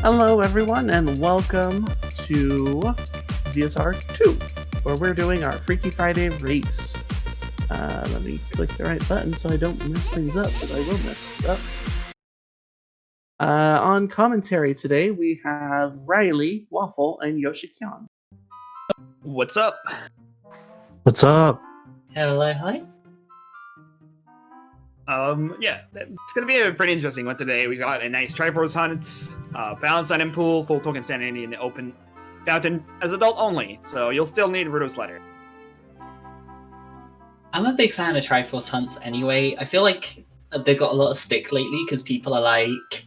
Hello, everyone, and welcome to ZSR 2, where we're doing our Freaky Friday race. Let me click the right button so I don't mess things up, because I will mess things up. On commentary today, we have Riley, Waffle, and Yoshikyan. What's up? What's up? Hello, hi. Yeah, it's gonna be a pretty interesting one today. We got a nice Triforce Hunt, Balance on Pool, full token sanity, and open fountain as adult only. So you'll still need Rudo's Letter. I'm a big fan of Triforce Hunts anyway. I feel like they've got a lot of stick lately because people are like,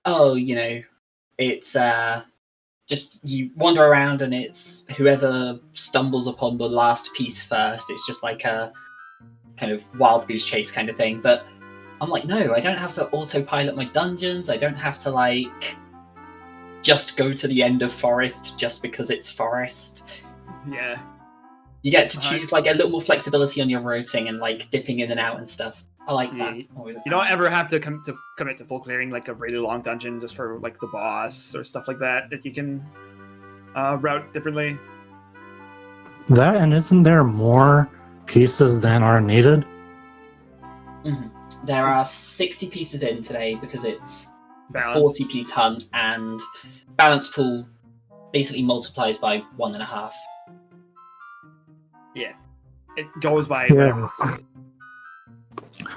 oh, it's just you wander around and it's whoever stumbles upon the last piece first. It's just like a kind of wild goose chase kind of thing. But I'm like, no, I don't have to autopilot my dungeons. I don't have to just go to the end of forest just because it's forest. Yeah. You get to choose a little more flexibility on your routing and dipping in and out and stuff. I like that. You don't ever have to commit to full clearing a really long dungeon just for the boss or stuff like that you can route differently. That, and isn't there more pieces than are needed? Mm-hmm. There are 60 pieces in today because it's balance. 40-piece hunt, and balance pool basically multiplies by 1.5. Yeah, it goes by. Yeah.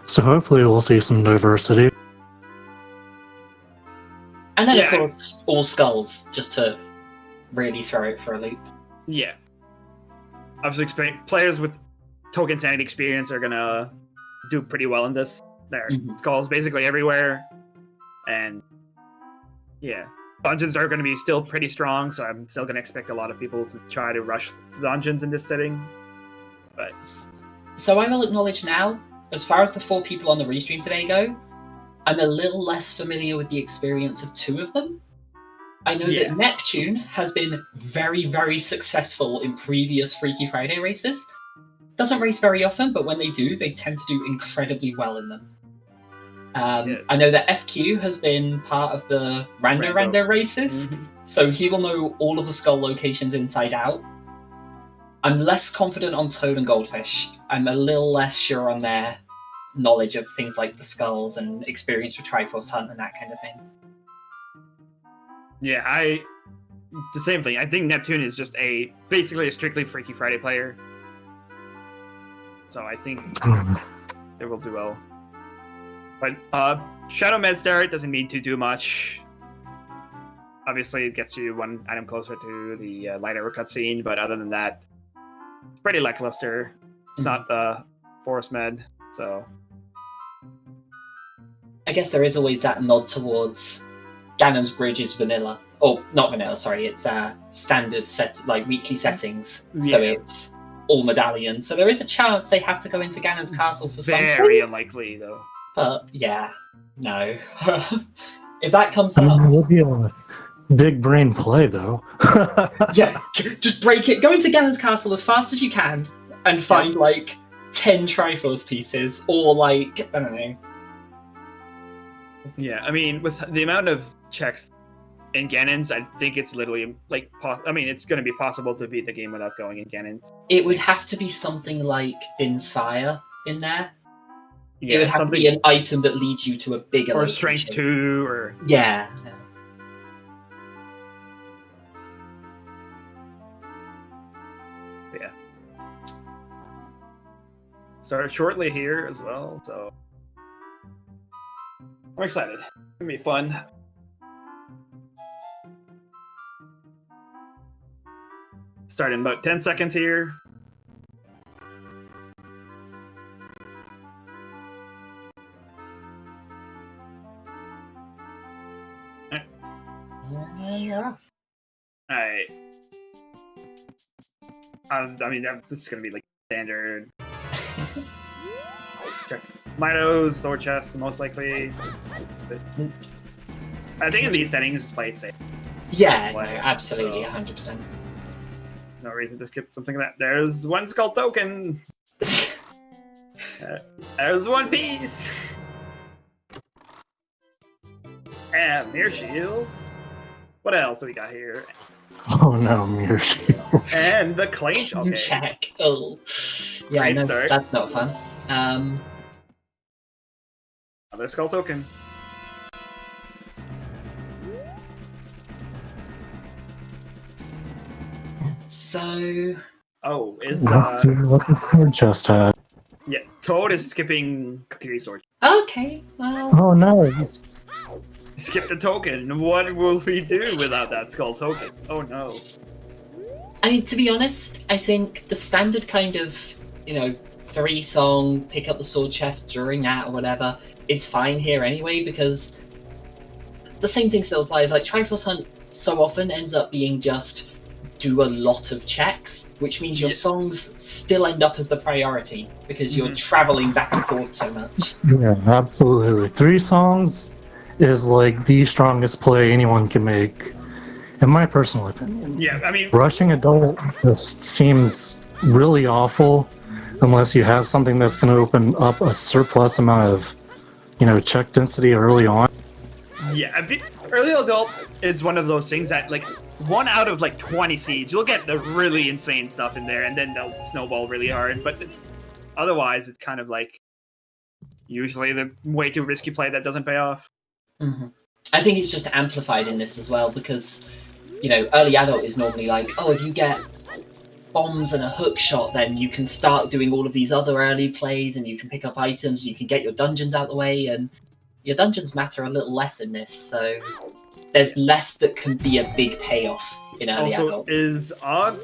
So hopefully we'll see some diversity. And then, of course, all skulls, just to really throw it for a loop. Yeah. Obviously, players with token sanity experience are gonna do pretty well in this. There are skulls basically everywhere, and yeah, dungeons are gonna be still pretty strong. So I'm still gonna expect a lot of people to try to rush the dungeons in this setting. But so I will acknowledge now, as far as the 4 people on the restream today go, I'm a little less familiar with the experience of 2 of them. I know that Neptune has been very, very successful in previous Freaky Friday races. Doesn't race very often, but when they do, they tend to do incredibly well in them. I know that FQ has been part of the Rando races, so he will know all of the skull locations inside out. I'm less confident on Toad and Goldfish. I'm a little less sure on their knowledge of things like the skulls and experience with Triforce Hunt and that kind of thing. Yeah, the same thing. I think Neptune is just basically a strictly Freaky Friday player. So I think they will do well. But Shadow Medstar doesn't need to do much. Obviously, it gets you 1 item closer to the light arrow cutscene, but other than that, it's pretty lackluster. It's not the Forest Med, so... I guess there is always that nod towards Ganon's Bridge is vanilla. Oh, not vanilla, sorry. It's standard weekly settings. Yeah. So it's all medallions. So there is a chance they have to go into Ganon's castle for something. Very unlikely, though. But, yeah. No. If that comes up... it would be a big brain play, though. Yeah, just break it. Go into Ganon's castle as fast as you can and find, 10 Triforce pieces, or, I don't know. Yeah, I mean, with the amount of checks in Ganon's, I think it's literally, it's going to be possible to beat the game without going in Ganon's. It would have to be something like Din's Fire in there. Yeah, it would have to be an item that leads you to a bigger or location. Strength 2, or... Yeah. Yeah. Start shortly here as well, so... I'm excited. It's gonna be fun. Start in about 10 seconds here. Yeah. Alright. This is gonna be standard. Check Mitos, sword chest, most likely. I think in these settings, just play it safe. Yeah, no, absolutely, 100%. There's no reason to skip something like that. There's 1 skull token! There's 1 piece! Yeah, Mirror Shield. What else do we got here? Oh no, Mirror Shield. And the claim. Okay. Check. Oh. Yeah, Great no, start. that's not fun. Another skull token. So. Oh, is Let's see what the third chest had. yeah, Toad is skipping Kokiri Sword. Okay, well. Oh no, it's Skip the token. What will we do without that skull token? Oh no. I mean, to be honest, I think the standard kind of, 3-song, pick up the sword chest during that or whatever, is fine here anyway, because the same thing still applies. Like, Triforce Hunt so often ends up being just do a lot of checks, which means your songs still end up as the priority, because you're traveling back and forth so much. yeah, absolutely. 3 songs is like the strongest play anyone can make, in my personal opinion. Yeah, I mean, Rushing adult just seems really awful unless you have something that's going to open up a surplus amount of, check density early on. yeah, early adult is one of those things that, like, 1 out of, 20 seeds, you'll get the really insane stuff in there, and then they'll snowball really hard, but otherwise, it's kind of like, usually the way too risky play that doesn't pay off. Mm-hmm. I think it's just amplified in this as well, because, early adult is normally like, oh, if you get bombs and a hook shot, then you can start doing all of these other early plays, and you can pick up items, and you can get your dungeons out the way, and your dungeons matter a little less in this, so there's less that can be a big payoff in early Also, adult. is Og,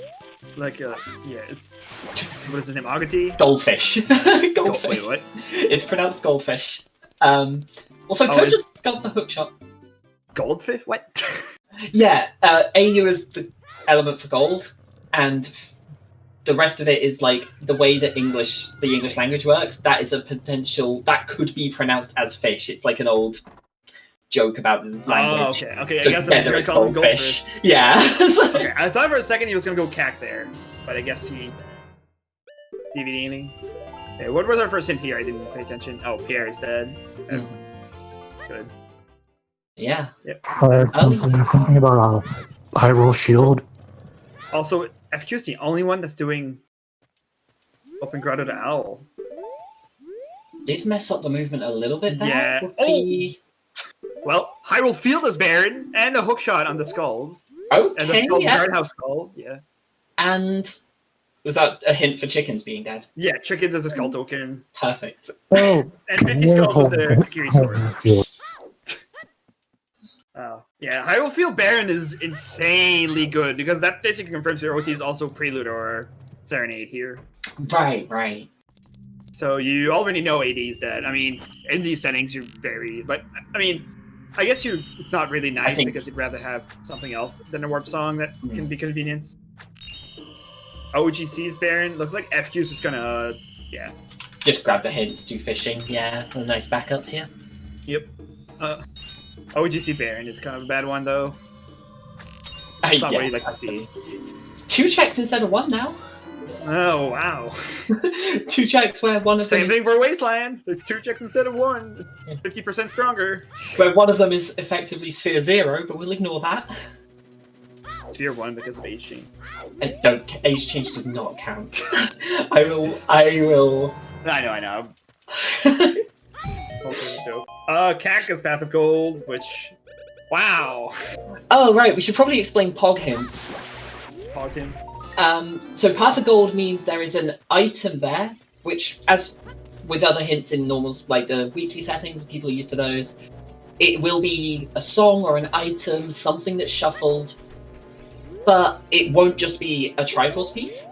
what is his name, Agati? Goldfish. Goldfish. Wait, what? It's pronounced goldfish. Also, Toad just got the hook shot. Goldfish? What? Yeah, AU is the element for gold, and the rest of it is like the way that the English language works. That is a potential that could be pronounced as fish. It's like an old joke about the language. Oh, okay. So I guess I'm together gonna it's call him goldfish. Goldfish. Yeah. Okay, I thought for a second he was gonna go cack there, but I guess he DVDing. Okay, what was our first hint here? I didn't pay attention. Oh, Pierre is dead. Good. Yeah. Yep. Something about a Hyrule Shield. Also, FQ's the only one that's doing Open Grotto to Owl. Did mess up the movement a little bit there. Yeah. Let's see. Well, Hyrule Field is Baron, and a hookshot on the skulls. And the Okay, skull, yeah. guardhouse skull, yeah. And was that a hint for chickens being dead? Yeah, chickens as a skull token. Perfect. Oh, And 50 skulls was the Kokiri sword. Oh, yeah, Hyrule Field Baron is insanely good, because that basically confirms your OT is also Prelude or Serenade here. Right. So you already know AD is dead. I mean, in these settings, you're very... But, I mean, I guess it's not really nice because you'd rather have something else than a warp song that can be convenient. OGC's Baron. Looks like FQ's just gonna... Yeah. Just grab the hints, do fishing. Yeah, a nice backup here. Yep. OGC Baron is kind of a bad one, though. It's not what you'd like to see. 2 checks instead of 1 now. Oh, wow. 2 checks where one of Same them thing for Wasteland. It's 2 checks instead of 1. 50% stronger. where one of them is effectively Sphere 0, but we'll ignore that. Sphere 1 because of age change. Age change does not count. I will. I know. Cactus Path of Gold, which... Wow. Oh, right, we should probably explain Pog hints. Hawkins. So Path of Gold means there is an item there, which, as with other hints in normals, like the weekly settings, people are used to those, it will be a song or an item, something that's shuffled, but it won't just be a Triforce piece.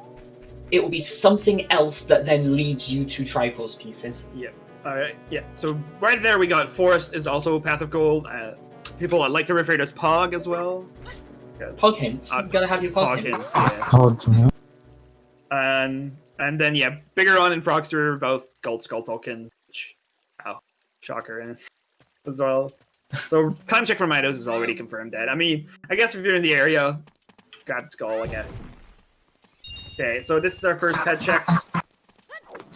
It will be something else that then leads you to Triforce pieces. Yep. Alright, yeah. So right there we got Forest is also Path of Gold. People like to refer to as Pog as well. Pog hints. You gotta have your Pog hints. Yeah. And then yeah, Biggeron and Frogster are both gold skull tokens. Which, wow, shocker in as well. So time check for Mitos is already confirmed dead. I mean, I guess if you're in the area, grab skull, I guess. Okay, so this is our first head check.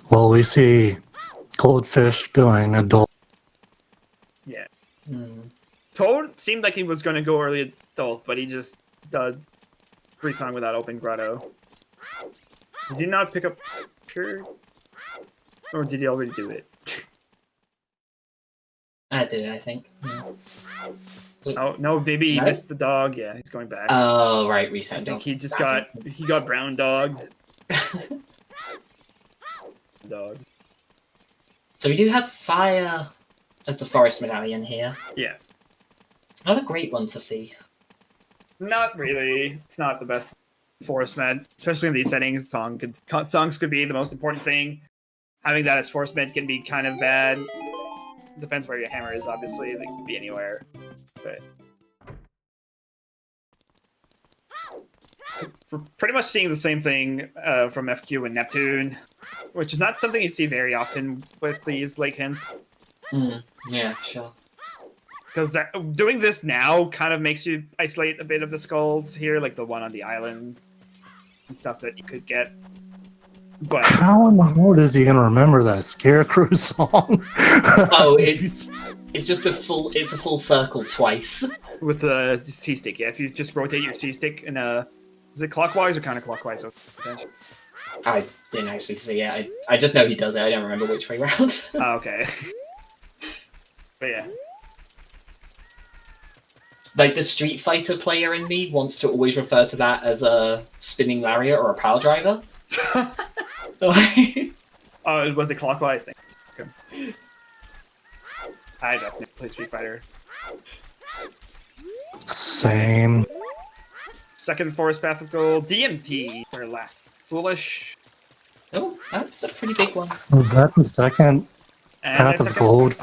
Well, we see Goldfish going adult. Yeah. Toad seemed like he was going to go early adult, but he just did free song without open grotto. Did you not pick up Pure? Or did you already do it? I did, I think. Yeah. Oh no, baby, he missed the dog. Yeah, he's going back. Oh right, reset. I think he just got brown dog. Dog. So we do have fire as the forest medallion here. Yeah. It's not a great one to see. Not really. It's not the best forest med, especially in these settings. Songs could be the most important thing. Having that as forest med can be kind of bad. Depends where your hammer is, obviously. They can be anywhere. But we're pretty much seeing the same thing from FQ and Neptune, which is not something you see very often with these lake hints. Yeah, sure. Because doing this now kind of makes you isolate a bit of the skulls here, like the one on the island and stuff that you could get. But how in the world is he gonna remember that Scarecrow song? Oh, it's just a full circle twice. With the C stick, yeah. If you just rotate your C stick in is it clockwise or counterclockwise? I didn't actually see it. I just know he does it. I don't remember which way round. Oh, okay. But yeah. Like the Street Fighter player in me wants to always refer to that as a spinning lariat or a pile driver. Oh, was it clockwise thing? Okay. I definitely play Street Fighter. Same. Second Forest Path of Gold, DMT for last. Foolish. Oh, that's a pretty big one. Was that the second And Path of Gold?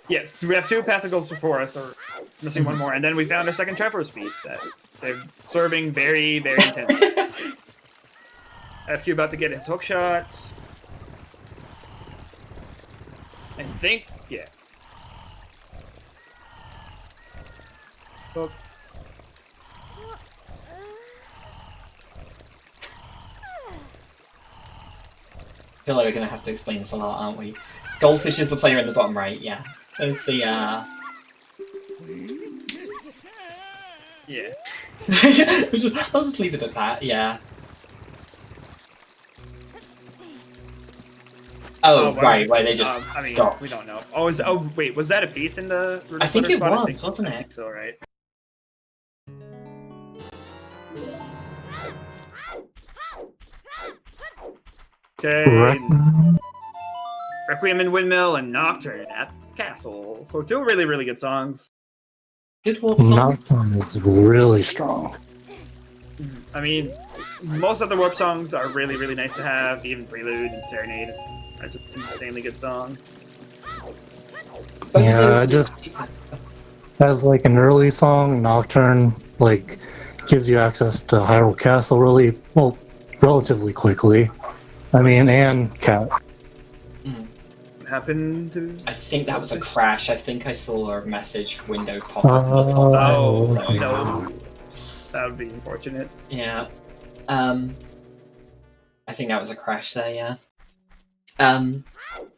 Yes, we have two Path of Golds before us, or missing one more, and then we found a second Traveler's Piece that they're serving very, very intensely. FQ about to get his hook shots. I think, yeah. Hook. I feel like we're going to have to explain this a lot, aren't we? Goldfish is the player in the bottom right, yeah. It's the, Yeah. I'll just leave it at that, yeah. Oh, right, why they just stopped. We don't know. Oh, wait, was that a piece in the... I think it spot? was, wasn't it? So, right. Okay. Requiem and Windmill and Nocturne at the Castle. So two really, really good songs. Good warp songs. Nocturne is really strong. I mean, most of the warp songs are really, really nice to have. Even Prelude and Serenade are just insanely good songs. Yeah, just as like an early song, Nocturne like gives you access to Hyrule Castle relatively quickly. I mean, and Cat. What happened to... I think that was a crash. I think I saw a message window pop up at the top. Oh, So, no. That would be unfortunate. yeah. I think that was a crash there, yeah.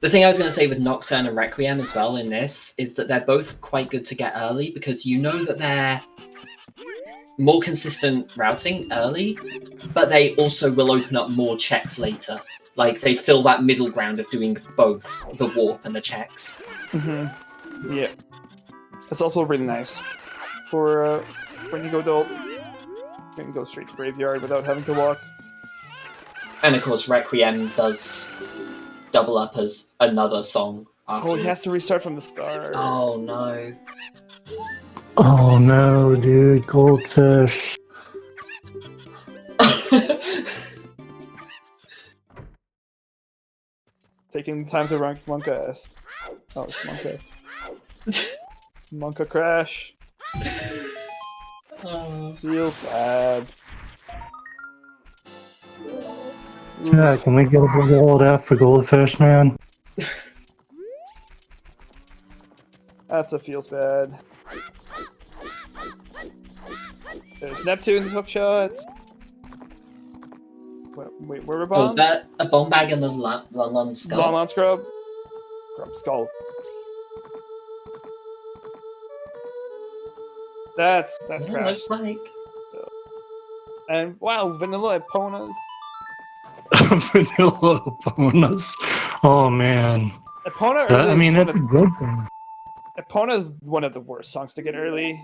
The thing I was going to say with Nocturne and Requiem as well in this is that they're both quite good to get early because you know that they're more consistent routing early, but they also will open up more checks later. Like, they fill that middle ground of doing both the warp and the checks. Mm-hmm. Yeah. That's also really nice for when you go adult. You can go straight to Graveyard without having to walk. And of course, Requiem does double up as another song. Oh, he has to restart from the start. Oh no. Oh no, dude, Goldfish. Taking time to rank Monka S. Oh, it's Monka. Monka crash. Feels bad. Yeah, can we get a big old F for Goldfish, man? That's a feels bad. There's Neptune's hook shots. Wait, where were bombs? Was that a bomb bag in the Lon Skull? Lon Scrub. Scrub Skull. That's Yeah, trash. looks like. And wow, vanilla Eponas. Vanilla bonus. Oh man. Epona That, early I mean, is that's a good thing. Epona's one of the worst songs to get early.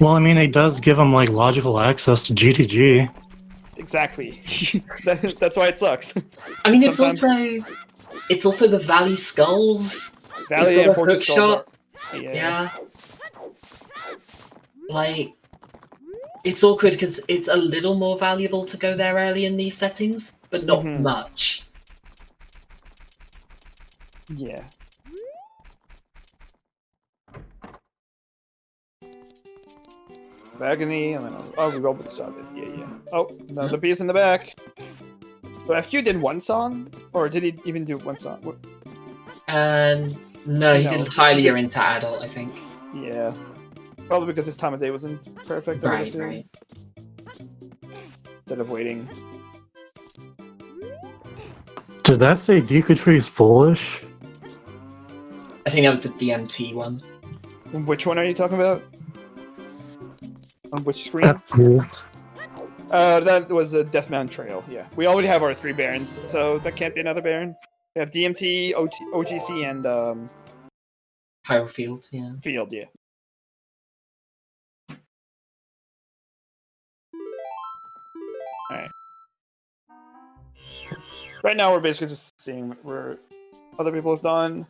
Well, I mean, it does give them like logical access to GTG. Exactly. That's why it sucks. I mean, Sometimes- it's also the Valley Skulls. Valley It's got and a Fortune hook Skulls shot. are. Yeah. Like, it's awkward because it's a little more valuable to go there early in these settings, but not Mhm. much. Yeah. Agony, and then we rolled with the song. Yeah. Oh, another piece in the back. So FQ did one song, or did he even do one song? No, he No, did highly he did- into adult, I think. Yeah. Probably because his time of day wasn't perfect. I would Right, assume, right. Instead of waiting. Did that say Deku Tree's foolish? I think that was the DMT one. Which one are you talking about? On which screen? F. That was the Death Mountain Trail. Yeah, we already have our 3 Barons, so that can't be another Baron. We have DMT, OGC, and Hyrule yeah. Field. Yeah. All right. Right now, we're basically just seeing where other people have done.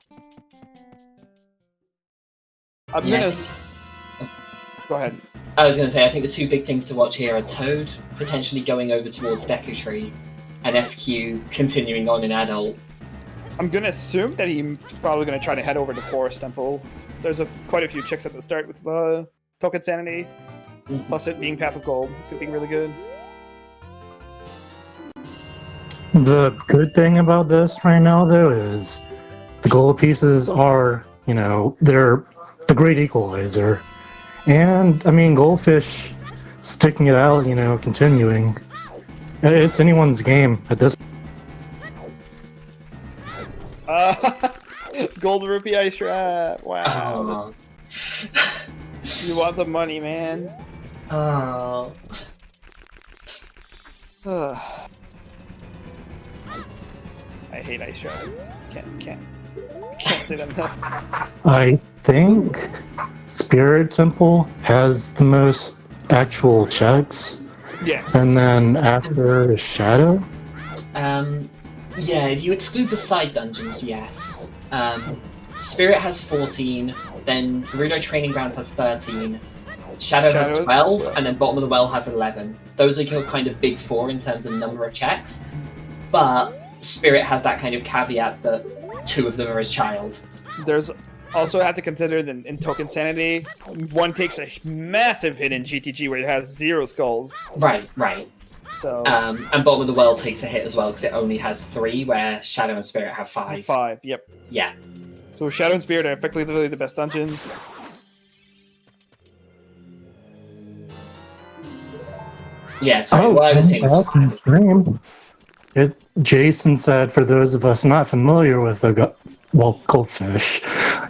I'm Yeah, I gonna. think- Go ahead. I was going to say, I think the two big things to watch here are Toad potentially going over towards Deku Tree, and FQ continuing on in adult. I'm gonna assume that he's probably gonna try to head over to Forest Temple. There's quite a few chicks at the start with Token Sanity, Mhm. plus it being Path of Gold could be really good. The good thing about this right now, though, is the gold pieces are, they're the great equalizer. And, I mean, Goldfish sticking it out, continuing. It's anyone's game at this point. Gold Rupee Ice Trap! Wow. You want the money, man. Oh. I hate Ice Trap. Can't say that enough. I think Spirit Temple has the most actual checks, Yeah. and then after Shadow. Yeah, if you exclude the side dungeons, yes. Spirit has 14, then Gerudo Training Grounds has 13, Shadow has 12, and then Bottom of the Well has 11. Those are your kind of big four in terms of number of checks, but Spirit has that kind of caveat that 2 of them are his child. There's also have to consider that in Token Sanity, one takes a massive hit in GTG where it has 0 skulls. Right. So And Bottom of the Well takes a hit as well because it only has 3, where Shadow and Spirit have 5. 5, yep. Yeah. So Shadow and Spirit are effectively the best dungeons. Yeah, sorry, what I was saying was awesome stream. Jason said, for those of us not familiar with Goldfish,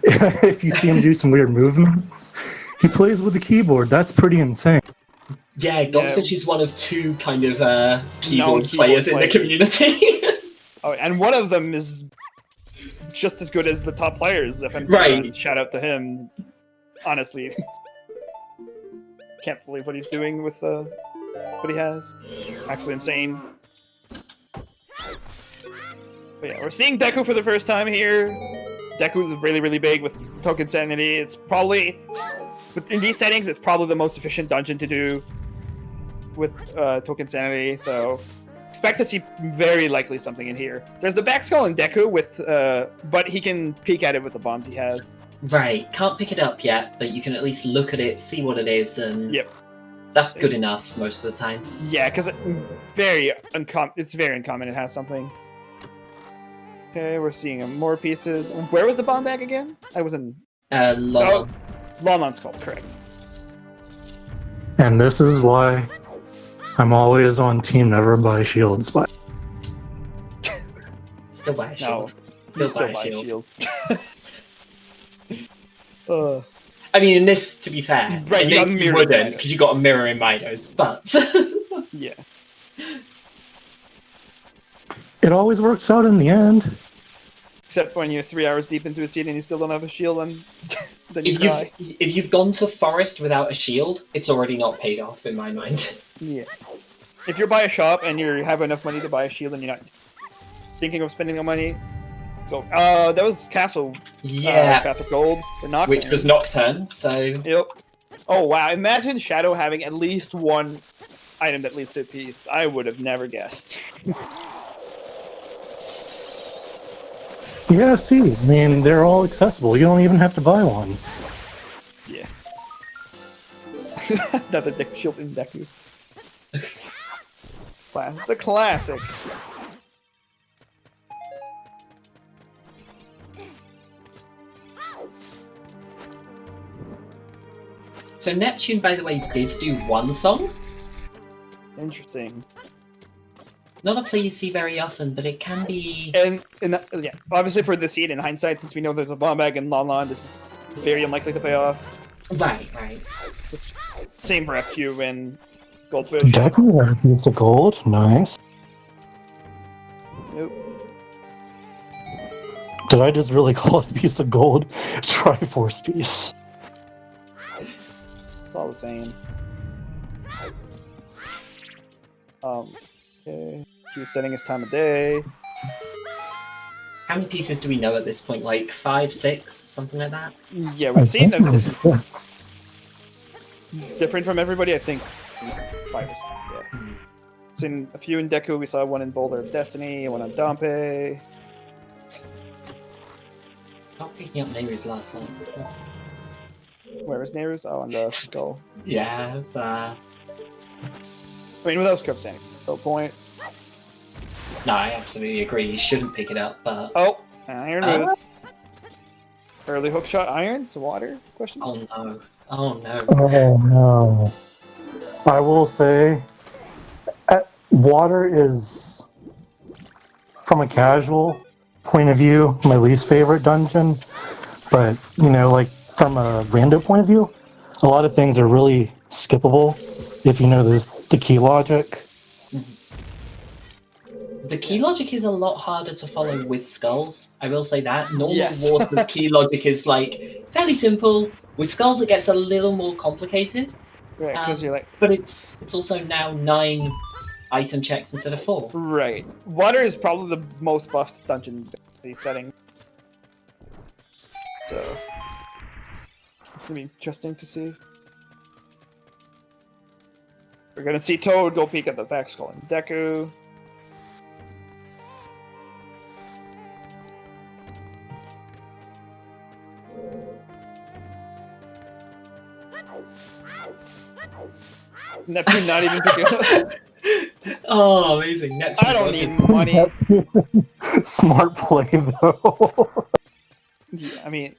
if you see him do some weird movements, he plays with the keyboard. That's pretty insane. Yeah, Goldfish is one of 2 kind of keyboard players in the community. Oh, and one of them is just as good as the top players. If I'm Right. Shout out to him. Honestly, can't believe what he's doing with what he has. Actually insane. But yeah, we're seeing Deku for the first time here. Deku's really, really big with Token Sanity. It's probably, in these settings, it's probably the most efficient dungeon to do with Token Sanity. So expect to see very likely something in here. There's the back skull in Deku with, but he can peek at it with the bombs he has. Right, can't pick it up yet, but you can at least look at it, see what it is, and Yep. that's good enough most of the time. Yeah, because it's very uncommon. It has something. Okay, we're seeing more pieces. Where was the bomb bag again? I was in Lol. Lawmon's Skull, correct. And this is why I'm always on team never buy shields. But Still buy a No, shield. you Still buy a shield. shield. I mean, in this, to be fair, Right, you got you mirrors in wouldn't, Midos. because you got a mirror in Midos, but... Yeah. It always works out in the end. Except when you're 3 hours deep into a scene and you still don't have a shield, and then you cry. If you've gone to forest without a shield, it's already not paid off, in my mind. Yeah. If you're by a shop and you have enough money to buy a shield and you're not thinking of spending the money, go. That was Castle. Yeah. Path of Gold. For Nocturne. Which was Nocturne, so... Yep. Oh, wow. Imagine Shadow having at least one item that leads to a piece. I would have never guessed. Yeah, see, I mean, they're all accessible. You don't even have to buy one. Yeah. Not the deck shield in Deku. The classic. So Neptune, by the way, did do one song. Interesting. Not a play you see very often, but it can be... And yeah, obviously for the seed in hindsight, since we know there's a bomb bag in Lon Lon, this is very unlikely to pay off. Right. Same for FQ and Goldfish. Deku has a piece of gold. Nice. Nope. Did I just really call it a piece of gold? Triforce piece. It's all the same. Okay. He was setting his time of day. How many pieces do we know at this point? Like 5, 6, something like that? Yeah, we've seen them. It was This is 6. different from everybody, I think. 5 or 6, yeah. Seen a few in Deku. We saw one in Boulder of Destiny, one on Dompe. Not picking up Nehru's last one. Where is Neru's? Oh, on the skull. Yeah, it's, I mean, without Scrub Standing. No point. No, I absolutely agree. You shouldn't pick it up, but... Oh, iron boots. Early hook shot irons? Water? Question? Oh no. Oh no. Oh no. I will say, water is, from a casual point of view, my least favorite dungeon. But, you know, like, from a rando point of view, a lot of things are really skippable if you know the key logic. The key logic is a lot harder to follow with skulls. I will say that. Normal Yes. Water's key logic is like fairly simple. With skulls, it gets a little more complicated. Right, because you're like... But it's also now 9 item checks instead of 4. Right. Water is probably the most buffed dungeon in these settings. So... it's gonna be interesting to see. We're gonna see Toad go peek at the back skull in Deku. Neptune not even picking up. Oh, amazing. Neptune I don't need money. Smart play, though. Yeah, I mean,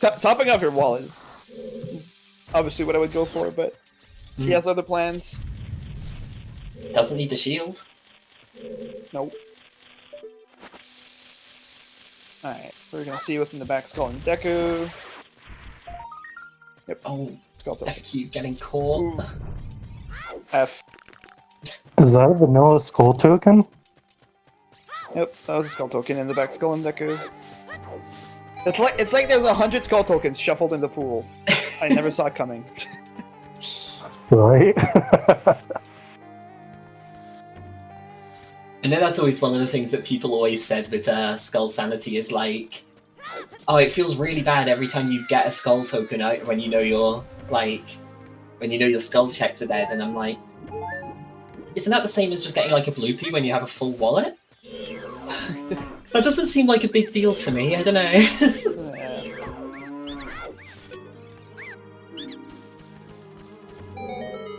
topping off your wall is obviously what I would go for, but he has other plans. Doesn't need the shield. Nope. Alright, we're gonna see what's in the back skull in Deku. Yep. Oh, Skull token. FQ getting caught. Ooh. F. Is that a vanilla skull token? Yep, that was a skull token in the back skull in Deku. It's like there's 100 skull tokens shuffled in the pool. I never saw it coming. Right? I know that's always one of the things that people always said with Skull Sanity is like, oh, it feels really bad every time you get a skull token out when you know your skull checks are dead, and I'm like, isn't that the same as just getting like a blue pea when you have a full wallet? That doesn't seem like a big deal to me, I don't know.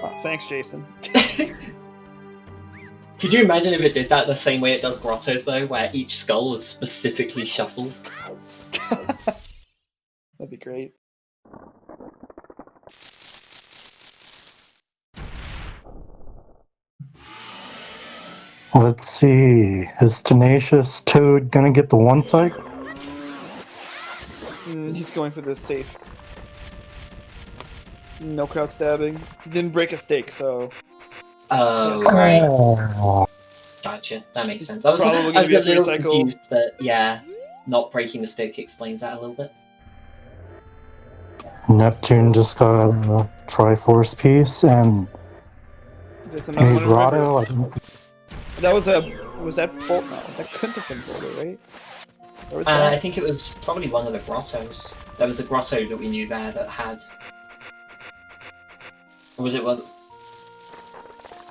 Oh, thanks, Jason. Could you imagine if it did that the same way it does Grottos, though, where each skull was specifically shuffled? That'd be great. Let's see. Is Tenacious Toad gonna get the one cycle? He's going for the safe No crowd stabbing. He didn't break a stake, so Oh, Yes. right. Oh, Gotcha. That makes sense. I was Probably a gonna be a little 3-cycle. confused, but yeah, not breaking the stick explains that a little bit. Neptune just got a Triforce piece and there's a another one in the river. grotto. I don't think That was that Bolt? No, that couldn't have been Boulder, right? Or was I that? think it was probably one of the grottos. There was a grotto that we knew there that had. Or was it one?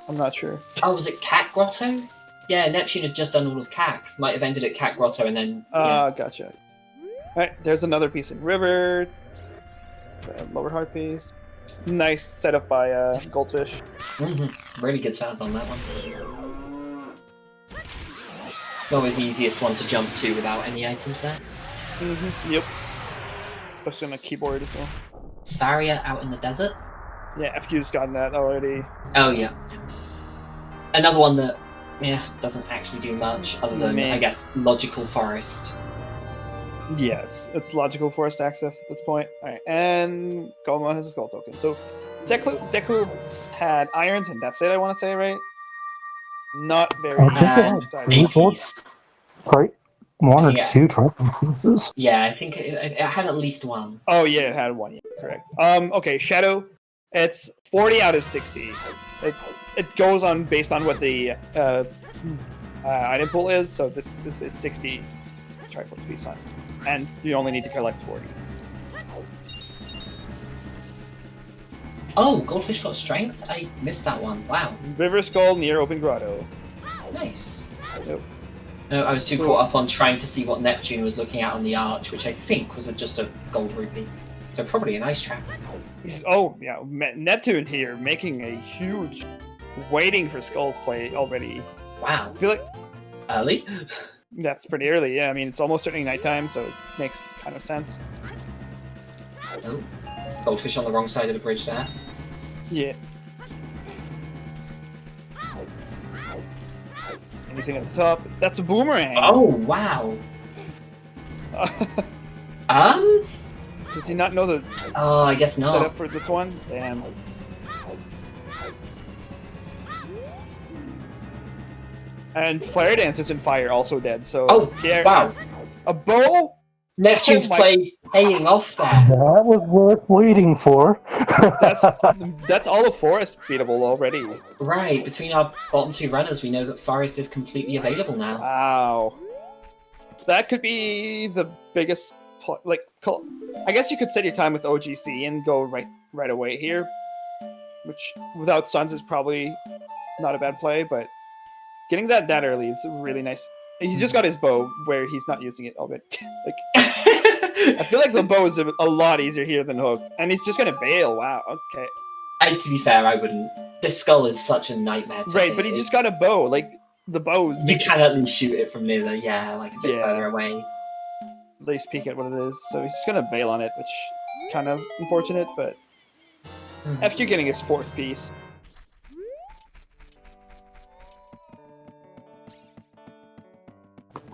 I'm not sure. Oh, was it Cat Grotto? Yeah, Neptune had just done all of CAC. Might have ended at Cat Grotto and then. Yeah. Gotcha. Alright, there's another piece in River. Lower heart piece. Nice setup by Goldfish. Really good setup on that one. Always the easiest one to jump to without any items there. Yep. Especially on a keyboard as well. Saria out in the desert. Yeah, FQ's gotten that already. Oh yeah. Another one that doesn't actually do much other than Meh. I guess logical forest. Yeah, it's logical forest access at this point. Alright, and Goma has a skull token. So Deku had irons and that's it, I want to say, right? Not very I think it And had a two gold, piece. right? One or Yeah. two Triforce pieces. Yeah, I think it had at least one. Oh yeah, it had one, yeah, correct. Okay, Shadow, it's 40 out of 60. It goes on based on what the item pool is, so this is 60 Triforce piece on. And you only need to collect 40. Oh, Goldfish got strength? I missed that one. Wow. River Skull near Open Grotto. Nice. Yep. No, I was too So- caught up on trying to see what Neptune was looking at on the arch, which I think was just a gold rupee. So probably a nice trap. Neptune here making a huge waiting for Skull's play already. Wow. I feel like Early? that's pretty early, yeah. I mean, it's almost turning nighttime, so it makes kind of sense. Oh. Goldfish on the wrong side of the bridge there. Yeah. Anything at the top? That's a boomerang! Oh, wow. Does he not know the Oh, I guess not. setup for this one? Damn. And Flare Dance is in fire, also dead, so... Oh, Pierre, wow. A bow? Neptune's Oh my- play paying off there. That was worth waiting for. That's all the forest beatable already. Right, between our bottom two runners, we know that Forest is completely available now. Wow. That could be the biggest... I guess you could set your time with OGC and go right away here. Which, without Suns, is probably not a bad play, but... Getting that early is really nice. He just got his bow, where he's not using it already. I feel like the bow is a lot easier here than Hook. And he's just gonna bail, wow, okay. And to be fair, I wouldn't. This skull is such a nightmare to Right, hit. but he just got a bow, like, the bow... You can at least shoot it from near the, like a bit Yeah. further away. At least peek at what it is, so he's just gonna bail on it, which kind of unfortunate, but... After getting his fourth piece...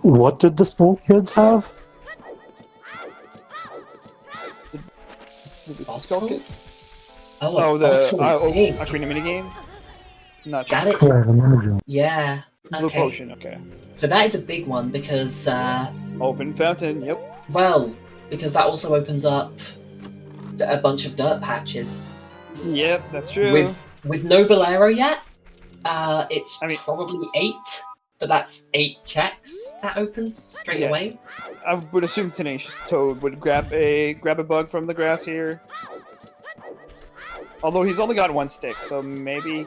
What did the Soul Kids have? Maybe Bottle? Skull Kid? Oh, the big. Ocarina minigame? Not sure. That is, Yeah, the Mojo. yeah. Blue Okay. Potion, okay. So that is a big one because, Open Fountain, yep. well, because that also opens up a bunch of dirt patches. Yep, that's true. With no Bolero yet, it's I mean- probably 8, but that's 8 checks that opens straight Yeah. away. I would assume Tenacious Toad would grab a bug from the grass here. Although he's only got one stick, so maybe...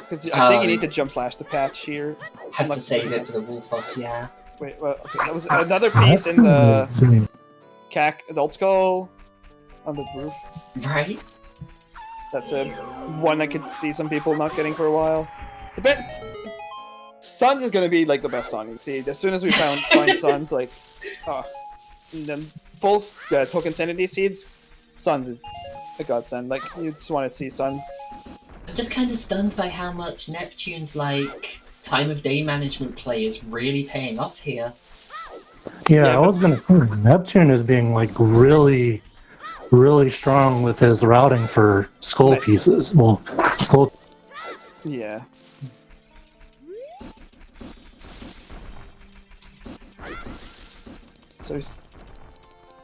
Because I think you need to jump slash the patch here. Has to Unless- save it for the Wolfos, yeah. Wait, well, okay, that was another piece in the Adult Skull on the roof. Right? That's a one I could see some people not getting for a while. The bit Suns is gonna be like the best song. You see, as soon as we find Suns, like, and then full token sanity seeds, Suns is a godsend. Like, you just want to see Suns. I'm just kind of stunned by how much Neptune's, like, time of day management play is really paying off here. Yeah, Yeah, I was gonna say Neptune is being like really really strong with his routing for skull pieces. Well, skull. Yeah. So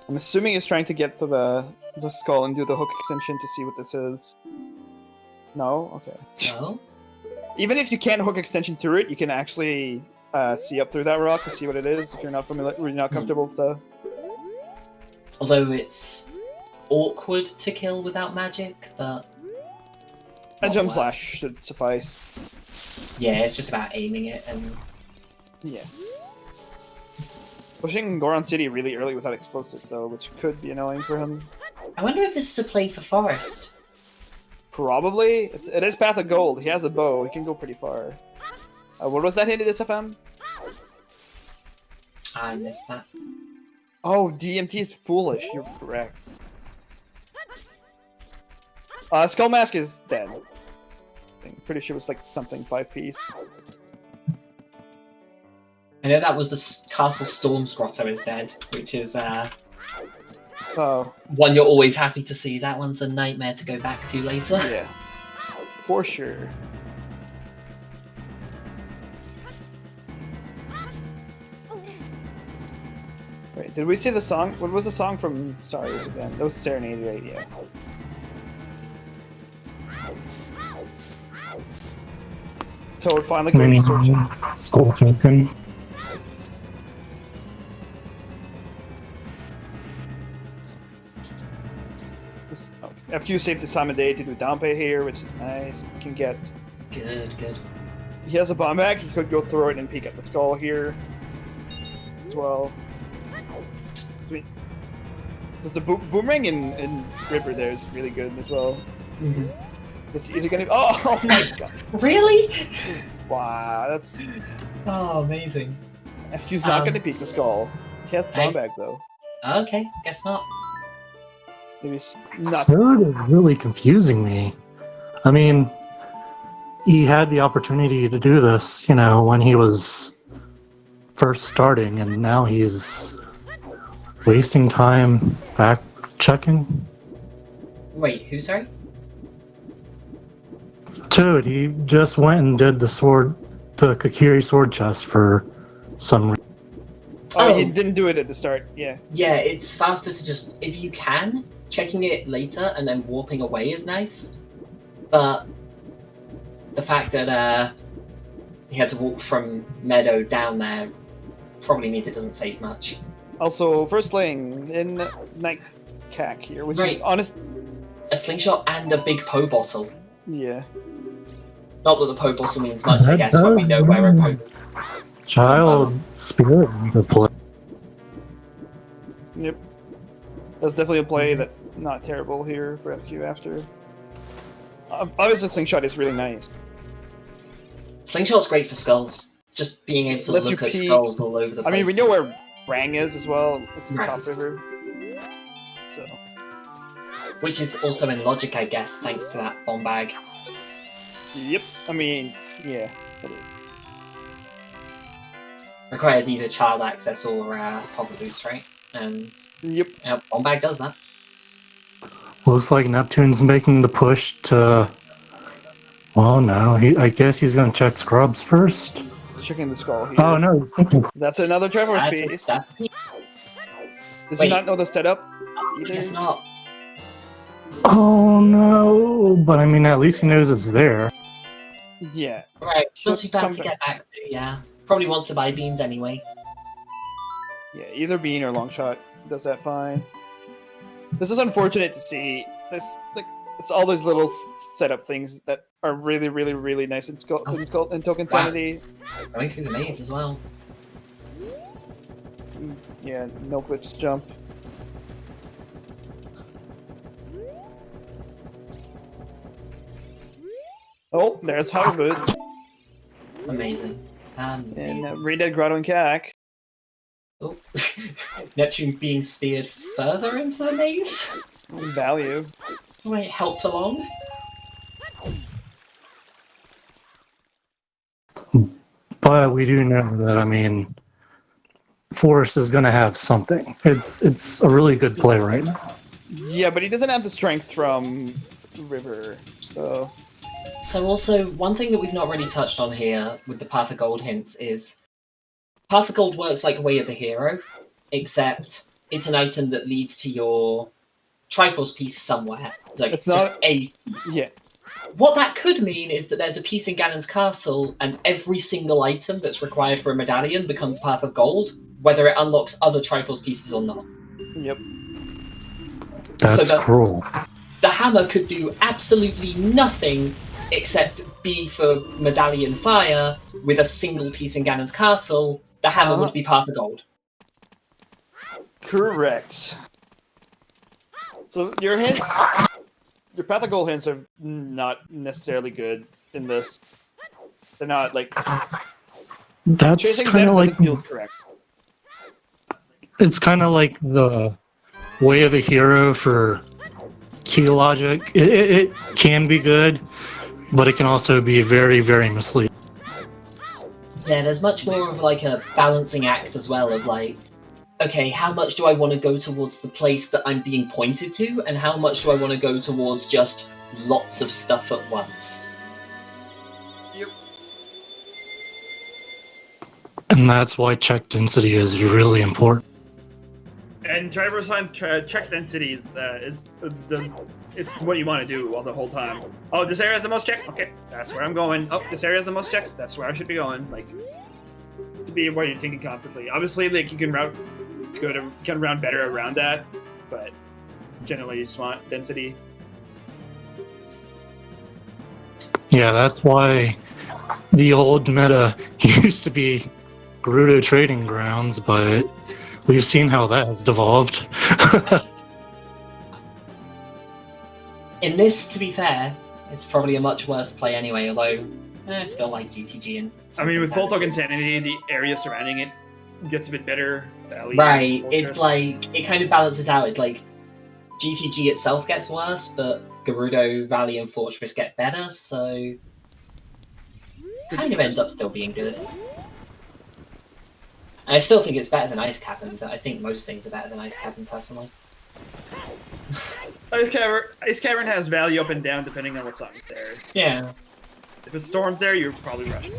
I'm assuming he's trying to get to the skull and do the hook extension to see what this is. No? Okay. No? Even if you can't hook extension through it, you can actually see up through that rock to see what it is if you're not familiar, or you're not comfortable with the... Although it's awkward to kill without magic, but... A jump flash should suffice. Yeah, it's just about aiming it and... Yeah. Pushing Goron City really early without explosives, though, which could be annoying for him. I wonder if this is a play for Forest. Probably. It is Path of Gold. He has a bow. He can go pretty far. What was that hint at SFM? I missed that. Oh, DMT is foolish. You're correct. Skull Mask is dead. I'm pretty sure it was like something 5-piece. I know that was the Castle Storm's Grotto is dead, which is Oh. one you're always happy to see. That one's a nightmare to go back to later. Yeah. For sure. Wait, did we see the song? What was the song from Stars again? That was Serenade, right? Yeah. Toad finally Mini goes skull token. FQ saved this time of day to do Dampe here, which is nice. You can get... Good, good. He has a bomb bag, he could go throw it and peek at the skull here. As well. Sweet. There's a boomerang in River there is really good as well. Mm-hmm. Is he gonna... Oh my god. Really? Wow, that's... Oh, amazing. FQ's not gonna peek the skull. He has bomb bag though. Okay, guess not. Maybe it's not... Third is really confusing me. I mean, he had the opportunity to do this, you know, when he was first starting, and now he's wasting time back checking. Wait, who, sorry? Toad, he just went and did the Kakiri sword chest for some reason. Oh, he didn't do it at the start, yeah. Yeah, it's faster to just, if you can, checking it later and then warping away is nice. But the fact that he had to walk from Meadow down there probably means it doesn't save much. Also, first lane in Night Cack here, which is honest... A slingshot and a big Poe bottle. Yeah. Not that the Poe bottle means much, I guess, but we know where a Poe... Child spirit to play. Yep. That's definitely a play that's not terrible here for FQ after. Obviously, Slingshot is really nice. Slingshot's great for skulls. Just being able to look at skulls all over the place. I mean, we know where Rang is as well. It's in the top river. So. Which is also in logic, I guess, thanks to that bomb bag. Yep. I mean, yeah. Requires either child access or hover boots, right? Yep. Bomb bag does that. Looks like Neptune's making the push to... Well, no, I guess he's going to check Scrubs first. Checking the skull here. Oh, no. That's another Trevor's piece. Does he not know the setup? I guess not. Oh, no. But, I mean, at least he knows it's there. Yeah. Right, not too bad to get back to, yeah. Probably wants to buy beans anyway. Yeah, either bean or long shot does that fine. This is unfortunate to see. This, like, it's all those little setup things that are really, really, really nice in Token Sanity. Going through the maze as well. Yeah, no glitch jump. Oh, there's Harwood. Amazing. And Red Dead Grotto and Cack. Oh, Neptune being speared further into the maze? Value. Wait, helped along? But we do know that, I mean, Forest is going to have something. It's a really good play right now. Yeah, but he doesn't have the strength from River. So also, one thing that we've not really touched on here with the Path of Gold hints is Path of Gold works like Way of the Hero, except it's an item that leads to your Triforce piece somewhere. Like, it's not a piece. Yeah. What that could mean is that there's a piece in Ganon's castle, and every single item that's required for a medallion becomes Path of Gold, whether it unlocks other Triforce pieces or not. Yep. That's cruel. The hammer could do absolutely nothing except be for Medallion Fire with a single piece in Ganon's castle. The hammer would be Path of Gold. Correct. So your hints, your Path of Gold hints are not necessarily good in this. They're not like That's kind of like feel correct. It's kind of like the Way of the Hero for key logic. It can be good, but it can also be very, very misleading. Yeah, there's much more of like a balancing act as well of like, okay, how much do I want to go towards the place that I'm being pointed to, and how much do I want to go towards just lots of stuff at once? Yep. And that's why check density is really important. And Triforce Hunt check density is it's what you want to do all the whole time. Oh, this area has the most checks. Okay, that's where I'm going. Oh, this area has the most checks. That's where I should be going. Like, to be where you're thinking constantly. Obviously, like you can round better around that, but generally you just want density. Yeah, that's why the old meta used to be Gerudo Trading Grounds, but we've seen how that has devolved. In this, to be fair, it's probably a much worse play anyway, although I still like GTG. And I mean, with Full Token Sanity, the area surrounding it gets a bit better. Valley, right, Fortress. it's like, it kind of balances out. It's like GTG itself gets worse, but Gerudo, Valley, and Fortress get better, so kind of ends up still being good. And I still think it's better than Ice Cavern, but I think most things are better than Ice Cavern, personally. Ice Cavern has value up and down depending on what's on there. Yeah. If it's Storm's there, you're probably rush.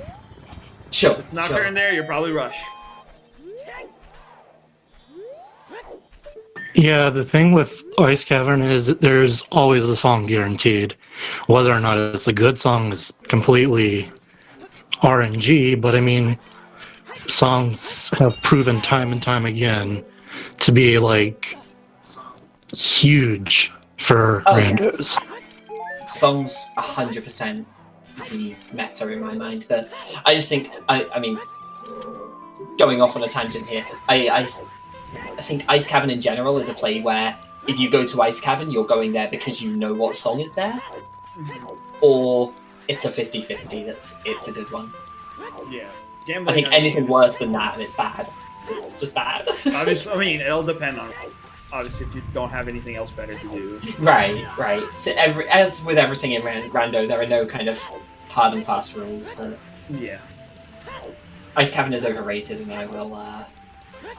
Sure. If it's Nocturne there, you're probably rush. Yeah, the thing with Ice Cavern is that there's always a song guaranteed. Whether or not it's a good song is completely RNG, but I mean, songs have proven time and time again to be like huge for randos. Songs 100% the meta in my mind, but I just think I mean, going off on a tangent here, I think Ice Cavern in general is a play where if you go to Ice Cavern, you're going there because you know what song is there, or it's a 50-50. It's a good one. Yeah. I think anything worse than that, and it's bad. It's just bad. Obviously, I mean, it'll depend on, obviously, if you don't have anything else better to do. Right. So as with everything in Rando, there are no kind of hard and fast rules, but yeah. Ice Cavern is overrated, and I will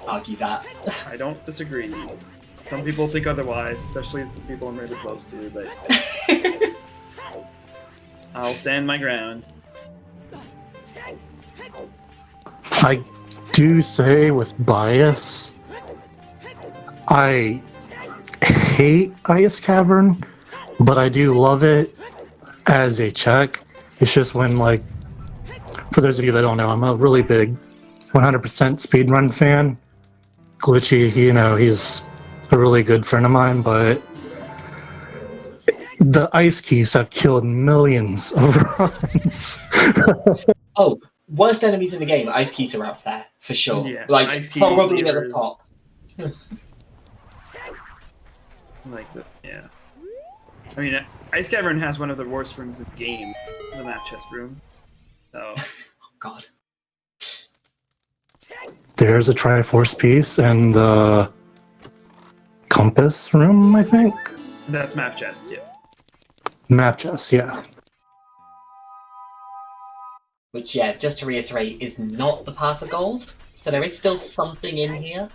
argue that. I don't disagree. Some people think otherwise, especially the people I'm really close to, but I'll stand my ground. I do say with bias, I hate Ice Cavern, but I do love it as a check. It's just when, like, for those of you that don't know, I'm a really big 100% speedrun fan. Glitchy, he's a really good friend of mine, but the ice keys have killed millions of runs. Oh, worst enemies in the game, Ice Keys are up there, for sure. Yeah, like, probably at the top. Yeah. I mean, Ice Cavern has one of the worst rooms in the game, the map chest room. So. Oh, God. There's a Triforce piece and the compass room, I think? That's map chest, yeah. Map chest, yeah. Which, yeah, just to reiterate, is not the Path of Gold. So there is still something in here.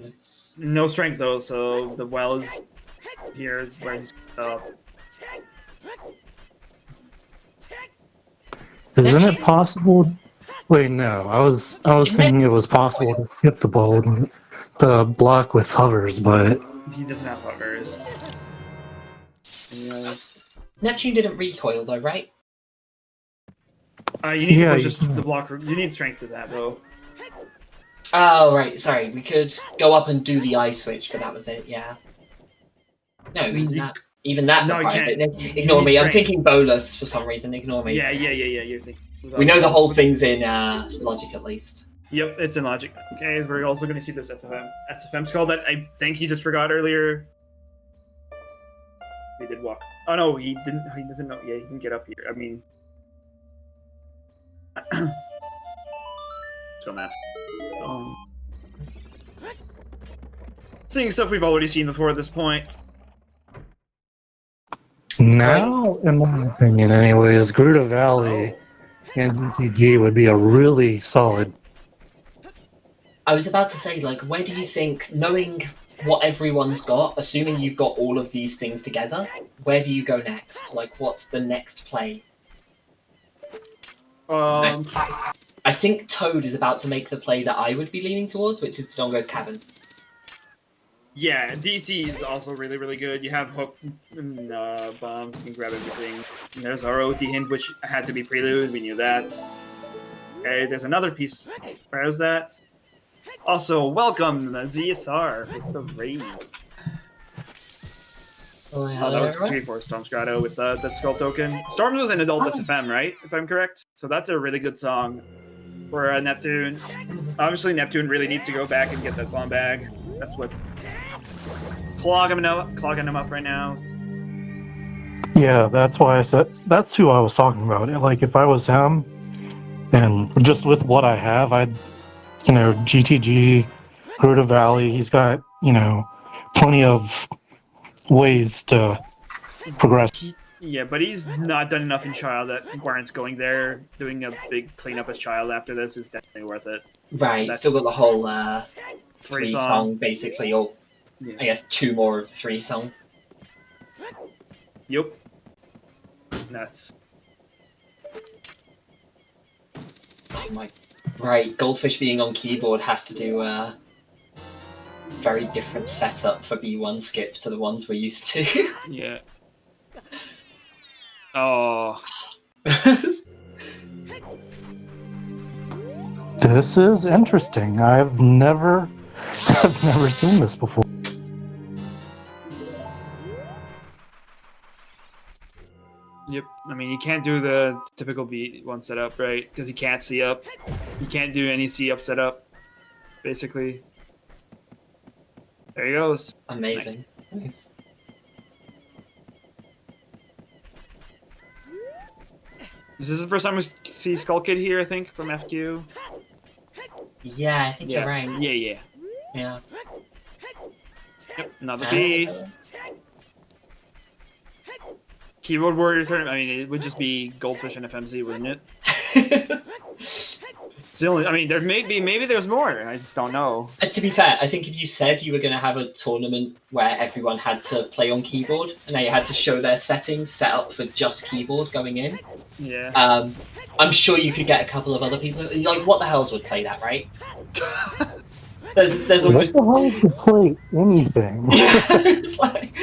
It's... No strength though, so the well is here is where he's Isn't it possible? Wait, no. I was thinking it was possible to skip the block with hovers, but he doesn't have hovers. Neptune didn't recoil though, right? You need to push the block. You need strength to that though. Oh right, sorry. We could go up and do the eye switch, but that was it. Yeah. No, even that. No, you can't. Ignore me. I'm thinking bolus for some reason. Ignore me. Yeah. You're thinking. We know the whole thing's in logic at least. Yep, it's in logic. Okay, we're also going to see this SFM skull that I think he just forgot earlier. He did walk. Oh no, he didn't. He doesn't know. Yeah, he didn't get up here. I mean, so mask. Seeing stuff we've already seen before at this point. now, in my opinion, anyways, Gruta Valley and GTG would be a really solid. I was about to say, like, where do you think, knowing what everyone's got, assuming you've got all of these things together, where do you go next? Like, what's the next play? I think Toad is about to make the play that I would be leaning towards, which is Dodongo's Cavern. Yeah, DC is also really, really good. You have hook and bombs, you can grab everything. And there's our OT hint, which had to be prelude, we knew that. Okay, there's another piece. Where is that? Also, welcome to the ZSR with the raid. Oh, that was 3-4 Storm's Grotto with that skull token. Storms was an adult SFM, right? If I'm correct. So that's a really good song for Neptune. Obviously, Neptune really needs to go back and get that bomb bag. That's what's clogging him up right now. Yeah, that's why I said that's who I was talking about. Like, if I was him, and just with what I have, I'd, GTG, Gruta Valley. He's got, plenty of ways to progress. Yeah, but he's not done enough in Child that warrants going there. Doing a big cleanup as Child after this is definitely worth it. Right, That's still got the whole free song, basically, or yeah. I guess 2 more of the 3 song. Yep. Nuts. Oh my. Right, Goldfish being on keyboard has to do a very different setup for B1 skip to the ones we're used to. Yeah. Oh. This is interesting. I've never seen this before. Yep. I mean, you can't do the typical B1 setup, right? Because you can't C up. You can't do any C up setup, basically. There he goes. Amazing. Nice. This is the first time we see Skull Kid here, I think, from FQ. Yeah, I think you're right. Yeah. Yeah. Yep, another piece. Keyboard Warrior turn. I mean, it would just be Goldfish and FMZ, wouldn't it? It's the only. I mean, maybe there's more. I just don't know. To be fair, I think if you said you were going to have a tournament where everyone had to play on keyboard and they had to show their settings set up for just keyboard going in, yeah, I'm sure you could get a couple of other people. Like, what the hells would play that, right? There's almost. What the hell is to play anything? It's like,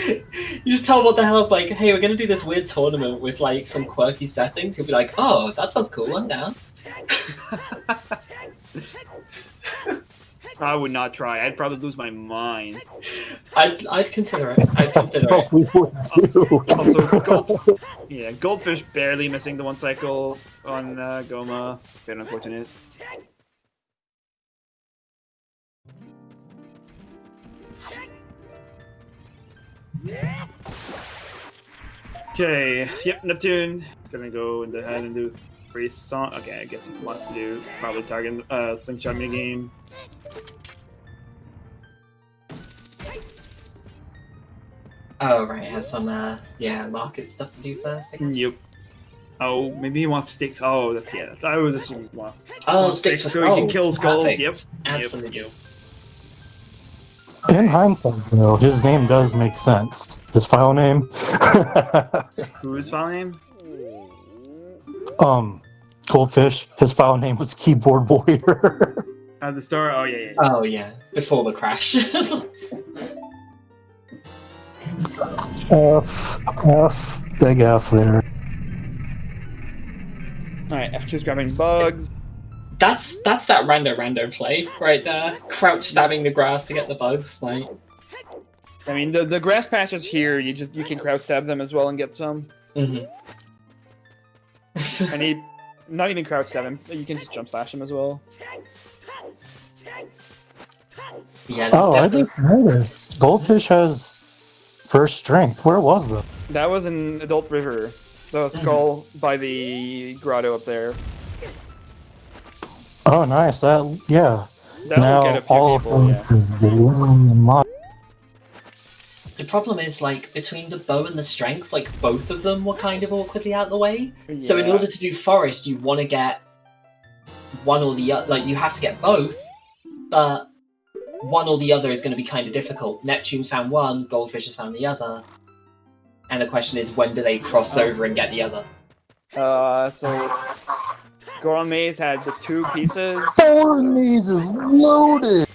you just tell what the hell's like, hey, we're gonna do this weird tournament with like some quirky settings. He'll be like, oh, that sounds cool. I'm down. I would not try. I'd probably lose my mind. I'd consider it. I'd consider it. We would too. Also, Goldfish barely missing the 1 cycle on Goma. Very unfortunate. Okay, yep, Neptune is gonna go into ahead and do 3 song. Okay, I guess he wants to do probably target slingshot minigame. Oh right, it has some market stuff to do first, I guess. Yep. Oh, maybe he wants sticks. Oh, that's I would assume he wants. Oh, sticks for so he can kill skulls. Perfect. Yep. Absolutely. Yep. In hindsight, though, his name does make sense. His file name. Whose file name? Goldfish. His file name was Keyboard Warrior. The store? Oh, yeah. Oh yeah, before the crash. Big F there. Alright, F2's grabbing bugs. That's that rando play right there. Crouch stabbing the grass to get the bugs. Like, I mean, the grass patches here, you can crouch stab them as well and get some. mhm. And he, not even crouch stab him, you can just jump slash him as well. Yeah. Oh, I definitely... just noticed. Goldfish has first strength. Where was that? That was in Adult River. The skull by the grotto up there. Oh, nice. Yeah. That'll Now get a few all people, of yeah. them is the The problem is, like, between the bow and the strength, like, both of them were kind of awkwardly out of the way. So in Yeah. order to do forest, you want to get one or the other. Like, you have to get both, but one or the other is going to be kind of difficult. Neptune's found one, Goldfish has found the other. And the question is, when do they cross over and get the other? So Goron Maze had the 2 pieces. Thorn Maze is loaded!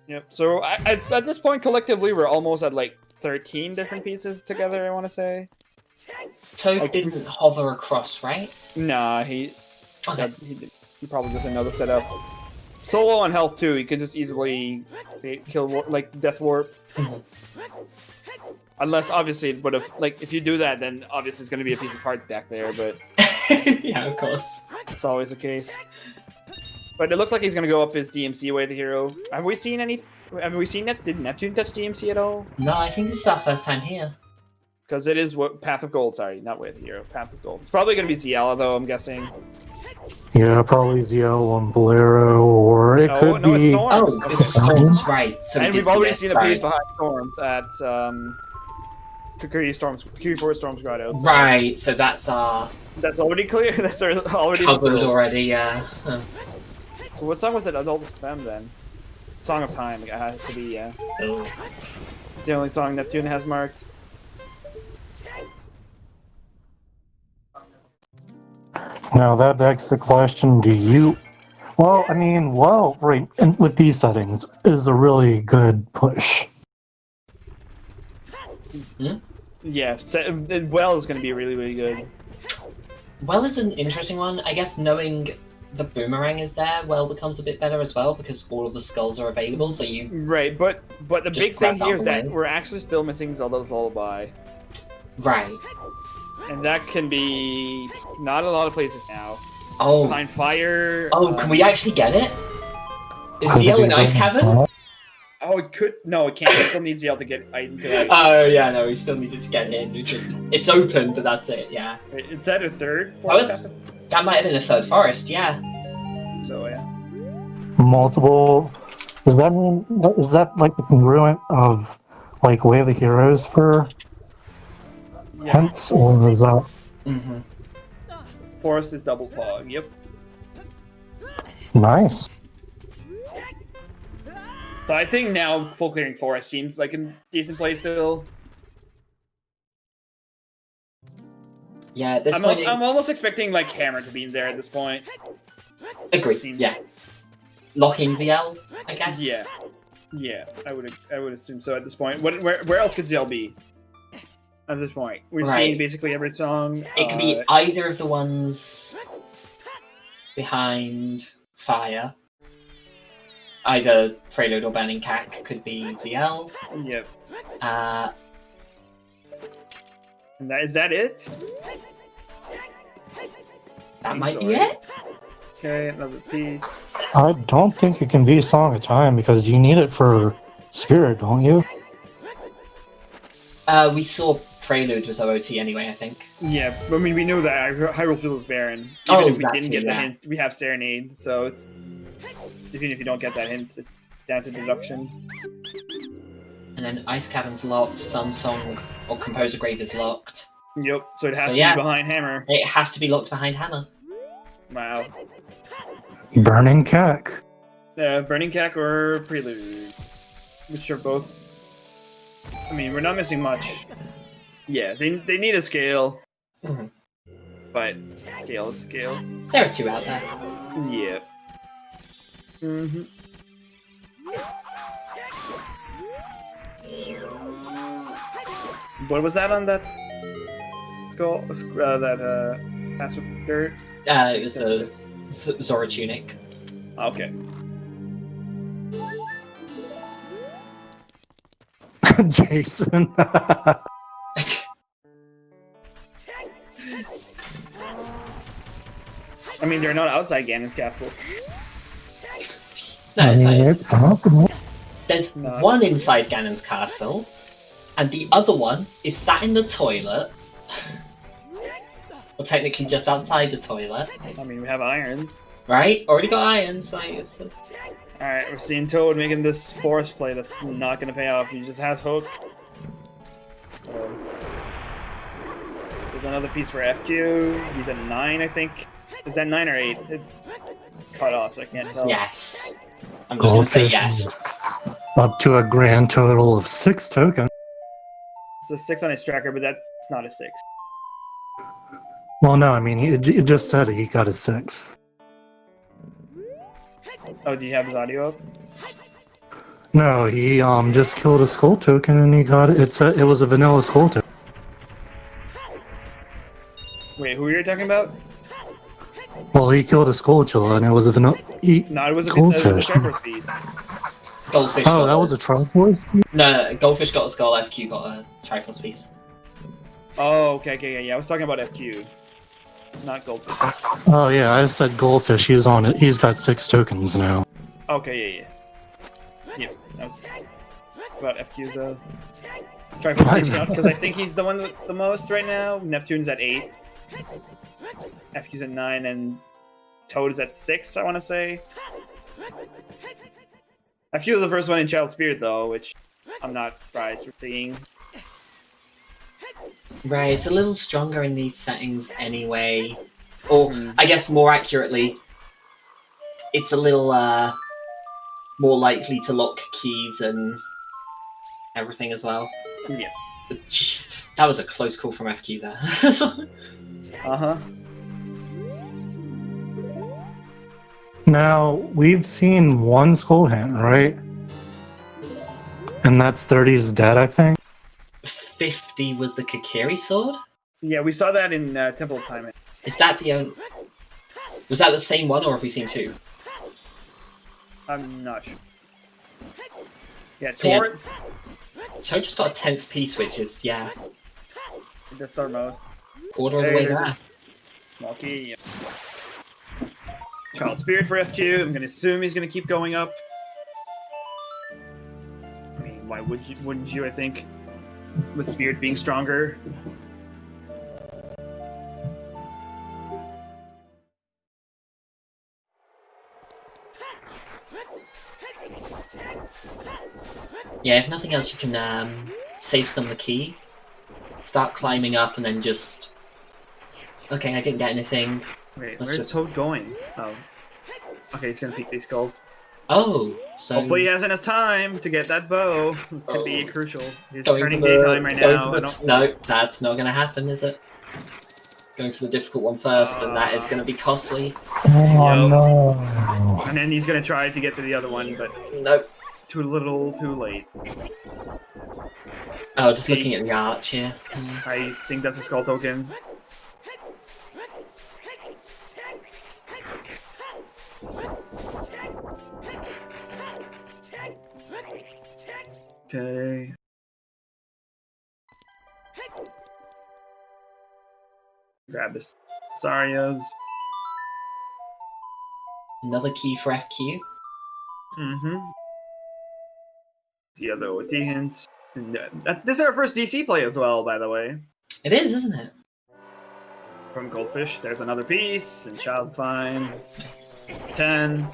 Yep. So at this point, collectively, we're almost at like 13 different pieces together. I want to say. Toad didn't hover across, right? Nah, he probably doesn't know the setup. Solo on health too. He can just easily kill like Death Warp. Unless obviously it would have like if you do that, then obviously it's going to be a piece of heart back there. But Yeah, of course. it's always the case. But it looks like he's going to go up his DMC way, the hero. Have we seen that? Did Neptune touch DMC at all? No, I think this is our first time here. Because it is Path of Gold, sorry, not Way of the Hero, Path of Gold. It's probably going to be Ziella, though, I'm guessing. Yeah, probably ZL on Bolero, or it could no, be... it's Storms. Oh, this was Storms, right. So And we we've already seen a piece right. behind Storms at Kukuri Forest Storms Grotto. So Right, so that's that's already clear. That's already covered fulfilled. already, yeah. Huh. So what song was it? Adult Spam then? Song of Time. It has to be, yeah. Oh. It's the only song Neptune has marked. Now that begs the question, do you... Well, I mean, right, and with these settings, is a really good push. Yeah, Well is going to be really, really good. Well, it's an interesting one. I guess knowing the boomerang is there, well becomes a bit better as well because all of the skulls are available. So you Right, but the Just big thing grab here is that that away. we're actually still missing Zelda's Lullaby. right. And that can be not a lot of places now. Oh, Behind Fire. can we actually get it? Is Could it ZL be in Ice done? Cavern? Oh, it could. No, it can't. It still needs Yell to get item to Oh yeah, no, we still needed to get in. It's open, but that's it. Yeah, Is that a third? that might have been a third forest. Yeah. So yeah. Multiple... Does that mean... Is that like the congruent of like Way of the Heroes for Yeah. Hence? Or is that... Mm-hmm. Forest is double pog. Yep. Nice. So I think now full clearing Forest seems like a decent place still. Yeah. At this I'm point, almost expecting like Hammer to be in there at this point. agree. seems- Yeah. Locking ZL, I guess. Yeah. Yeah, I would assume so at this point. Where else could ZL be? At this point, we've Right. seen basically every song. It could be either of the ones behind Fire. Either Prelude or Burning Cack could be ZL. Yep. And is that it? That might be Sorry. it. Okay, another piece. I don't think it can be Song of Time because you need it for Spirit, don't you? We saw Prelude was OOT anyway, I think. Yeah, I mean we knew that Hyrule Field was barren. Even Oh, if we that didn't too, get the yeah. hint, we have Serenade, so it's even if you don't get that hint, it's down to deduction. And then Ice Cavern's locked, Sun Song or Composer Grave is locked. Yep. So it has So, to yeah. be behind Hammer. It has to be locked behind Hammer. Wow. Burning Cack. Burning Cack or Prelude, which are both. I mean, we're not missing much. Yeah, they need a scale, but scale is scale. There are 2 out there. Yeah. What was that on that skull? That pass with dirt? It was a Zora tunic. Okay. Jason. I mean, they're not outside Ganon's castle. No, it's possible. There's one inside Ganon's castle, and the other one is sat in the toilet. Well, technically just outside the toilet. I mean, we have irons. Right? Already got irons. Alright, we're seeing Toad making this forest play that's not going to pay off. He just has Hook. There's another piece for FQ. He's at 9, I think. Is that 9 or 8? It's cut off, so I can't tell. Yes. I'm just going to say Goldfish yes. Up to a grand total of 6 tokens. It's a 6 on his tracker, but that's not a 6. Well, no, I mean, it just said he got a 6. Oh, do you have his audio up? No, he just killed a skull token and he got it. It was a vanilla skull token. Wait, who are you talking about? Well, he killed a skulltula and it was a vanilla. No, it was a Triforce piece. Goldfish. Oh, that was a Triforce? No, Goldfish got a skull. FQ got a Triforce piece. Oh, okay, yeah. I was talking about FQ, not Goldfish. Oh yeah, I said Goldfish. He's on it. He's got 6 tokens now. Okay, yeah. That was about FQ's Triforce piece count, because I think he's the one with the most right now. Neptune's at 8. FQ's at 9, and Toad is at 6, I want to say. FQ was the first one in Child Spirit, though, which I'm not surprised for seeing. Right, it's a little stronger in these settings anyway. Or, I guess more accurately, it's a little more likely to lock keys and everything as well. Yeah. Jeez, that was a close call from FQ there. Uh-huh. Now, we've seen one skull hint, right? And that's 30's dead, I think. 50 was the Kakiri sword? Yeah, we saw that in Temple of Time. Is that the only... Was that the same one, or have we seen 2? I'm not sure. Yeah, So, yeah. Toad. Toad just got a 10th piece, which is, yeah, That's our mode. order of the way there's there. Small key. Child Spirit for FQ. I'm gonna assume he's gonna keep going up. I mean, why wouldn't you? I think, with Spirit being stronger. Yeah, if nothing else, you can save them the key, start climbing up, and then just... Okay, I didn't get anything. Wait, Let's where's just- Toad going? Oh. Okay, he's gonna peek these skulls. Oh, so... Hopefully he hasn't has time to get that bow. Could be Oh. crucial. He's Going turning for the- daytime right going now. for the- No, that's not going to happen, is it? Going for the difficult one first, and that is going to be costly. Oh, Yo. no. And then he's gonna try to get to the other one, but Nope. too little, too late. Oh, just looking at the arch here. I think that's a skull token. Okay. Grab this. Sarios. Another key for FQ. Mm-hmm. The other OT hints. And, this is our first DC play as well, by the way. It is, isn't it? From Goldfish. There's another piece. And Child Climb. 10.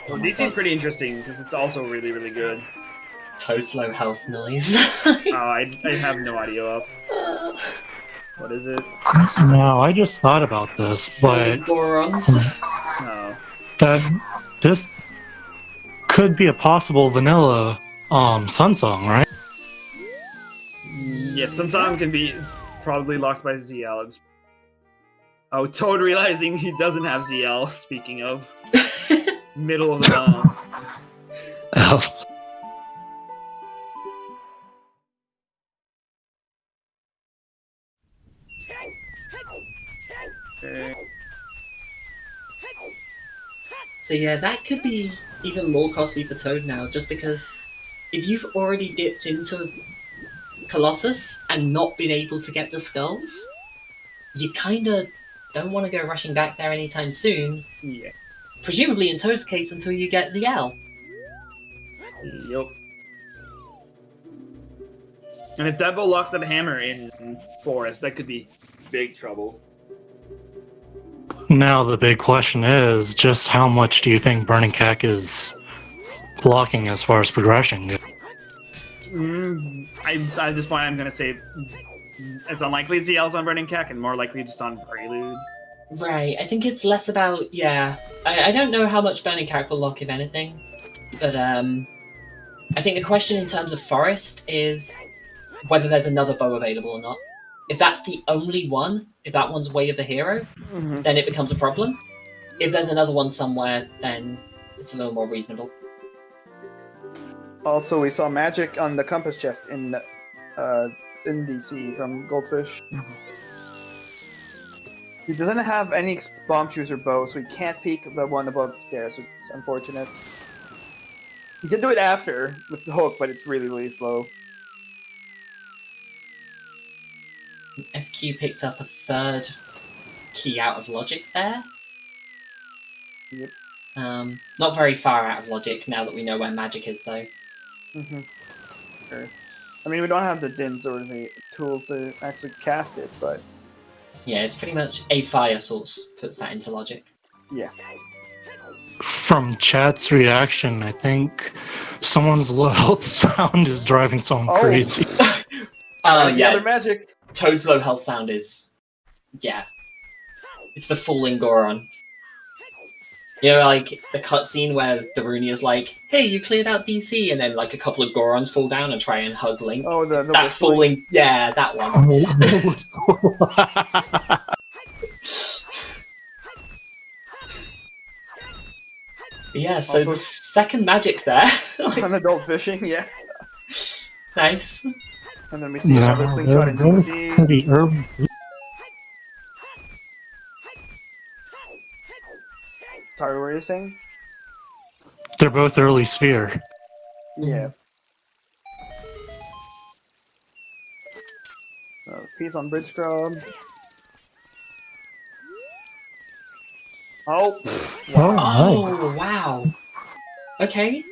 Well, DC is pretty interesting because it's also really, really good. Toad's low health noise. I have no audio up. What is it? No, I just thought about this, but Gorons. Oh. this could be a possible vanilla Sun Song, right? Yes, some song can be probably locked by ZL. Oh, Toad realizing he doesn't have ZL, speaking of. Middle of the bomb. Okay. So yeah, that could be even more costly for Toad now, just because if you've already dipped into Colossus and not been able to get the skulls, you kinda don't want to go rushing back there anytime soon. Yeah. Presumably in Toad's case until you get ZL. Yep. And if Debo locks that hammer in Forest, that could be big trouble. Now the big question is just how much do you think Burning Cack is blocking as far as progression? At this point, I'm going to say it's unlikely ZL's on Burning Cack and more likely just on Prelude. Right, I think it's less about, yeah. I don't know how much Burning Cack will lock, if anything. But I think the question in terms of Forest is whether there's another bow available or not. If that's the only one, if that one's Way of the Hero, then it becomes a problem. If there's another one somewhere, then it's a little more reasonable. Also, we saw magic on the compass chest in DC from Goldfish. He doesn't have any bomb shoes or bow, so he can't peek the one above the stairs, which is unfortunate. He can do it after with the hook, but it's really, really slow. FQ picked up a third key out of logic there. Yep. Not very far out of logic now that we know where magic is, though. Sure. I mean, we don't have the dins or the tools to actually cast it, but... Yeah, it's pretty much a fire source puts that into logic. Yeah. From chat's reaction, I think someone's low health sound is driving someone crazy. Yeah. Other magic. Toad's low health sound is... Yeah. It's the falling Goron. You know, like, the cutscene where Darunia's like, hey, you cleared out DC, and then, like, a couple of Gorons fall down and try and hug Link. Oh, the that whistling. falling... Yeah, that one. Yeah, so Also- the second magic there. On adult fishing, yeah. Nice. And then we see another slingshot in DC. Pretty early. Sorry, what were you saying? They're both early sphere. Yeah. Piece on Bridge Scrub. Oh! Oh, Oh, wow. Okay.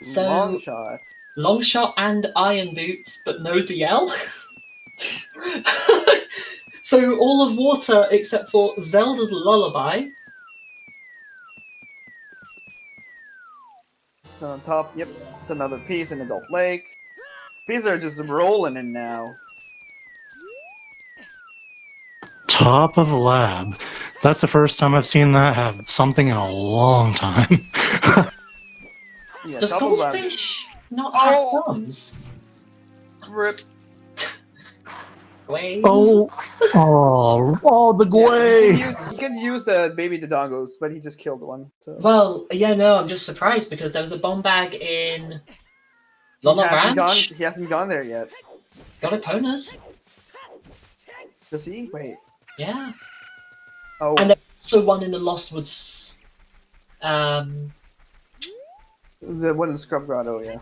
So, Long shot. long shot and iron boots, but no ZL? So all of water except for Zelda's Lullaby. On top, yep. Another piece in Adult Lake. These are just rolling in now. Top of the lab. That's the first time I've seen that have something in a long time. Yeah, Does top of lab. Goldfish not have Oh! thumbs? Rip. Wait. Oh, the Gway! He could use the baby Dodongos, but he just killed one. So. Well, yeah, no, I'm just surprised because there was a bomb bag in Lolo Ranch. He hasn't gone there yet. Got Eponas. Does he? Wait. Yeah. Oh. And there's also one in the Lost Woods. The one in the Scrub Grotto, yeah.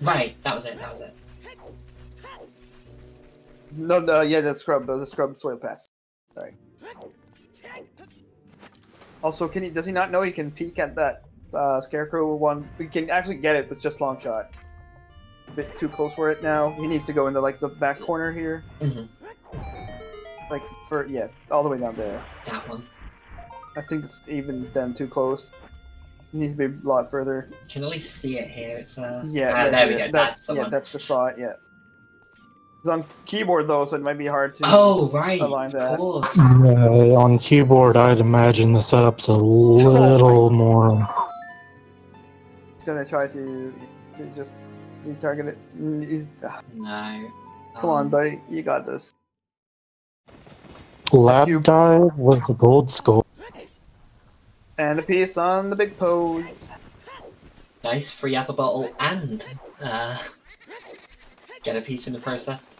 Right, that was it. No, yeah, the Scrub Soil Pass. Sorry. Also, does he not know he can peek at that Scarecrow one? He can actually get it with just long shot. A bit too close for it now. He needs to go into like the back corner here. Like all the way down there. That one. I think it's even then too close. It needs to be a lot further. You can only see it here. It's Yeah, right, there we go. That's the yeah, one. that's the spot. Yeah. It's on keyboard though, so it might be hard to. Oh right, align that. of course. On keyboard, I'd imagine the setup's a little more. He's gonna try to just target it. No. Come on, buddy, you got this. Lab dive with a gold skull. And a piece on the big pose. Nice free apple bottle and get a piece in the process.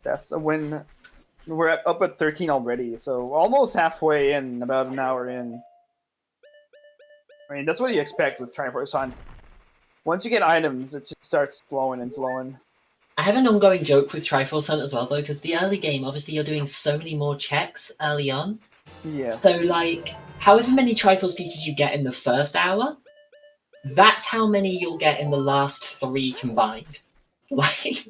That's a win. We're up at 13 already, so almost halfway in, about an hour in. I mean, that's what you expect with Triforce Hunt. Once you get items, it just starts flowing and flowing. I have an ongoing joke with Triforce Hunt as well, though, because the early game, obviously, you're doing so many more checks early on. Yeah. So, like, however many Triforce pieces you get in the first hour, that's how many you'll get in the last 3 combined. Like,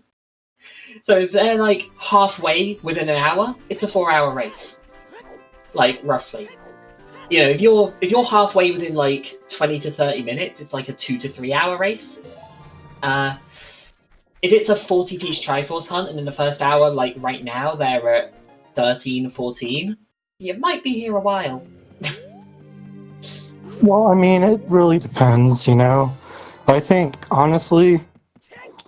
so if they're like halfway within an hour, it's a 4-hour race. Like, roughly. You know, if you're halfway within like 20 to 30 minutes, it's like a 2 to 3 hour race. If it's a 40-piece Triforce Hunt, and in the first hour, like right now, they're at 13, 14, you might be here a while. Well, I mean, it really depends, you know? I think, honestly,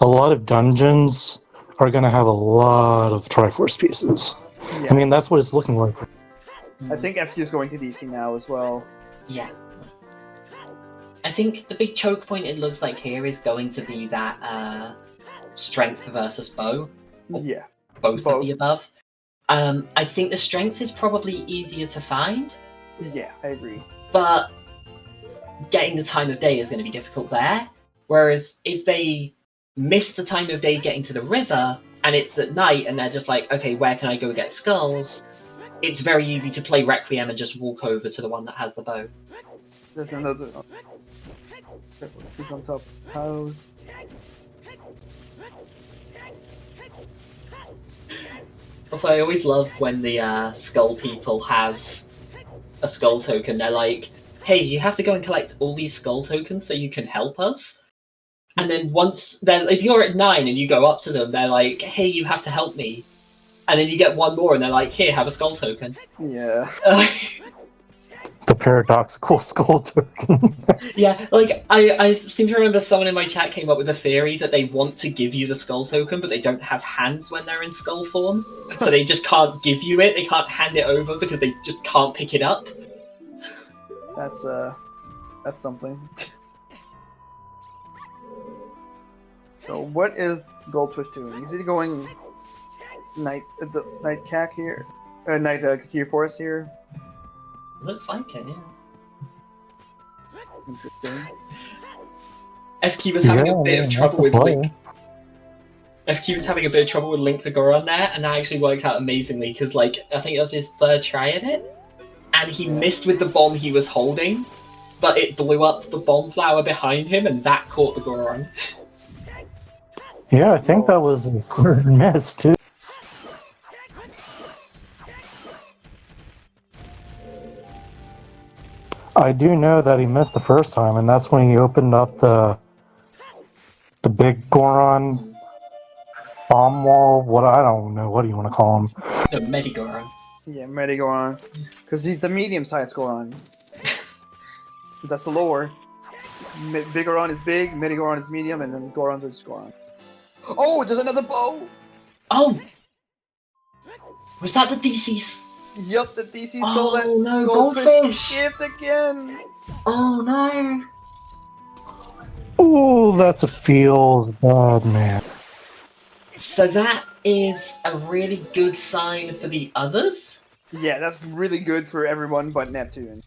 a lot of dungeons are going to have a lot of Triforce pieces. Yeah. I mean, that's what it's looking like. I think FQ is going to DC now as well. Yeah. I think the big choke point it looks like here is going to be that strength versus bow. Yeah. Both of the above. I think the strength is probably easier to find. Yeah, I agree. But getting the time of day is going to be difficult there. Whereas if they miss the time of day getting to the river, and it's at night, and they're just like, okay, where can I go get skulls? It's very easy to play Requiem and just walk over to the one that has the bow. There's another. He's on top house. Also, I always love when the skull people have a skull token. They're like, hey, you have to go and collect all these skull tokens so you can help us. And then if you're at 9 and you go up to them, they're like, hey, you have to help me. And then you get one more and they're like, here, have a skull token. Yeah. The paradoxical skull token. Yeah, like, I seem to remember someone in my chat came up with a theory that they want to give you the skull token, but they don't have hands when they're in skull form. So they just can't give you it, they can't hand it over because they just can't pick it up. That's something. So what is Goldfish doing? Is he going night cac here? Night Q Forest here? Looks like it, yeah. Interesting. FQ was having a bit of trouble with Link. FQ was having a bit of trouble with Link the Goron there, and that actually worked out amazingly because, like, I think it was his 3rd try at it, and he missed with the bomb he was holding, but it blew up the bomb flower behind him, and that caught the Goron. Yeah, I think that was a 3rd miss, too. I do know that he missed the first time, and that's when he opened up the big Goron bomb wall. I don't know, what do you want to call him? The Medigoron. Yeah, Medigoron. Because he's the medium-sized Goron. That's the lower. Big Goron is big, Medigoron is medium, and then Gorons are just Goron. Oh, there's another bow! Oh! Was that the DC's? Yup, the DC stole that no, goldfish gift again! Oh no! Oh, that's a feels bad, man. So that is a really good sign for the others? Yeah, that's really good for everyone but Neptune.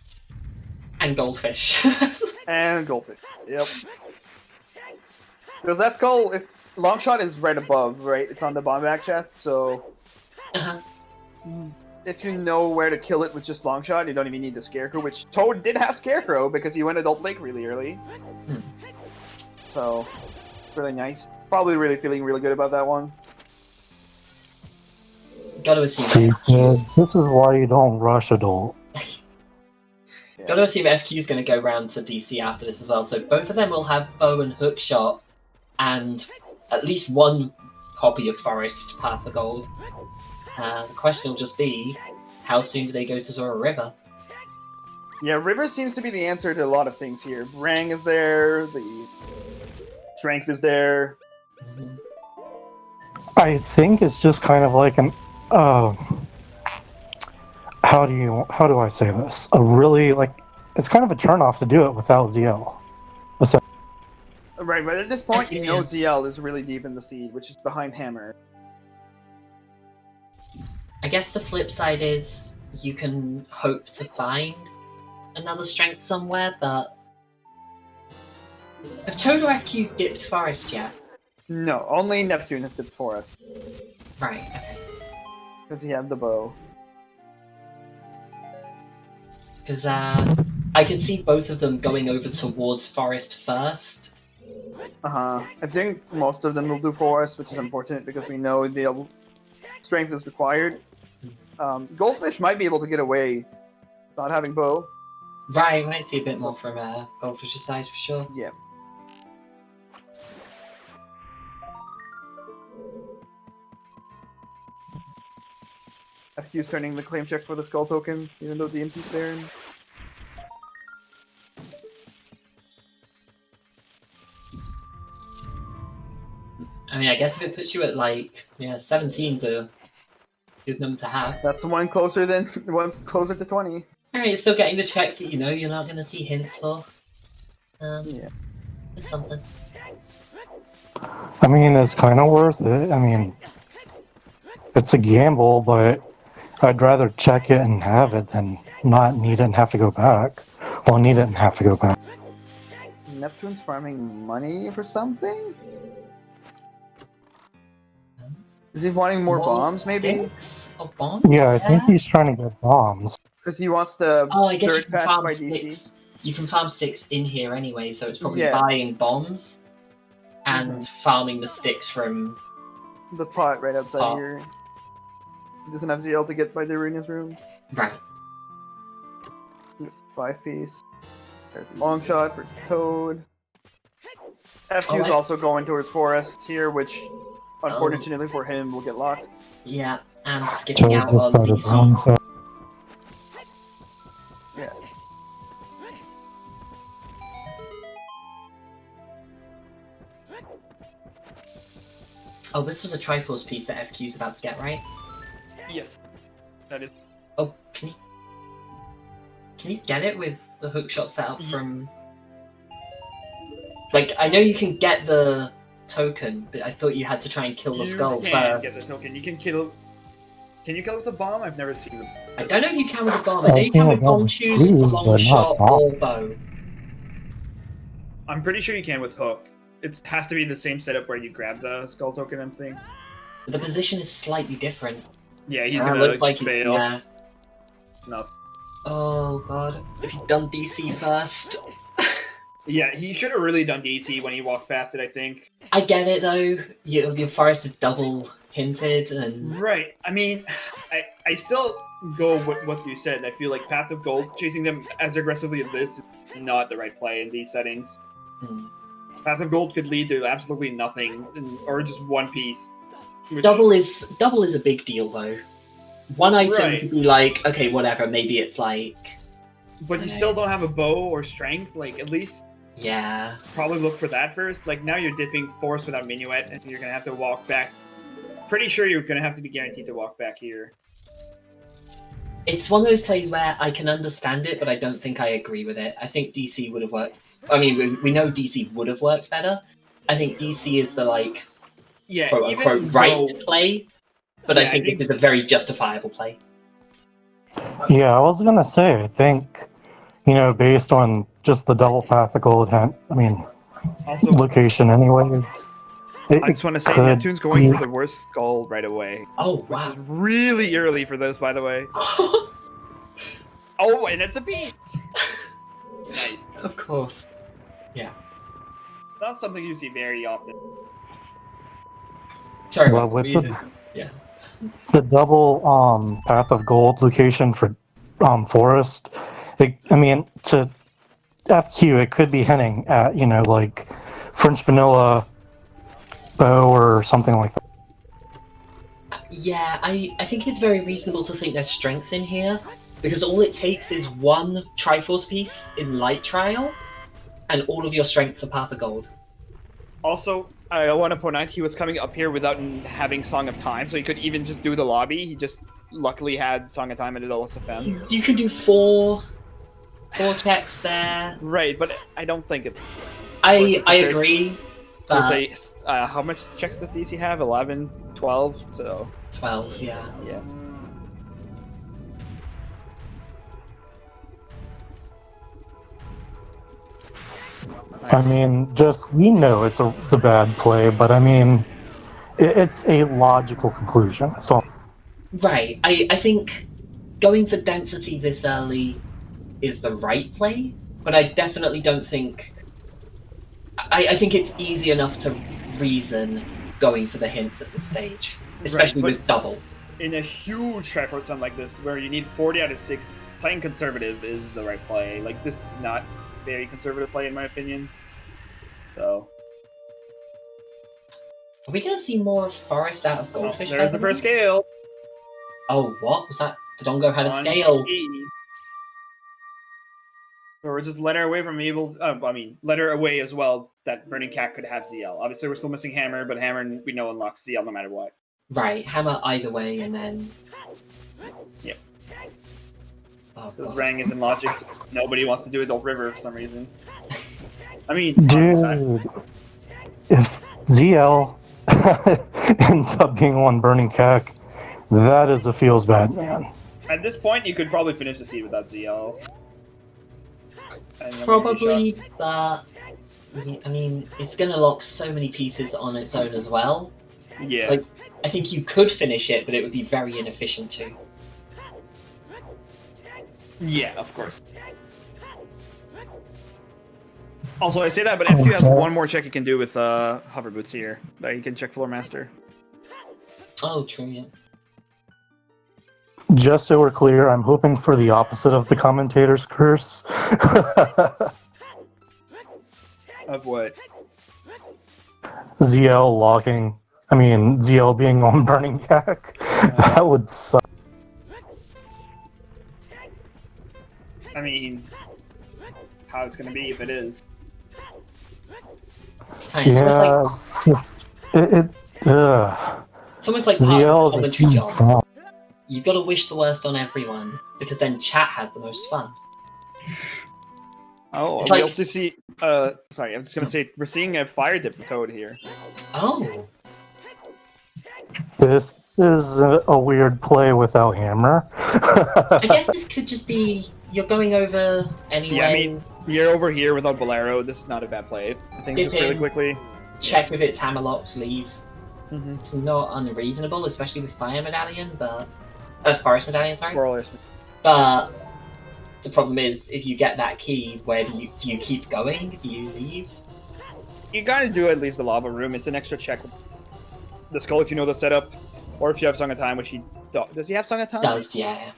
And Goldfish. And Goldfish, yep. Because that skull, if Longshot is right above, right? It's on the bomb back chest, so... Uh-huh. If you know where to kill it with just Longshot, you don't even need the Scarecrow, which Toad did have Scarecrow because he went Adult Lake really early. So, it's really nice. Probably really feeling really good about that one. Gotta assume. See, this is why you don't rush Adult. Yeah. Yeah. Gotta assume FQ's going to go round to DC after this as well, so both of them will have bow and hookshot, and at least one copy of Forest Path of Gold. The question will just be, how soon do they go to Zora River? Yeah, River seems to be the answer to a lot of things here. Rang is there, the strength is there. Mhm. I think it's just kind of like an how do I say this? A really like it's kind of a turnoff to do it without ZL. Right, but at this point, see, you know yeah. ZL is really deep in the seed, which is behind Hammer. I guess the flip side is you can hope to find another strength somewhere, but have Toad or FQ dipped Forest yet? No, only Neptune has dipped for us, Right, okay. because he had the bow. Because I can see both of them going over towards Forest first. I think most of them will do for us, which is unfortunate because we know the strength is required. Goldfish might be able to get away. It's not having bow. Right, we might see a bit more from Goldfish's side for sure. Yeah. FQ's turning the claim check for the skull token, even though DMT's there. And... I mean, I guess if it puts you at like 17's a good number to have. That's the one closer than the one's closer to 20. Alright, you're still getting the checks that you know you're not going to see hints for. Yeah. It's something. I mean, it's kind of worth it. I mean, it's a gamble, but I'd rather check it and have it than not need it and have to go back. Well, need it and have to go back. Neptune's farming money for something? Is he wanting more bombs, maybe? Oh, bombs? Yeah, I think he's trying to get bombs. Because he wants the Oh, I guess you third can patch farm by sticks. DC. You can farm sticks in here anyway, so it's probably Yeah. buying bombs and farming the sticks from. The pot right outside Pot. here. He doesn't have ZL to get by the arena's room. Right. 5-piece. There's a long shot for Toad. FQ's Oh, also going towards Forest here, which, unfortunately for him, will get locked. Yeah, and So skipping out just on by the DC. wrong side. Yeah. Oh, this was a Triforce piece that FQ's about to get, right? Yes. That is. Oh, can you get it with the hookshot setup from? Like, I know you can get the token, but I thought you had to try and kill the skull You can first. get the token. You can kill. Can you kill with a bomb? I've never seen them. I don't know if you can with a bomb. I know you can with bomb shoes, Too, long but not shot, bomb. or bow. I'm pretty sure you can with hook. It has to be the same setup where you grab the skull token and thing. But the position is slightly different. Yeah, he's Ah, gonna looks like he's fail. yeah. No. Oh god, if you'd done DC first. Yeah, he should have really done DC when he walked past it, I think. I get it though. Your forest is double hinted, and Right. I mean, I still go with what you said. I feel like Path of Gold, chasing them as aggressively as this, is not the right play in these settings. Path of Gold could lead to absolutely nothing, or just one piece. Which, double is a big deal though. One item Right. could be like, okay, whatever. Maybe it's like, but you still don't have a bow or strength. Like, at least yeah. probably look for that first. Like, now you're dipping Force without Minuet, and you're gonna have to walk back. Pretty sure you're gonna have to be guaranteed to walk back here. It's one of those plays where I can understand it, but I don't think I agree with it. I think DC would have worked. I mean, we know DC would have worked better. I think DC is the like Yeah, quote even unquote right though- play, but Yeah, I think I think- this is a very justifiable play. Yeah, I was gonna say, I think, based on just the double path of gold, I mean, Also, location anyways. I just want to say could Neptune's going be- for the worst skull right away. Oh Which wow! is really early for this, by the way. Oh, and it's a beast! Nice. Of course. Not something you see very often. Sorry, Well, Rob, with you the- did- The double path of gold location for forest I mean, to FQ, it could be hinting at, like French vanilla bow or something like that. Yeah, I think it's very reasonable to think there's strength in here, because all it takes is one Triforce piece in Light Trial, and all of your strengths are Path of Gold. Also, I want to point out he was coming up here without having Song of Time, so he could even just do the lobby. He just luckily had Song of Time and it also FM. You can do four checks there. Right, but I don't think it's... I agree. How much checks does DC have? 11? 12? So 12, yeah. Yeah. I mean, we know it's the bad play, but I mean, it's a logical conclusion. So, right. I think going for density this early is the right play, but I definitely don't think... I think it's easy enough to reason going for the hints at this stage, especially with double. In a huge Triforce Sun like this, where you need 40 out of 60, playing conservative is the right play. Like, this is not very conservative play, in my opinion. So... Are we going to see more Forest out of Goldfish? There's the first scale! Oh, what? Was that... Dodongo had a scale? So we're just let her away from evil... let her away as well, that Burning Cat could have ZL. Obviously, we're still missing Hammer, but Hammer, we know, unlocks ZL no matter what. Right, Hammer either way, and then... Yep. Oh, because Rang is in Logic. Nobody wants to do Adult River for some reason. I mean... Dude, if ZL ends up being one Burning Cat, that is a feels bad man. At this point, you could probably finish the seed without ZL. Probably, but... I mean, it's going to lock so many pieces on its own as well. Yeah. Like, I think you could finish it, but it would be very inefficient too. Yeah, of course. Also, I say that, but FQ has one more check you can do with Hover Boots here. That you can check Floor Master. Oh, true, yeah. Just so we're clear, I'm hoping for the opposite of the commentator's curse. Of what? ZL locking. I mean, ZL being on Burning Cat. That would suck. I mean, how it's gonna be if it is. Yeah, it's almost like ZL part of the is a huge job. You've got to wish the worst on everyone, because then chat has the most fun. Oh, It's we like- also see... sorry, I'm just gonna say, we're seeing a fire dip for Toad here. Oh, This is a weird play without Hammer. I guess this could just be you're going over anyway. Yeah, I mean, you're over here without Bolero. This is not a bad play. I think just really quickly. Check if it's Hammerlocks, leave. Mm-hmm. It's not unreasonable, especially with Fire Medallion, but Forest Medallion, sorry. But the problem is, if you get that key, where do you keep going? Do you leave? You gotta do at least the Lava Room. It's an extra check. The Skull, if you know the setup, or if you have Song of Time, which he does. He have Song of Time? Does, yeah.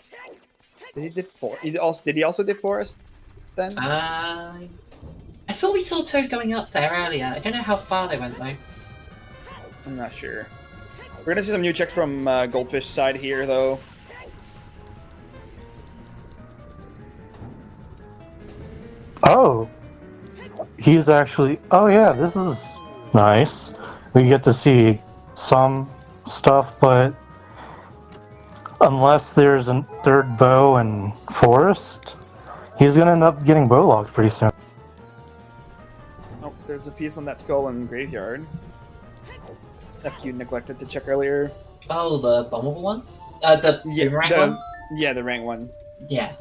Did he also did Forest then? I thought we saw Toad going up there earlier. I don't know how far they went though. I'm not sure. We're gonna see some new checks from Goldfish side here, though. Oh, he's actually... Oh yeah, this is nice. We get to see some stuff, but unless there's a third bow and Forest, he's gonna end up getting bow locked pretty soon. Oh, there's a piece on that Skull in Graveyard. FQ neglected to check earlier. Oh, the bombable one? The boomerang one? Yeah, the rank one. Yeah.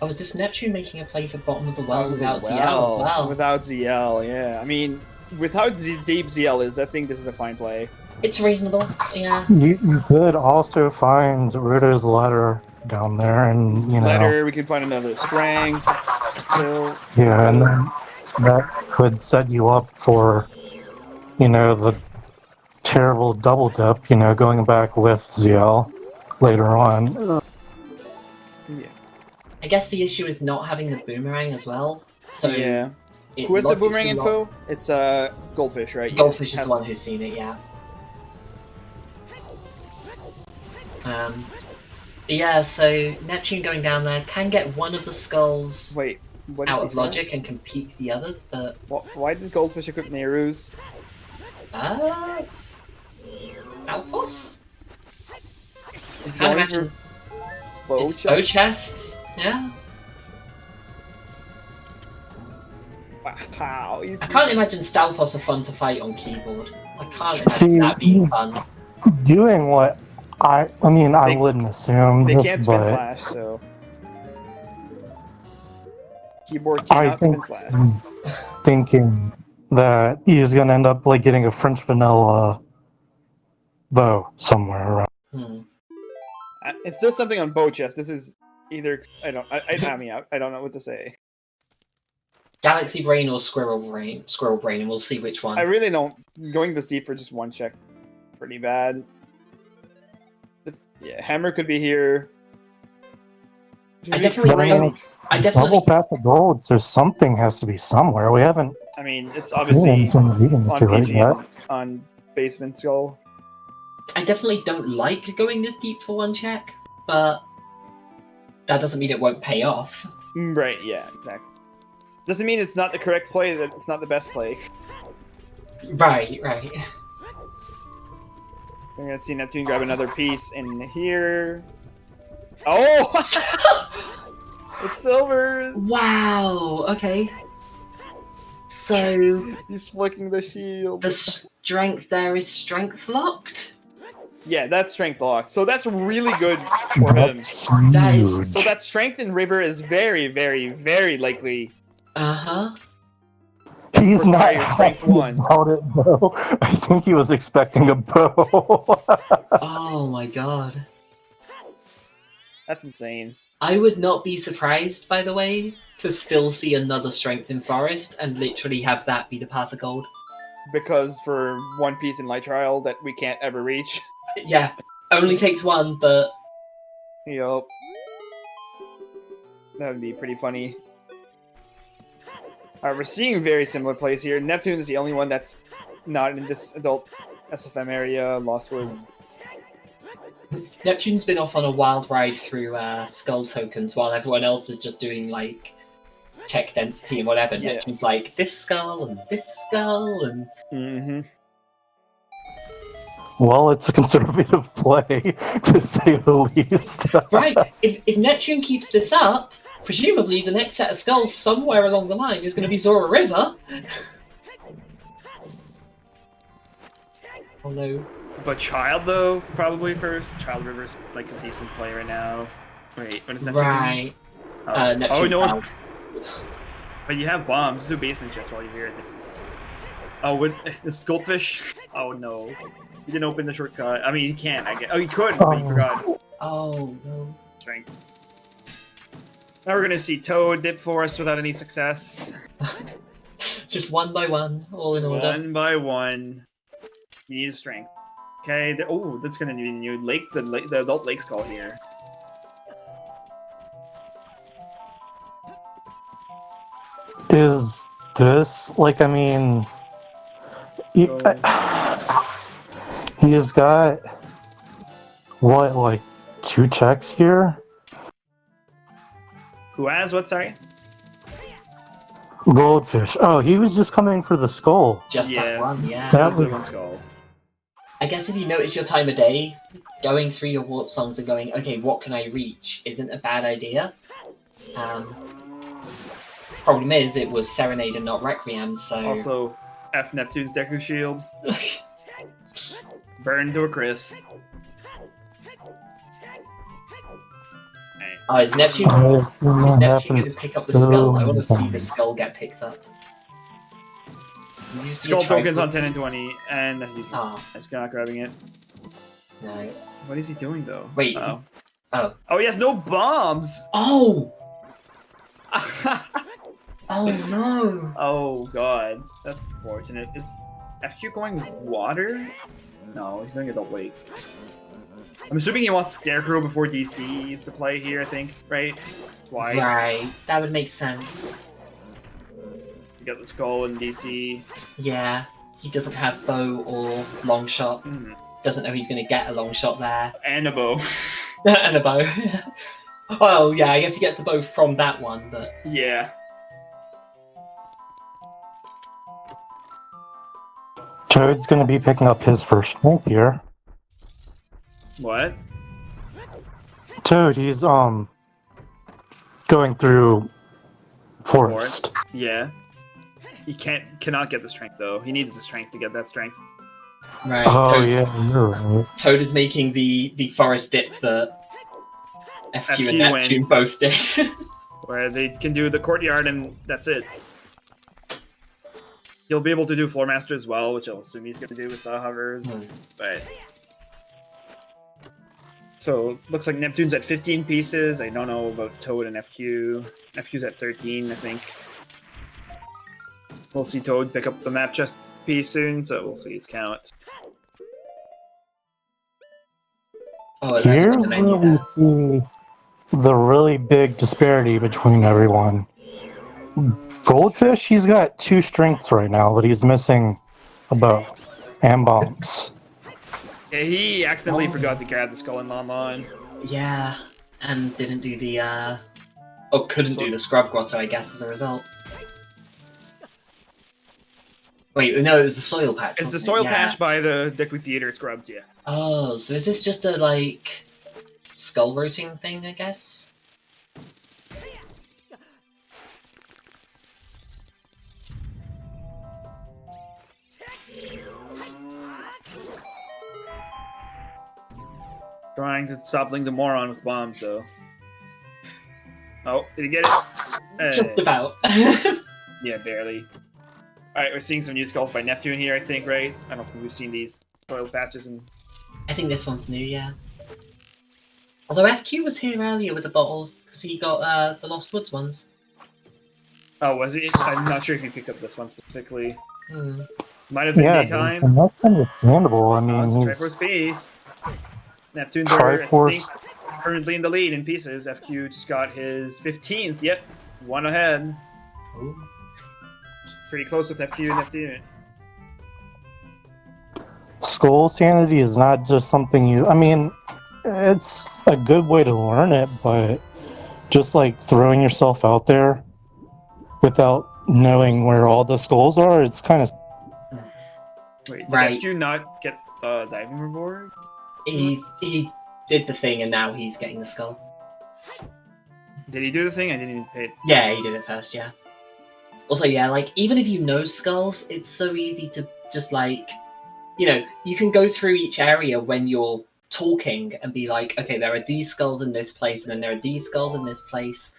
Oh, is this Neptune making a play for bottom of the well without ZL as well? Without ZL, yeah. I mean, with how deep ZL is, I think this is a fine play. It's reasonable, yeah. You could also find Rudo's ladder down there, and you know. Ladder, we could find another strength. Yeah, and then that could set you up for, the terrible double dip, going back with ZL later on. Yeah. I guess the issue is not having the boomerang as well. So Yeah. it Who has the logically boomerang info? It's Goldfish, right? Goldfish is Has- the one who's seen it, yeah. Yeah, so Neptune going down there can get one of the skulls Wait, what is out he of for? logic and can peek the others, but Why did Goldfish equip Nehru's? Alphos? He's Can't going imagine for bow it's chest? bow chest. Yeah. Wow. I can't imagine Stalfos are fun to fight on keyboard. I can't See, imagine that being he's fun. doing what I They- wouldn't assume They this, can't spin but slash, so keyboard I cannot spin think slash. he's thinking that he's gonna end up like getting a French vanilla bow somewhere around. If there's something on bow chest, this is either I don't know what to say. Galaxy Brain or Squirrel Brain, and we'll see which one. I really don't going this deep for just one check. Pretty bad. Yeah, Hammer could be here. I definitely Brain- Double path of gold, so something has to be somewhere. We haven't I mean, it's seen obviously anything leading on to it PG yet. on Basement Skull. I definitely don't like going this deep for one check, but that doesn't mean it won't pay off. Right, yeah, exactly. Doesn't mean it's not the correct play, that it's not the best play. Right. We're gonna see Neptune grab another piece in here. Oh! It's silver! Wow, okay. So He's flicking the shield. the strength there is strength locked? Yeah, that's strength lock. So that's really good for him. That's That is- huge. So that strength in River is very, very, very likely. Uh-huh. He's not require strength happy one. about it though. I think he was expecting a bow. Oh my god. That's insane. I would not be surprised, by the way, to still see another strength in Forest and literally have that be the path of gold. Because for one piece in Light Trial that we can't ever reach. Yeah, only takes one, but Yup. That would be pretty funny. We're seeing very similar plays here. Neptune is the only one that's not in this adult SFM area, Lost Woods. Neptune's been off on a wild ride through skull tokens while everyone else is just doing like check density and whatever. Yeah. Neptune's like this skull and this skull and Mm-hmm. Well, it's a conservative play, to say the least. right. If Neptune keeps this up, presumably the next set of skulls somewhere along the line is going to be Zora River. Oh no. But Child, though, probably first. Child River's like a decent play right now. Wait, when is Neptune? Right. Oh, Neptune no. out. But you have bombs. Just do basement chest while you're here. I think. Oh, what? This goldfish? Oh no. He didn't open the shortcut. I mean, he can't, I guess. Oh, he could, but he Oh. forgot. Oh no. Strength. Now we're gonna see Toad dip for us without any success. Just one by one, all in order. One by one. You need strength. Okay. Oh, that's gonna be new lake. The adult lake skull here. Is this, like, I mean... he- he's got, what, like, 2 checks here? Who has what? Sorry. Goldfish. Oh, he was just coming for the skull. Just Yeah. that one, yeah. That That's the was- one skull. I guess if you notice your time of day, going through your warp songs and going, okay, what can I reach, isn't a bad idea. Problem is, it was Serenade and not Requiem, so... Also, F Neptune's Deku Shield. Burn to a crisp. Oh, is Neptune, I've seen is that Neptune happen going to pick up the so skull? I want to many see the times. skull get picked up. Did you see a Skull tokens try- on 10 and 20, and he's Oh, not grabbing it. no. What is he doing though? Wait, is Oh. Oh. Oh, he has no bombs. Oh! Oh no! Oh god, that's unfortunate. Is FQ going water? No, he's doing Adult Lake. I'm assuming he wants Scarecrow before DC's to play here, I think, right? Why? Right, that would make sense. You got the Skull in DC. Yeah, he doesn't have bow or long shot. Doesn't know he's going to get a long shot there. And a bow. And a bow. Well, yeah, I guess he gets the bow from that one, but... Yeah. Toad's going to be picking up his first strength here. What? Toad, he's going through forest. Yeah. He cannot get the strength though. He needs the strength to get that strength. Right. Oh yeah, you're right. Toad is making the forest dip that FQ and Neptune both did. Where they can do the courtyard and that's it. He'll be able to do Floor Master as well, which I'll assume he's going to do with the hovers. But so looks like Neptune's at 15 pieces. I don't know about Toad and FQ. FQ's at 13, I think. We'll see Toad pick up the map chest piece soon, so we'll see his count. Oh, here's where we see the really big disparity between everyone. Goldfish, he's got 2 strengths right now, but he's missing a bow and bombs. Yeah, he accidentally forgot to grab the Skull and Lon Lon. Yeah, and didn't do the, couldn't do the Scrub Grotto, I guess, as a result. Wait, no, it was the Soil Patch. It's the Soil Patch by the Deku Theater Scrubs, yeah. Oh, so is this just a, like, skull rotating thing, I guess? Trying to stop Link the Moron with bombs, though. Oh, did he get it? Just about. Yeah, barely. Alright, we're seeing some new skulls by Neptune here, I think, right? I don't think we've seen these soil patches in... I think this one's new, yeah. Although FQ was here earlier with the bottle, because he got the Lost Woods ones. Oh, was he? I'm not sure if he picked up this one specifically. Might have been daytime. And that's understandable. I mean, it's a Triforce piece. Neptune's are, I think, currently in the lead in pieces. FQ just got his 15th. Yep, one ahead. Ooh. Pretty close with FQ and Neptune. Skull sanity is not just something you... I mean, it's a good way to learn it, but just like throwing yourself out there without knowing where all the skulls are, it's kind of... Wait, did FQ not get the diving reward? He did the thing and now he's getting the skull. Did he do the thing? I didn't even pay it. Yeah, he did it first, yeah. Also, yeah, like, even if you know skulls, it's so easy to just, like, you know, you can go through each area when you're talking and be like, okay, there are these skulls in this place, and then there are these skulls in this place.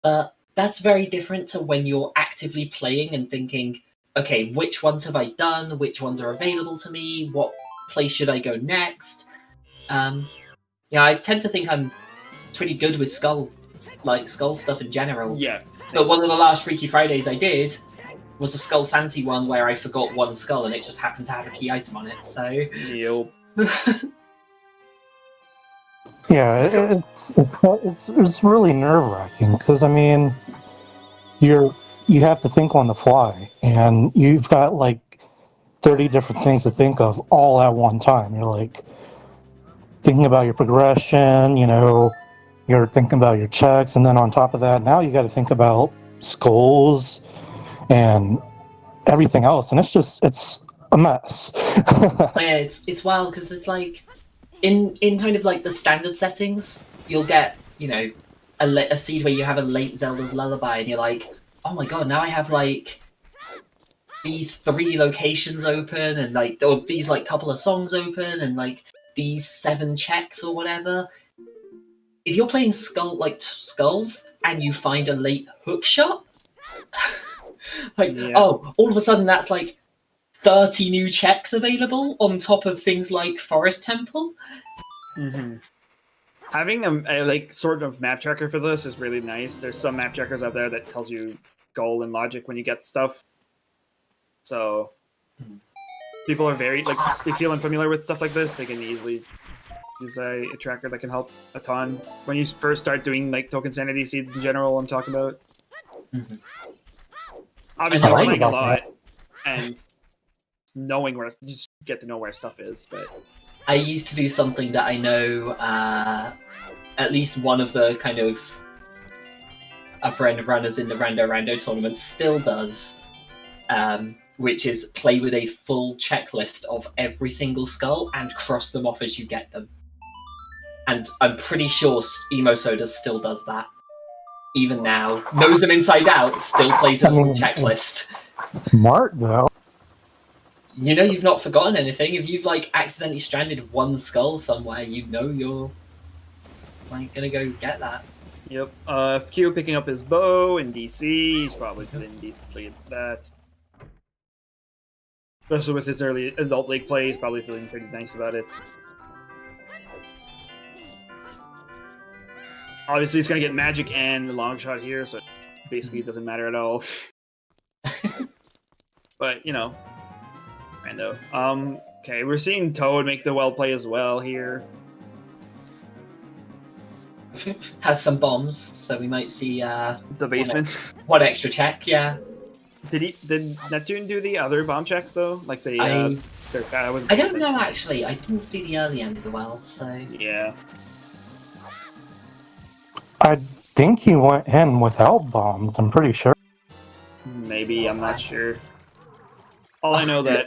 But that's very different to when you're actively playing and thinking, okay, which ones have I done? Which ones are available to me? What place should I go next? Yeah, I tend to think I'm pretty good with skull stuff in general. Yeah. But one of the last Freaky Fridays I did was the Skull Sanity one where I forgot one skull and it just happened to have a key item on it, so... Yep. Yeah, it's really nerve-wracking, because, I mean, you have to think on the fly, and you've got, like, 30 different things to think of all at one time. You're, like, thinking about your progression, you know, you're thinking about your checks, and then on top of that, now you got to think about skulls and everything else, and it's a mess. Yeah, it's wild because it's like in kind of like the standard settings, you'll get, you know, a seed where you have a late Zelda's Lullaby, and you're like, oh my god, now I have like these 3 locations open, and like or these like couple of songs open, and like these 7 checks or whatever. If you're playing skulls and you find a late hook shot, like, oh, all of a sudden that's like 30 new checks available on top of things like Forest Temple. Mm-hmm. Having a like sort of map tracker for this is really nice. There's some map trackers out there that tells you goal and logic when you get stuff. So people are very like they feel unfamiliar with stuff like this, they can easily use a tracker that can help a ton when you first start doing like token sanity seeds in general. I'm talking about. Mm-hmm. Obviously, I like playing a about lot and knowing where you just get to know where stuff is. But I used to do something that I know at least one of the kind of upper end runners in the Rando tournament still does, which is play with a full checklist of every single skull and cross them off as you get them. And I'm pretty sure Emo Soda still does that. Even now, knows them inside out, still plays a full checklist. Smart though. You know you've not forgotten anything. If you've like accidentally stranded one skull somewhere, you know you're like gonna go get that. yep, Q picking up his bow in DC. He's probably feeling decently at that. Especially with his early adult league play, he's probably feeling pretty nice about it. Obviously, he's going to get magic and the long shot here, so basically it doesn't matter at all. But, you know, rando. Okay, we're seeing Toad make the well play as well here. Has some bombs, so we might see The basement. one extra check, yeah. Did Neptune do the other bomb checks though? Like the I was don't know actually. I didn't see the early end of the well, so Yeah. I think he went in without bombs, I'm pretty sure. Maybe, I'm not sure. All I know that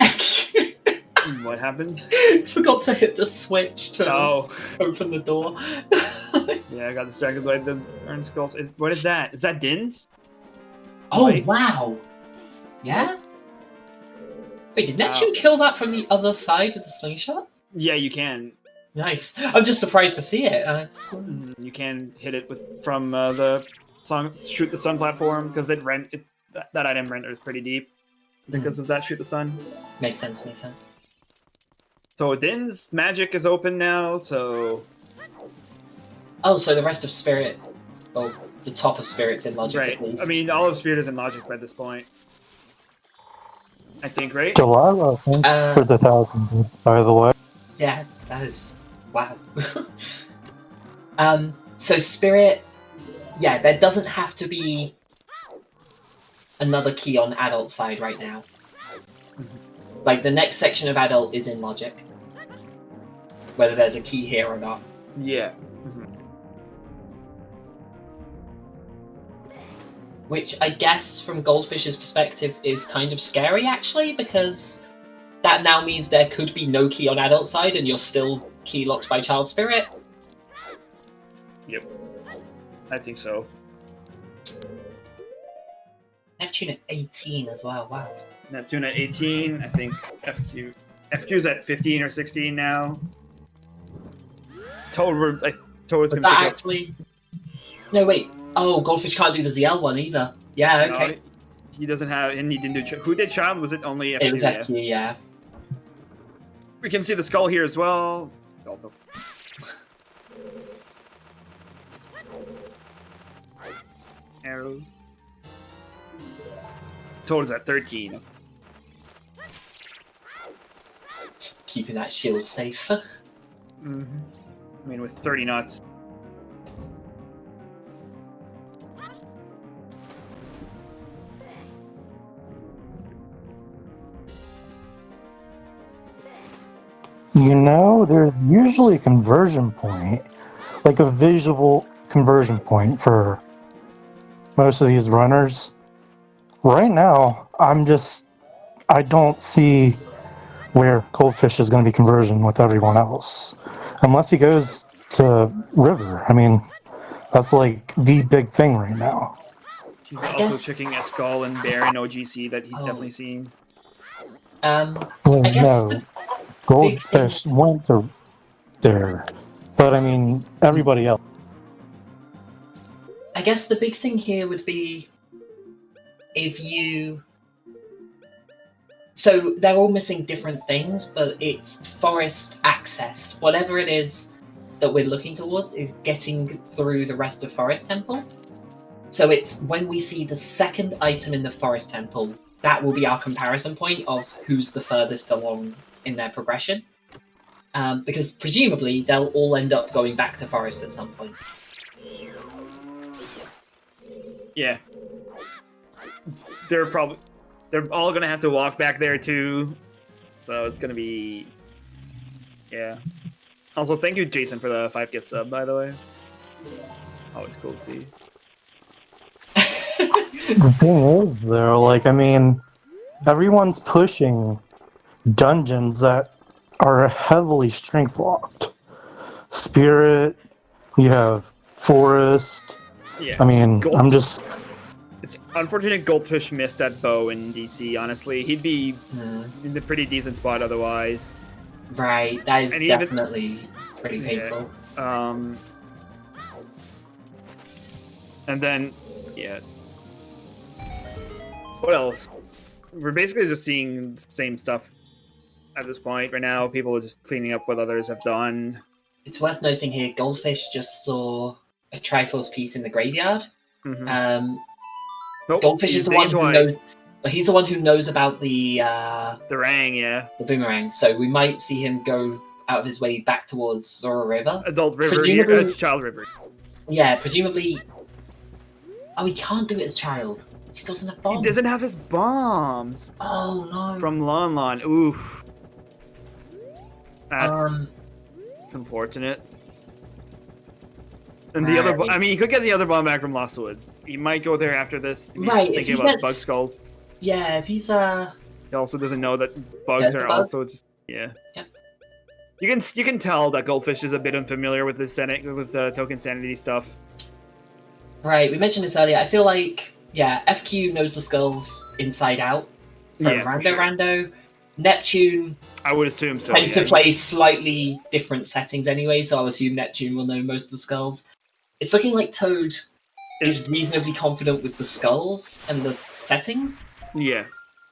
what happened? Forgot to hit the switch to Oh, open the door. yeah, I got distracted by the Earn Skulls. What is that? Is that Din's? Oh Wait. wow! Yeah. Wait, did Neptune kill that from the other side with the slingshot? Yeah, you can. Nice. I'm just surprised to see it. You can hit it from the shoot the sun platform because that item renders pretty deep because of that shoot the sun. Makes sense. Makes sense. So Din's magic is open now. So Oh, so the rest of Spirit, well, the top of Spirit's in Logic right. at least. I mean, all of Spirit is in Logic by this point. I think, right? Delilah, thanks for the 1,000 bits, by the way. Yeah, that is wow. So Spirit, yeah, there doesn't have to be another key on adult side right now. Like the next section of adult is in Logic, whether there's a key here or not. Yeah. Which I guess from Goldfish's perspective is kind of scary actually, because that now means there could be no key on adult side and you're still key locked by Child Spirit. Yep. I think so. Neptune at 18 as well, wow. Neptune at 18. I think FQ's at 15 or 16 now. Toad's Was gonna that pick up. actually... No, wait. Oh, Goldfish can't do the ZL one either. Yeah, okay. No, he doesn't have, and he didn't do. Who did Child? Was it only FQ? It was FQ, yeah. We can see the skull here as well. Also. Arrows. Toad's at 13. Keeping that shield safe. I mean, with 30 knots. You know, there's usually a conversion point, like a visual conversion point for most of these runners. Right now, I don't see where Goldfish is going to be conversion with everyone else. Unless he goes to River. I mean, that's like the big thing right now. He's I also guess- checking a skull and bear in OGC that he's definitely seeing. Well, I guess no, the Goldfish went to there. But I mean, everybody else. I guess the big thing here would be if you... So they're all missing different things, but it's forest access. Whatever it is that we're looking towards is getting through the rest of Forest Temple. So it's when we see the second item in the Forest Temple, that will be our comparison point of who's the furthest along in their progression. Because presumably they'll all end up going back to Forest at some point. Yeah. They're all going to have to walk back there too. So it's going to be... Yeah. Also, thank you, Jason, for the 5-gift sub, by the way. Always cool to see. The thing is, though, like, I mean, everyone's pushing dungeons that are heavily strength locked. Spirit, you have Forest. Yeah. I mean, I'm just... It's unfortunate Goldfish missed that bow in DC, honestly. He'd be in a pretty decent spot otherwise. Right, that is definitely pretty painful. And then, yeah. What else? We're basically just seeing the same stuff at this point right now. People are just cleaning up what others have done. It's worth noting here, Goldfish just saw a Triforce piece in the graveyard. Nope, Goldfish is the one who knows. He's the one who knows about the rang, yeah, the boomerang. So we might see him go out of his way back towards Zora River, Adult River, Child River. Yeah, presumably. Oh, he can't do it as Child. He doesn't have bombs. He doesn't have his bombs. Oh no. From Lon Lon. Oof. That's unfortunate. And the other, I mean, he could get the other bomb back from Lost Woods. He might go there after this. Right. Thinking about Bug Skulls. Yeah, if he's He also doesn't know that bugs are also just Yep. You can tell that Goldfish is a bit unfamiliar with the token sanity stuff. Right. We mentioned this earlier. I feel like FQ knows the skulls inside out. From Rando. Neptune. I would assume so. Tends to play slightly different settings anyway, so I'll assume Neptune will know most of the skulls. It's looking like Toad is reasonably confident with the skulls and the settings. Yeah.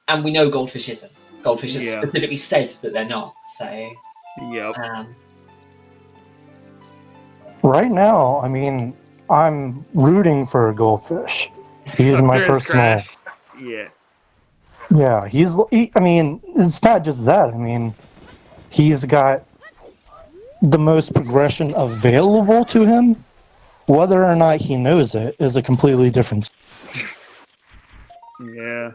And we know Goldfish isn't. Goldfish has specifically said that they're not, so... Yep. Right now, I mean, I'm rooting for Goldfish. He's my personal... Yeah. Yeah, I mean, it's not just that. I mean, he's got the most progression available to him. Whether or not he knows it is a completely different... Yeah.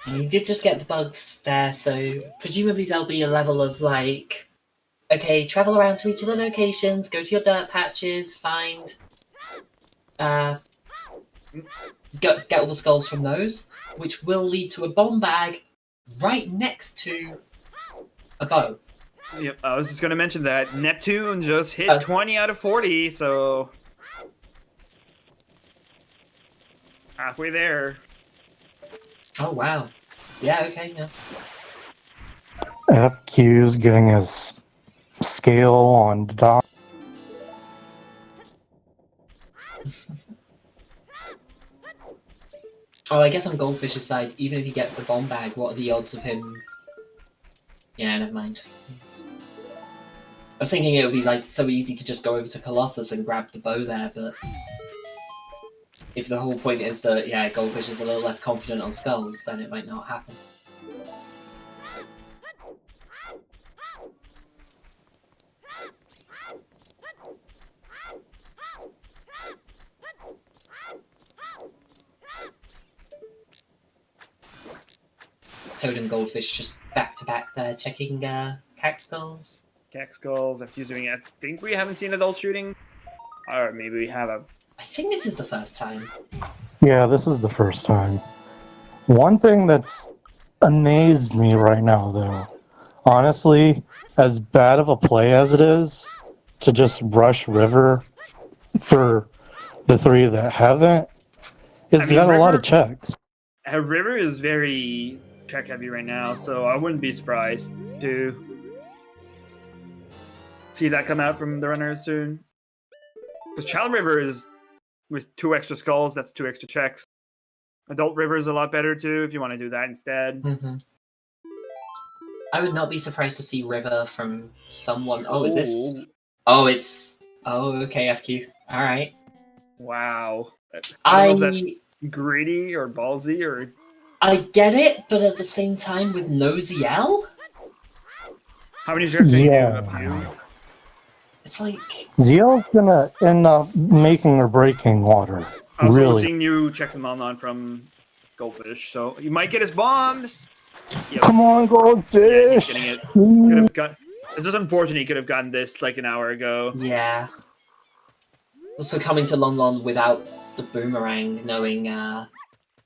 And you did just get the bugs there, so presumably there'll be a level of like, okay, travel around to each of the locations, go to your dirt patches, find, get all the skulls from those, which will lead to a bomb bag right next to a bow. Yep, I was just going to mention that Neptune just hit 20 out of 40, so halfway there. Oh wow! Yeah, okay, yeah. FQ's getting his scale on Doc. Oh, I guess on Goldfish's side, even if he gets the bomb bag, what are the odds of him? Yeah, never mind. I was thinking it would be like so easy to just go over to Colossus and grab the bow there, but if the whole point is that Goldfish is a little less confident on skulls, then it might not happen. Toad and Goldfish just back to back there, checking cack skulls. Cack skulls. If he's doing it, I think we haven't seen adult shooting, or maybe we have a. I think this is the first time. Yeah, this is the first time. One thing that's amazed me right now, though, honestly, as bad of a play as it is, to just rush River for the three that haven't, it's got a lot of checks. River is very check heavy right now, so I wouldn't be surprised to see that come out from the runners soon. Because Child River is with 2 extra skulls, that's 2 extra checks. Adult River is a lot better too, if you want to do that instead. Mm-hmm. I would not be surprised to see River from someone. Oh, is this? Oh, it's. Oh, okay, FQ. Alright. Wow. I don't know if that's greedy or ballsy or... I get it, but at the same time, with no ZL, How many ships did you do? A few? it's like... ZL's gonna end up making or breaking water. Also, Really. seeing new checks and on from Goldfish, so you might get his bombs. Yep. Come on, Goldfish! Yeah, he's getting it. Could have got... It's just unfortunate he could have gotten this like an hour ago. Yeah. Also coming to Lon Lon without the boomerang, knowing...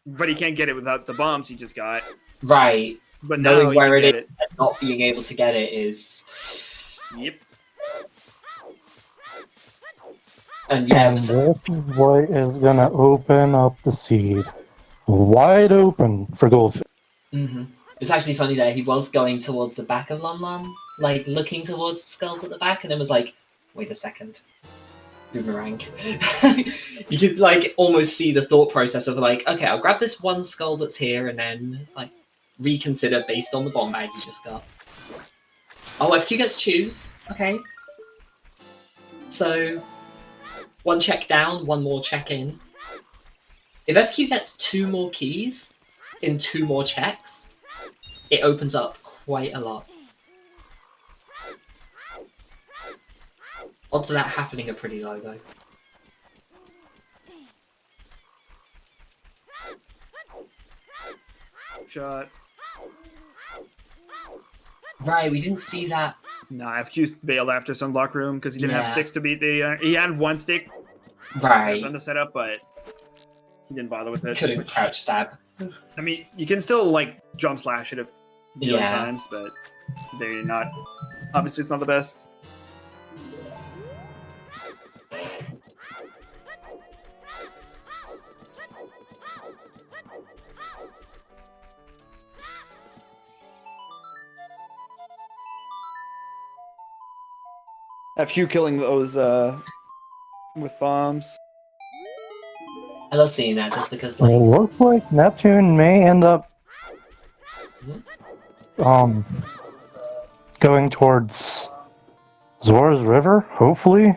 But he can't get it without the bombs he just got. Right. But now Knowing where he it can is and not being able to get it is... Yep. And yeah, And this is what is gonna open up the seed. Wide open for Goldfish. Mm-hmm. It's actually funny that he was going towards the back of Lon Lon, like looking towards the skulls at the back, and then was like, wait a second. Boomerang. You could like almost see the thought process of like, okay, I'll grab this one skull that's here, and then it's like reconsider based on the bomb bag you just got. Oh, FQ gets choose. Okay. So one check down, one more check in. If FQ gets 2 more keys in 2 more checks, it opens up quite a lot. Odds of that happening are pretty low, though. Shots. Right, we didn't see that. No, FQ bailed after Sunblock Room because he didn't have Yeah. sticks to beat the... he had 1 stick Right. on the setup, but he didn't bother with it. Could have crouch stab. I mean, you can still, like, jump slash it a million Yeah. times, but they're not... Obviously, it's not the best. FQ killing those, with bombs. I love seeing that just because, It like, looks like Neptune may end up going towards Zora's River, hopefully.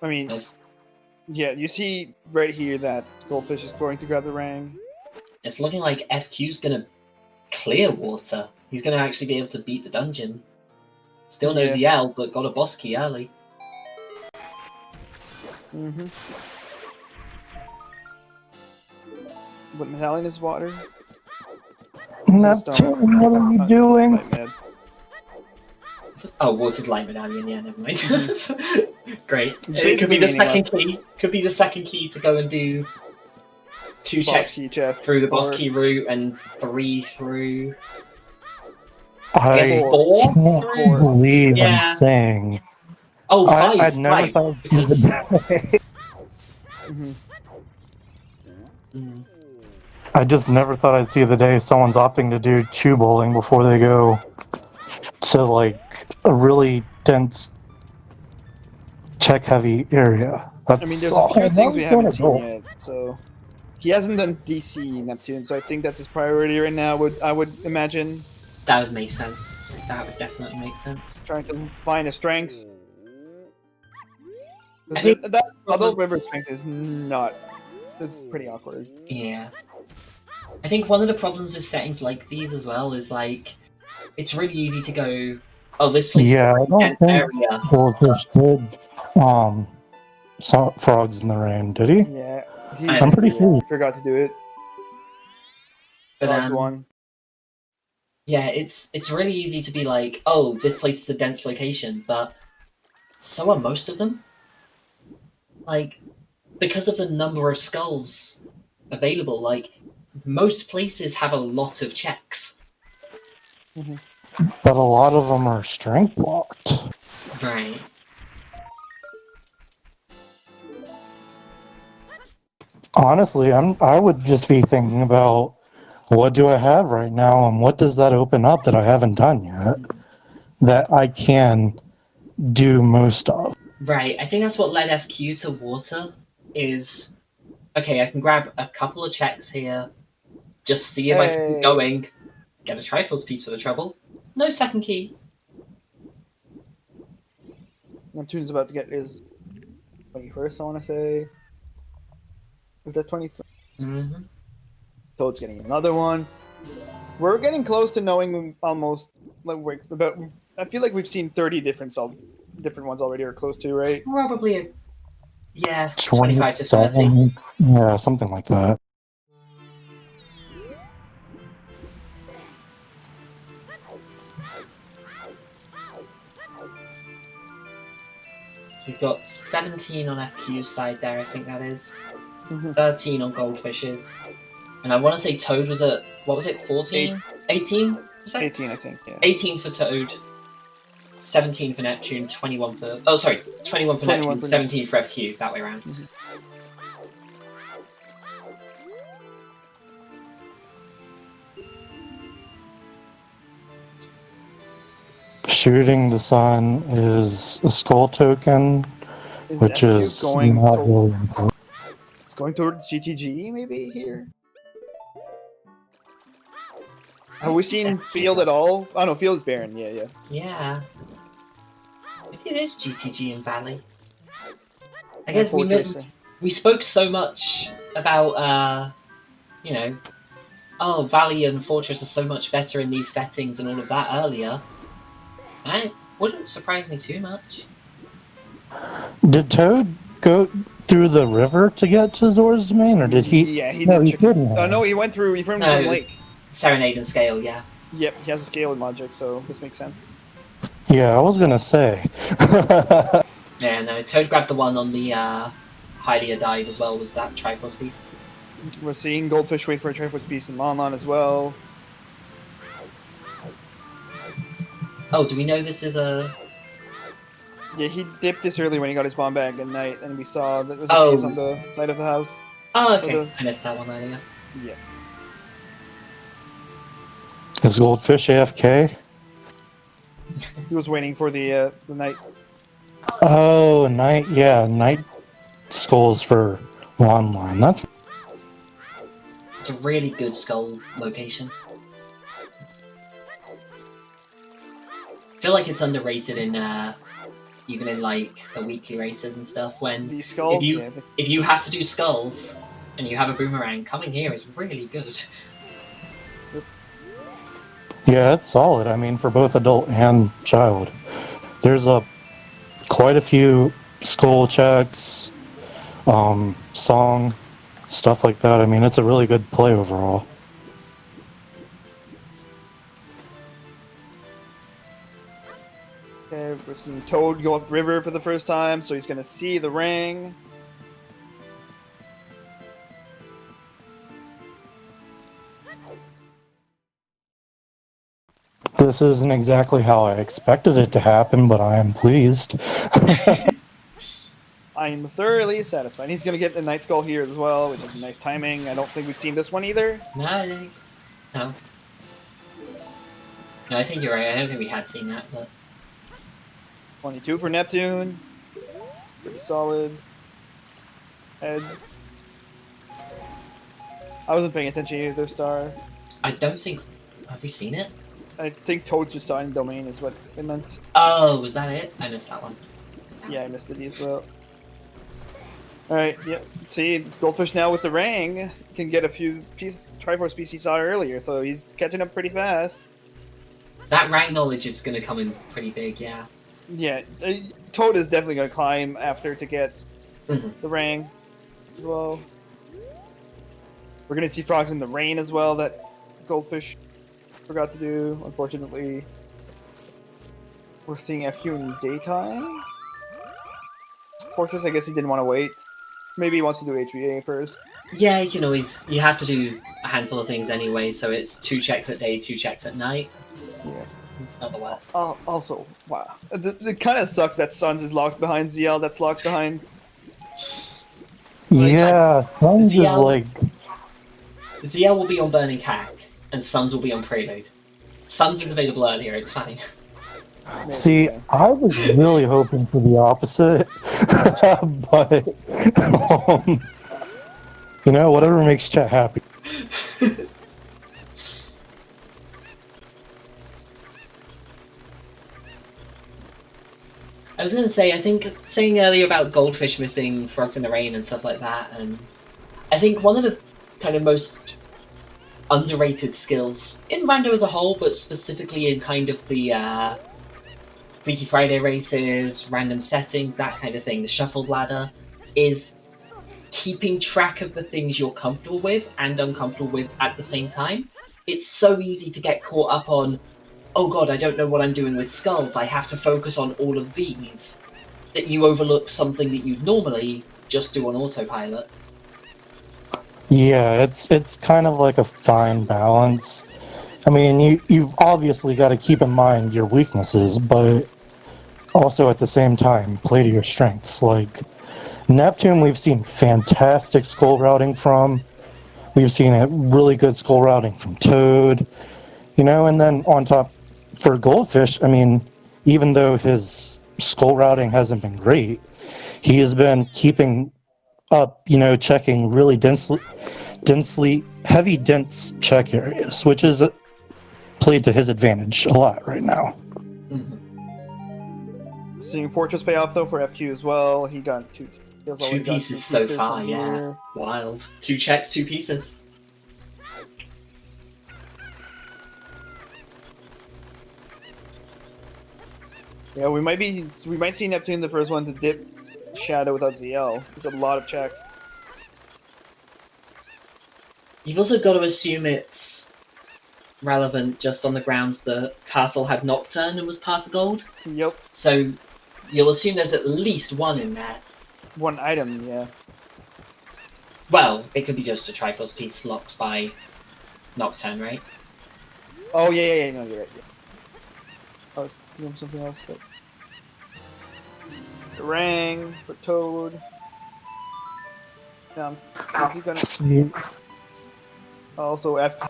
I mean, it's, yeah, you see right here that Goldfish is going to grab the Rang. it's looking like FQ's gonna clear water. He's gonna actually be able to beat the dungeon. Still no Yeah. ZL, but got a boss key early. Mm-hmm. What medallion is water? Neptune, what are you doing? Light med. Oh, water's light medallion. Yeah, never mind. Great. It could Basically be the meaningless. second key. Could be the second key to go and do 2 Boss checks key chest. through the boss or- key route and 3 through. I guess can't 4 through. believe Yeah. I'm saying. Oh, 5. I'd never 5, thought because- Mhm. Mm. I just never thought I'd see the day someone's opting to do chew bowling before they go to like a really dense check heavy area. I That's mean, there's a few that things we was haven't kinda seen cool. yet, so he hasn't done DC Neptune, so I think that's his priority right now. I would imagine That would make sense. That would definitely make sense. trying to find a strength. I think- That although river strength is not, it's pretty awkward. Yeah. I think one of the problems with settings like these as well is like it's really easy to go, oh, this place Yeah, is I a don't dense think area. Goldfish did frogs in the rain, did he? Yeah, I'm pretty sure. forgot to do it. But Frogs one. yeah, it's really easy to be like, oh, this place is a dense location, but so are most of them. Like, because of the number of skulls available, like most places have a lot of checks. But a lot of them are strength blocked. Right. Honestly, I would just be thinking about what do I have right now and what does that open up that I haven't done yet that I can do most of. Right, I think that's what led FQ to water, is, okay, I can grab a couple of checks here, just see if I can Hey. keep going, get a Triforce piece for the trouble. No second key. Neptune's about to get his 21st, I want to say. Was that 21st? Mm-hmm. Toad's getting another one. We're getting close to knowing almost like about. I feel like we've seen 30 different ones already, or close to, right? Probably, yeah, 25 to 30. 27. Yeah, something like that. We've got 17 on FQ's side there, I think that is. Mhm. 13 on Goldfish's. And I want to say Toad was at, what was it, 14? 18? Was that? 18, I think. Yeah. 18 for Toad, 17 for Neptune, 21 for... Oh, sorry, 21 for 21 Neptune, for 17 for FQ, that way around. Mhm. Shooting the sun is a skull token, which FQ is going not to- really important. It's going towards GTG, maybe here. Have we seen Field at all? Oh no, Field is Baron. Yeah. Yeah. Maybe it is GTG and Valley. I Yeah, guess Fortress. we spoke so much about, you know, oh, Valley and Fortress are so much better in these settings and all of that earlier. And it wouldn't surprise me too much. Did Toad go through the river to get to Zora's domain, or did he? Yeah, he No, did. he couldn't. No, he went through. He from No, from Lake. Serenade and Scale, yeah. Yep, he has a scale in Logic, so this makes sense. Yeah, I was gonna say. Yeah, no, Toad grabbed the one on the Hylia dive as well, was that Triforce piece. We're seeing Goldfish wait for a Triforce piece in Lon as well. Oh, do we know this is a... Yeah, he dipped this early when he got his bomb bag at night, and we saw that there was a Oh. piece on the side of the house. Oh, okay. the- I missed that one earlier. Yeah. Is Goldfish AFK? He was waiting for the night. Oh, night skulls for Lon line. That's It's a really good skull location. I feel like it's underrated in even in like the weekly races and stuff. When The skulls. if you have to do skulls and you have a boomerang, coming here is really good. yeah, it's solid. I mean, for both adult and child. There's quite a few skull checks, song, stuff like that. I mean, it's a really good play overall. Okay, we're seeing Toad go up river for the first time, so he's gonna see the ring. This isn't exactly how I expected it to happen, but I am pleased. I am thoroughly satisfied. He's gonna get the Night Skull here as well, which is nice timing. I don't think we've seen this one either. No, no. No, I think you're right. I don't think we had seen that, but 22 for Neptune. Pretty solid. Head. I wasn't paying attention to either star. I don't think... Have we seen it? I think Toad just saw in domain is what it meant. Oh, was that it? I missed that one. Yeah, I missed it as well. Alright, yep. See, Goldfish now with the ring can get a few pieces, Triforce species he saw earlier, so he's catching up pretty fast. That rank knowledge is going to come in pretty big, yeah. Yeah, Toad is definitely going to climb after to get Mhm. the ring as well. We're going to see frogs in the rain as well that Goldfish forgot to do, unfortunately. We're seeing FQ in daytime. Fortress, I guess he didn't want to wait. Maybe he wants to do HVA first. Yeah, you can always... You have to do a handful of things anyway, so it's 2 checks at day, 2 checks at night. Yeah. It's not the worst. Also, wow. It kind of sucks that Suns is locked behind ZL, that's locked behind. Yeah, Suns is ZL like... ZL will be on Burning Cack, and Suns will be on Prelude. Suns is available earlier, it's fine. Maybe, See, yeah. I was really hoping for the opposite, but you know, whatever makes Chet happy. I was going to say, I think saying earlier about goldfish missing frogs in the rain and stuff like that, and I think one of the kind of most underrated skills in Rando as a whole, but specifically in kind of the Freaky Friday races, random settings, that kind of thing, the shuffled ladder, is keeping track of the things you're comfortable with and uncomfortable with at the same time. It's so easy to get caught up on, oh god, I don't know what I'm doing with skulls, I have to focus on all of these, that you overlook something that you'd normally just do on autopilot. Yeah, it's kind of like a fine balance. I mean, you've obviously got to keep in mind your weaknesses, but also at the same time, play to your strengths. Like, Neptune, we've seen fantastic skull routing from. We've seen a really good skull routing from Toad. You know, and then on top, for Goldfish, I mean, even though his skull routing hasn't been great, he has been keeping up, you know, checking really heavy dense check areas, which is played to his advantage a lot right now. Mm-hmm. Seeing Fortress pay off though for FQ as well. He got two pieces so far, yeah. Wild. 2 checks, 2 pieces. Yeah, we might see Neptune the first one to dip Shadow without ZL. There's a lot of checks. You've also got to assume it's relevant just on the grounds that Castle had Nocturne and was part of gold. Yep. So you'll assume there's at least one in there. One item, yeah. Well, it could be just a Triforce piece locked by Nocturne, right? Oh, yeah, no, you're right, yeah. I was doing something else, but... Rang for Toad. Is he gonna... Also, F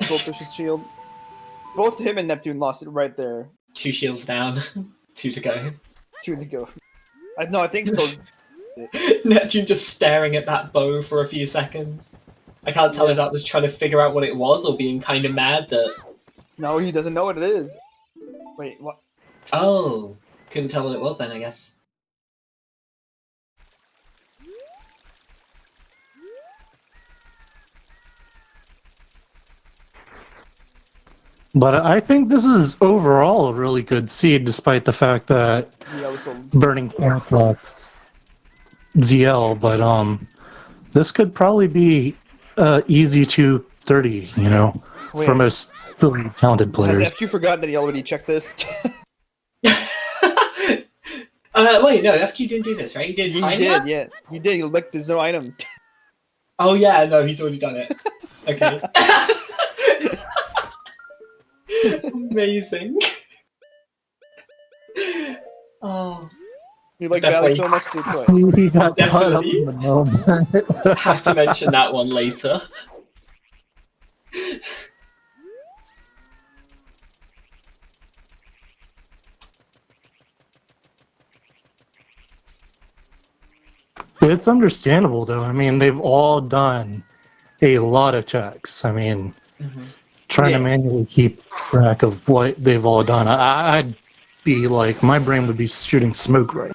Goldfish's shield. Both him and Neptune lost it right there. 2 shields down. 2 to go. 2 to go. I think Toad... Neptune just staring at that bow for a few seconds. I can't tell if that was trying to figure out what it was or being kind of mad that... No, he doesn't know what it is. Wait, what? Oh, couldn't tell what it was then, I guess. But I think this is overall a really good seed, despite the fact that Burning Flux ZL. But this could probably be easy to 30, you know, for most really talented players. Has FQ forgot that he already checked this? Wait, no, FQ didn't do this, right? He did. Yeah. He did. He looked. There's no item. Oh yeah, no, he's already done it. Okay. Amazing. Oh. You like Valley so much to play. He got caught up in Definitely. the moment. Have to mention that one later. It's understandable, though. I mean, they've all done a lot of checks. I mean, trying to manually keep track of what they've all done, I'd be like, my brain would be shooting smoke right.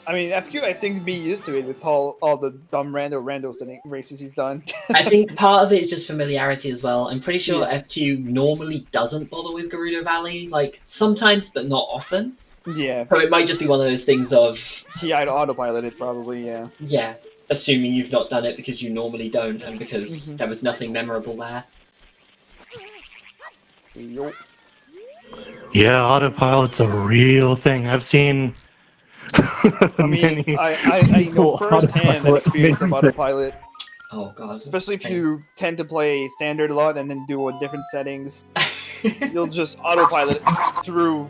I mean, FQ, I think, would be used to it with all the dumb randos and races he's done. I think part of it is just familiarity as well. I'm pretty sure FQ normally doesn't bother with Gerudo Valley, like, sometimes, but not often. Yeah. So it might just be one of those things of... I'd autopilot it, probably, yeah. Yeah, assuming you've not done it because you normally don't, and because there was nothing memorable there. Yup. Yeah, autopilot's a real thing. I've seen... I mean, I know firsthand that experience of autopilot. Oh god. Especially if you tend to play standard a lot and then do different settings. You'll just autopilot through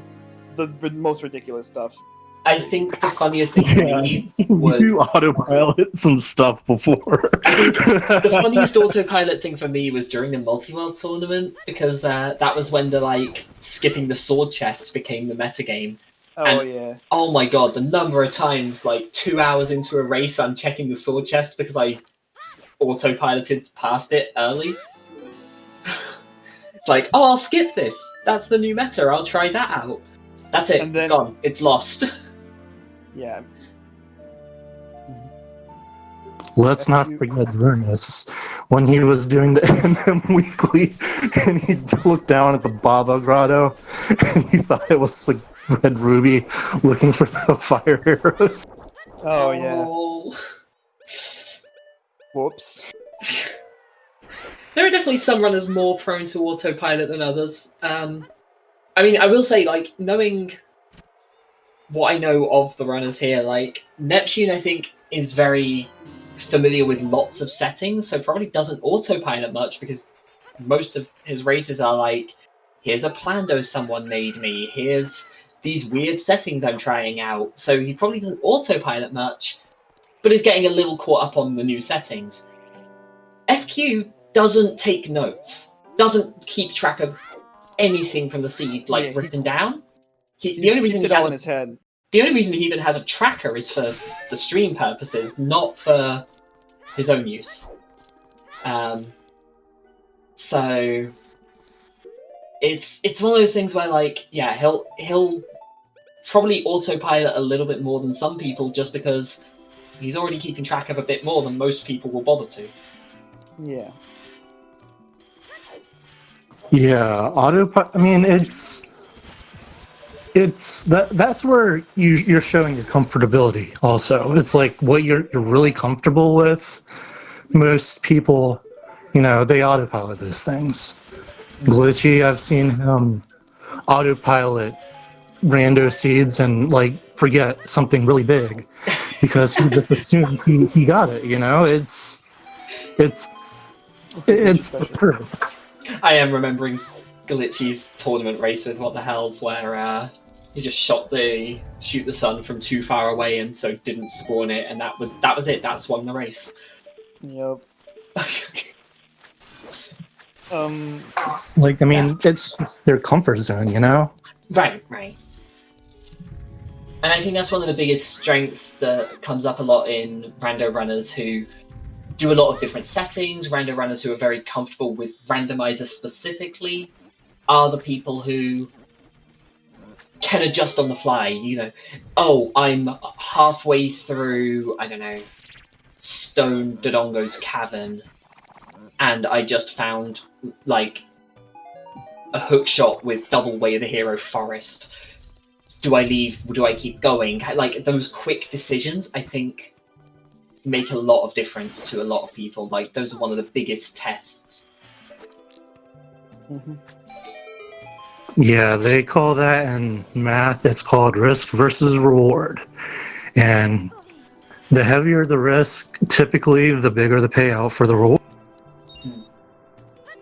the most ridiculous stuff. I think the funniest thing for me was... You autopilot some stuff before. The funniest autopilot thing for me was during the multi-world tournament, because that was when the, like, skipping the sword chest became the metagame. Oh, yeah. Oh my god, the number of times, like, 2 hours into a race, I'm checking the sword chest because I autopiloted past it early. It's like, oh, I'll skip this. That's the new meta. I'll try that out. That's it. And then, it's gone. It's lost. Yeah. Let's not forget Vernus when he was doing the MM Weekly and he looked down at the Baba Grotto and he thought it was like Red Ruby looking for the fire arrows. Oh yeah. Oh. Whoops. There are definitely some runners more prone to autopilot than others. I mean, I will say, like, knowing what I know of the runners here, like, Neptune, I think, is very familiar with lots of settings, so probably doesn't autopilot much because most of his races are like, here's a plando someone made me, here's these weird settings I'm trying out. So he probably doesn't autopilot much, but is getting a little caught up on the new settings. FQ doesn't take notes, doesn't keep track of anything from the seed written down. The only reason keeps it all in his head. The only reason he even has a tracker is for the stream purposes, not for his own use. So it's one of those things where, like, yeah, he'll probably autopilot a little bit more than some people just because he's already keeping track of a bit more than most people will bother to. Yeah. Yeah, autopilot. I mean, that's where you're showing your comfortability. Also, it's like what you're really comfortable with. Most people, they autopilot those things. Glitchy, I've seen him autopilot rando seeds and like forget something really big because he just assumed he got it. It's the first. I am remembering Glitchy's tournament race with What the Hells, where he just shoot the sun from too far away and so didn't spawn it, and that was it. That swung the race. Yep. Like, I mean, it's just their comfort zone, Right. And I think that's one of the biggest strengths that comes up a lot in rando runners who do a lot of different settings. Rando runners who are very comfortable with Randomizer specifically are the people who can adjust on the fly. Oh, I'm halfway through, I don't know, Stone Dodongo's cavern, and I just found, like, a hook shot with double Way of the Hero forest. Do I leave? Do I keep going? Like, those quick decisions, I think, make a lot of difference to a lot of people. Like, those are one of the biggest tests. Mm-hmm. Yeah, they call that in math, it's called risk versus reward. And the heavier the risk, typically the bigger the payout for the reward.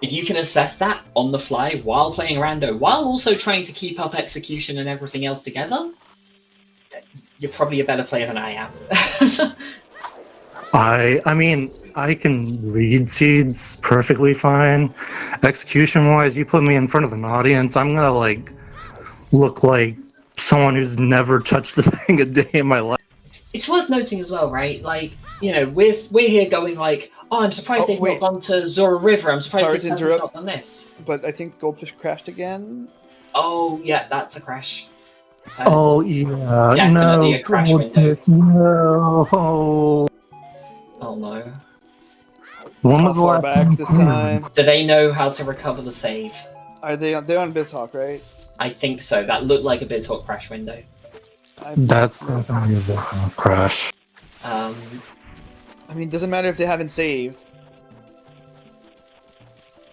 If you can assess that on the fly while playing rando, while also trying to keep up execution and everything else together, you're probably a better player than I am. I mean, I can read seeds perfectly fine. Execution-wise, you put me in front of an audience, I'm gonna, like, look like someone who's never touched the thing a day in my life. It's worth noting as well, right? Like, we're here going like, oh, I'm surprised they've not gone to Zora River. I'm surprised they've not done this. But I think Goldfish crashed again. Oh, yeah, that's a crash. Oh, yeah. Definitely a crash window. No. Oh, no. When was the Far last back this time? Do they know how to recover the save? Are they're on BizHawk, right? I think so. That looked like a BizHawk crash window. That's definitely a crash. I mean, doesn't matter if they haven't saved.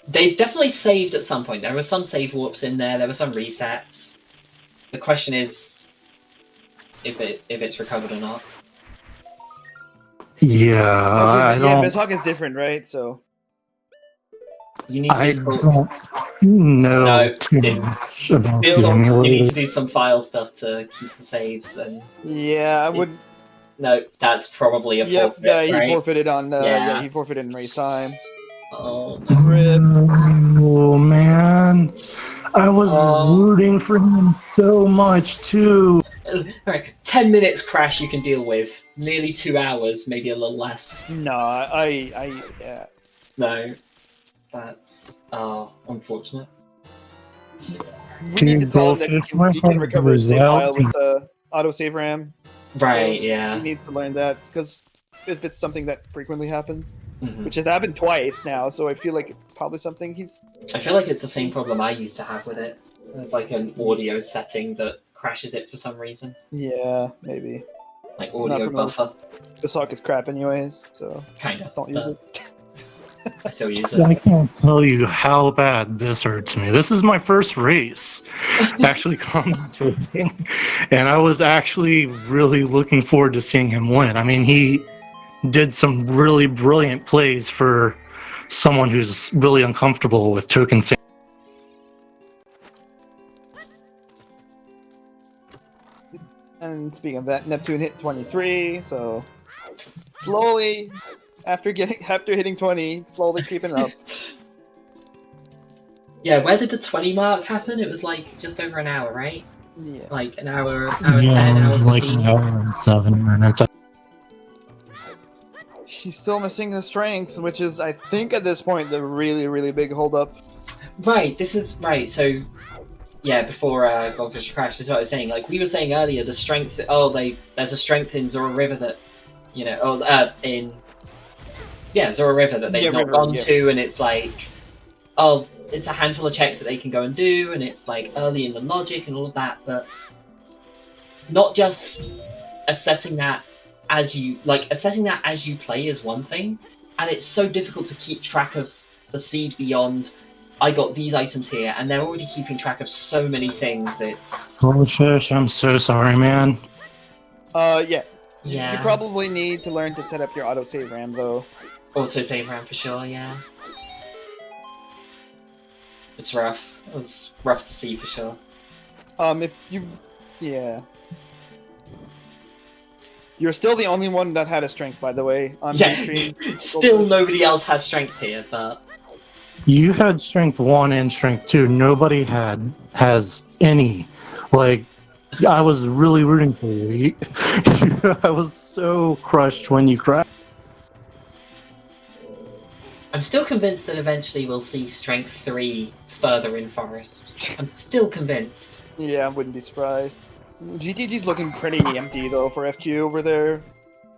They've definitely saved at some point. There were some save warps in there. There were some resets. The question is if it's recovered or not. Yeah, BizHawk is different, right? So You need I BizHawk. don't know No, too much about the BizHawk, you need emulator. to do some file stuff to keep the saves, and yeah, I would. no, that's probably a Yep, forfeit, yeah, he right? forfeited on. Yeah. He forfeited in race time. Oh, Rip. Oh man, I was rooting for him so much too. Alright, 10 minutes crash you can deal with. Nearly 2 hours, maybe a little less. No, yeah. No, that's unfortunate. We need to tell him that he can recover his save file with the autosave RAM. Right, So yeah. he needs to learn that because if it's something that frequently happens, Mhm. which has happened twice now, so I feel like it's probably something he's. I feel like it's the same problem I used to have with it. There's like an audio setting that crashes it for some reason. Yeah, maybe. Like Not audio familiar. buffer, This hawk is crap anyways, so kinda. don't use But it. I still use I it. can't tell you how bad this hurts me. This is my first race actually commentating, and I was actually really looking forward to seeing him win. I mean, he did some really brilliant plays for someone who's really uncomfortable with token. And speaking of that, Neptune hit 23, so slowly after hitting 20, slowly creeping up. Yeah, where did the 20 mark happen? It was like just over an hour, right? Yeah. Like an hour, hour 10, Yeah, it hour was like 15. an hour and 7 minutes. She's still missing the strength, which is, I think, at this point, the really, really big holdup. Right, this is right. So, yeah, before Goldfish Crash, this is what I was saying. Like we were saying earlier, the strength. Oh, there's a strength in Zora River that, you know, Zora River that they've not gone to, and it's like, oh, it's a handful of checks that they can go and do, and it's like early in the logic and all of that, but not just assessing that as you play is one thing, and it's so difficult to keep track of the seed beyond. I got these items here, and they're already keeping track of so many things. It's Goldfish, I'm so sorry, man. Yeah. yeah. You probably need to learn to set up your autosave RAM, though. Autosave RAM for sure. Yeah. It's rough. It's rough to see for sure. If you, yeah. You're still the only one that had a strength, by the way, on Yeah. stream. Still, nobody else has strength here, but You had strength 1 and strength 2. Nobody has any. Like, I was really rooting for you. I was so crushed when you crashed. I'm still convinced that eventually we'll see strength 3 further in Forest. I'm still convinced. Yeah, I wouldn't be surprised. GTG's looking pretty empty, though, for FQ over there.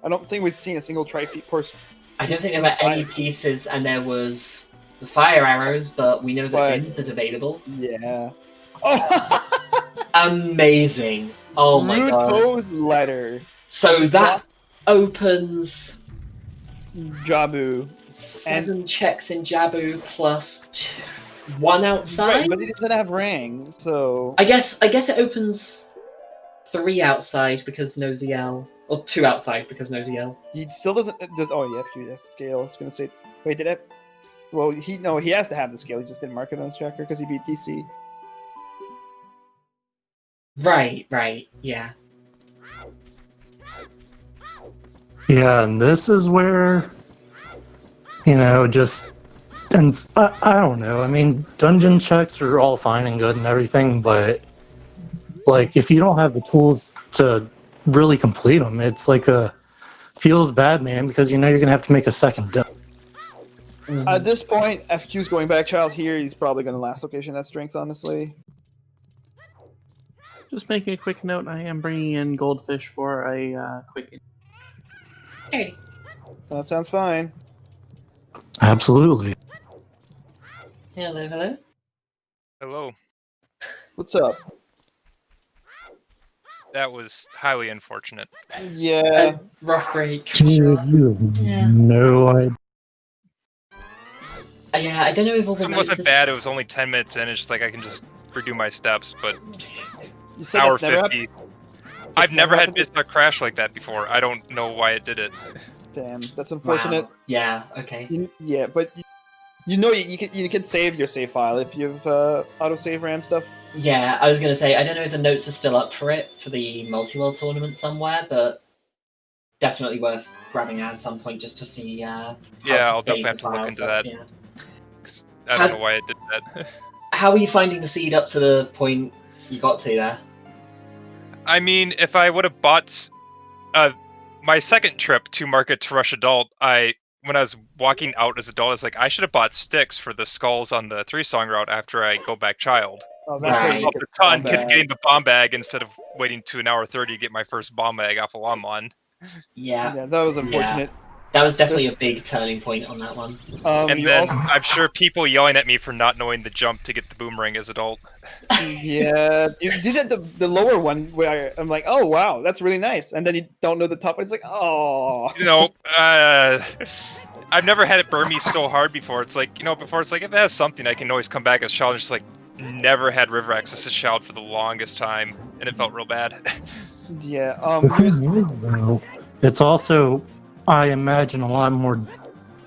I don't think we've seen a single Tri-Feet course. I don't think there were any pieces, and there was the fire arrows, but we know that Vince is available. Yeah. Amazing. Oh my god. Ruto's letter. So that opens Jabu. 7 checks in Jabu plus 1 outside. Right, but he doesn't have Rang, so I guess it opens 3 outside because no ZL, or 2 outside because no ZL. he still doesn't. Oh, yeah, FQ has scale. I was gonna say. Wait, did it? Well, he has to have the scale. He just didn't mark it on his tracker because he beat DC. Right, yeah. Yeah, and this is where, just, and I don't know. I mean, dungeon checks are all fine and good and everything, but like if you don't have the tools to really complete them, it's like feels bad, man, because you're gonna have to make a second dump. Mm-hmm. At this point, FQ's going back child here. He's probably gonna last location that strength, honestly. Just making a quick note, I am bringing in Goldfish for a quick... Hey. That sounds fine. Absolutely. Hello. Hello. What's up? That was highly unfortunate. Yeah. Rough break. You have Yeah. no idea. Yeah, I don't know if all the It notes wasn't is- bad, it was only 10 minutes in, it's just like I can just redo my steps, but You said hour that's never 50. I've never had Bismuth crash like that before. I don't know why it did it. Damn, that's unfortunate. Wow. Yeah, okay. Yeah, but you can save your save file if you've autosave RAM stuff. Yeah, I was gonna say, I don't know if the notes are still up for it, for the multi-world tournament somewhere, but definitely worth grabbing at some point just to see, Yeah, to I'll save definitely have the to look file into stuff, that. yeah. 'Cause I don't know why it did that. How are you finding the seed up to the point you got to there? I mean, if I would have bought my second trip to Market to Rush Adult, when I was walking out as adult, I was like, I should have bought sticks for the skulls on the 3-song route after I go back child. Oh, that's Right. where you Up get a ton the to bomb getting the bomb bag instead of waiting to an hour 30 to get my first bomb bag off of Lon. Yeah, Yeah, that was unfortunate. that was definitely a big turning point on that one. And You then also, I'm sure people yelling at me for not knowing the jump to get the boomerang as adult. yeah, you did the lower one where I'm like, oh wow, that's really nice, and then you don't know the top one. It's like, oh. You know, I've never had it burn me so hard before. It's like, before it's like, if it has something, I can always come back as child. Just like, never had river access as child for the longest time, and it felt real bad. Yeah. The thing is, though, it's also, I imagine, a lot more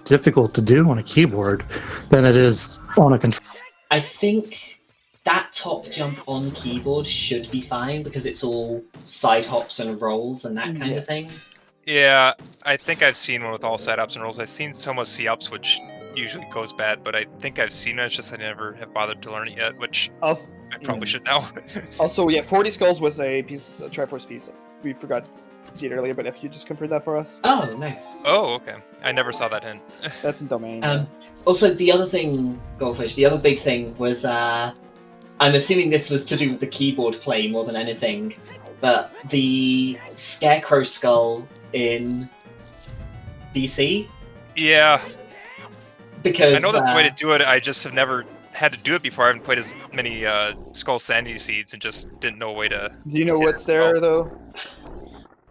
difficult to do on a keyboard than it is on a controller. I think that top jump on keyboard should be fine because it's all side hops and rolls and that kind of thing. Yeah, I think I've seen one with all side ups and rolls. I've seen some with C ups, which usually goes bad, but I think I've seen it. It's just I never have bothered to learn it yet, which I probably should know. Also, yeah, 40 Skulls was a Triforce piece. We forgot to see it earlier, but if you just confirm that for us, Oh, nice. Oh, okay. I never saw that hint. that's in domain. Also, the other thing, Goldfish, the other big thing was, I'm assuming this was to do with the keyboard play more than anything, but the Scarecrow skull in DC, Yeah, because I know that's the way to do it. I just have never had to do it before. I haven't played as many Skull Sanity Seeds and just didn't know a way to. Do you know what's there though?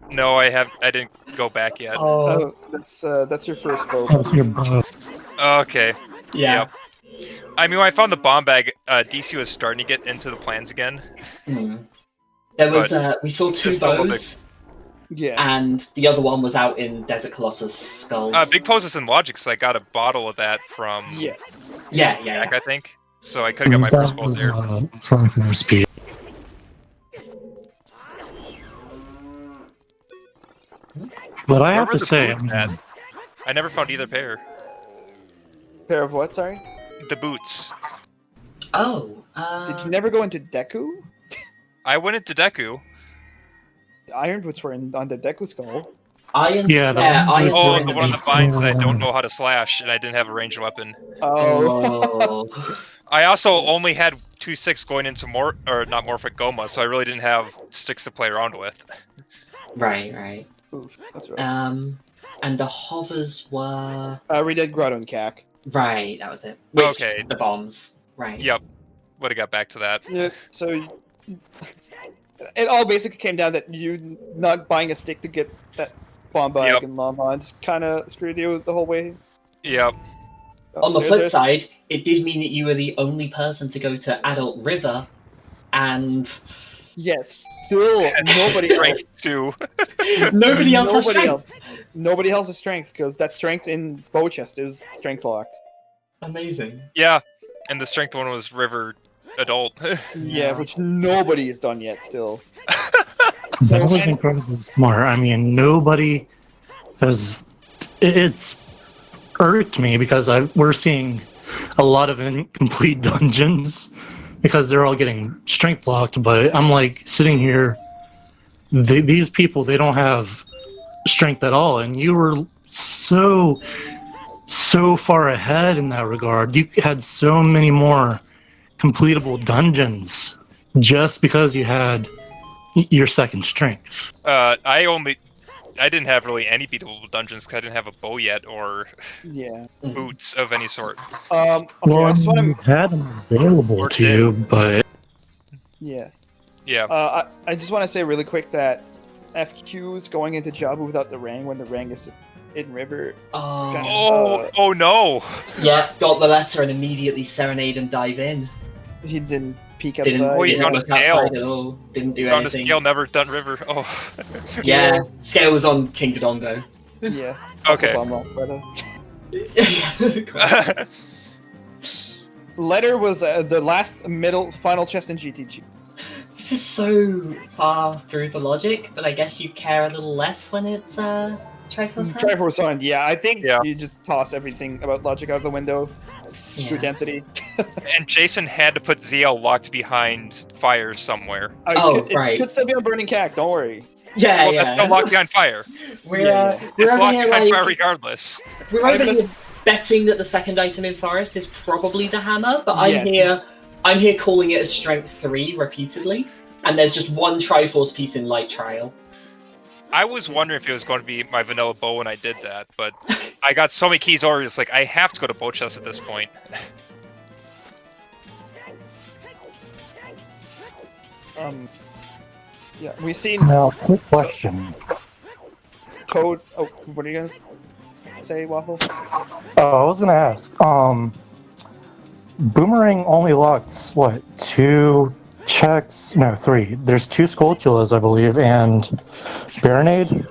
No, I didn't go back yet. Oh, that's your first goal. Okay. yeah. Yep. I mean, when I found the bomb bag, DC was starting to get into the plans again. There was we saw two just a little bows, Yeah. and the other one was out in Desert Colossus skulls. Big Poses and Logic, so I got a bottle of that from Yeah. yeah. Jack, I think. So I could have got my first gold there. From Speed. But I have Where were to the say, boots at? I never found either pair. Pair of what? Sorry. The boots. Oh, Did you never go into Deku? I went into Deku. The iron boots were on the Deku skull. Iron. Yeah, Iron. Oh, the one on the vines that I don't know how to slash, and I didn't have a ranged weapon. Oh. Oh. I also only had 2-6 going into not Morphic Goma, so I really didn't have sticks to play around with. Right. Oof, that's rough. And the hovers were We did Grotto and Cac. right. That was it. Which, Okay. The bombs. Right. Yep. Would have got back to that. Yeah, so it all basically came down that you not buying a stick to get that bomb bag Yep. and Lomons kind of screwed you the whole way. Yep. On the There's- flip there's- side, it did mean that you were the only person to go to Adult River, and yes, still nobody else. Strength 2. nobody else has Nobody strength. else. Nobody else has strength because that strength in bow chest is strength locked. Amazing. Yeah. And the strength one was River Adult. Yeah, which nobody has done yet. Still. that was and- incredibly smart. I mean, nobody has. It's irked me because we're seeing a lot of incomplete dungeons because they're all getting strength blocked. But I'm like sitting here, these people, they don't have strength at all, and you were so far ahead in that regard. You had so many more completable dungeons just because you had your second strength. I didn't have really any beatable dungeons because I didn't have a bow yet or Yeah. boots of any sort. Okay, Well, I just want you to. had them available Or to you, but Yeah. Yeah. I just want to say really quick that FQ's going into Jabu without the Rang when the Rang is in River. Oh. Oh no! Yeah, got the letter and immediately serenade and dive in. He didn't peek Didn't, outside. Oh, you didn't found a look scale. outside at all. Didn't do Found a anything. scale, never done River. Oh. Yeah, scale was on King Dodongo. Yeah. Okay. Also Bomb Rock, brother. Cool. Letter was the last final chest in GTG. This is so far through the logic, but I guess you care a little less when it's Triforce Hunt? Triforce Hunt, yeah. I think Yeah. you just toss everything about logic out the window through Yeah. density. And Jason had to put ZL locked behind fire somewhere. Oh, It right. could still be on Burning Cac, don't worry. Yeah, Well, that's still locked behind fire. We're, Yeah, we're It's over locked here behind fire like regardless. we're I over must- here betting that the second item in Forest is probably the hammer, but I'm Yes. here I'm here calling it a strength 3 repeatedly, and there's just one Triforce piece in light trial. I was wondering if it was going to be my vanilla bow when I did that, but I got so many keys over, it's like, I have to go to bow chest at this point. Yeah, we've seen Now, quick question. Toad. Oh, what are you gonna say, Waffle? I was gonna ask. Boomerang only locks what? 2 checks? No, 3. There's 2 Skulltulas, I believe, and Baronade.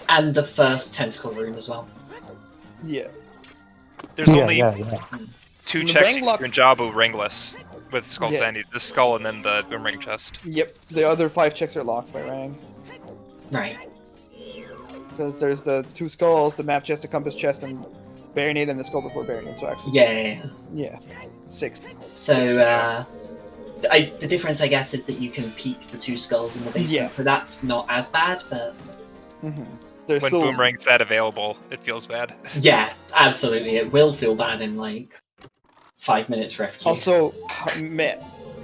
And the first tentacle room as well. Yeah. There's only yeah. 2 The checks Ranglock- in Jabu Rangless with Skull Yeah. Sandy. The skull and then the boomerang chest. Yep. The other 5 checks are locked by Rang. Right. Because there's the 2 skulls, the map chest, the compass chest, and Baronade, and the skull before Baronade. So actually, Yeah. 6. So, the difference, I guess, is that you can peek the 2 skulls in the basement, Yeah. so that's not as bad, but... There's When still boomerang's that available, it feels bad. Yeah, absolutely. It will feel bad in, like, 5 minutes for FQ. also, man,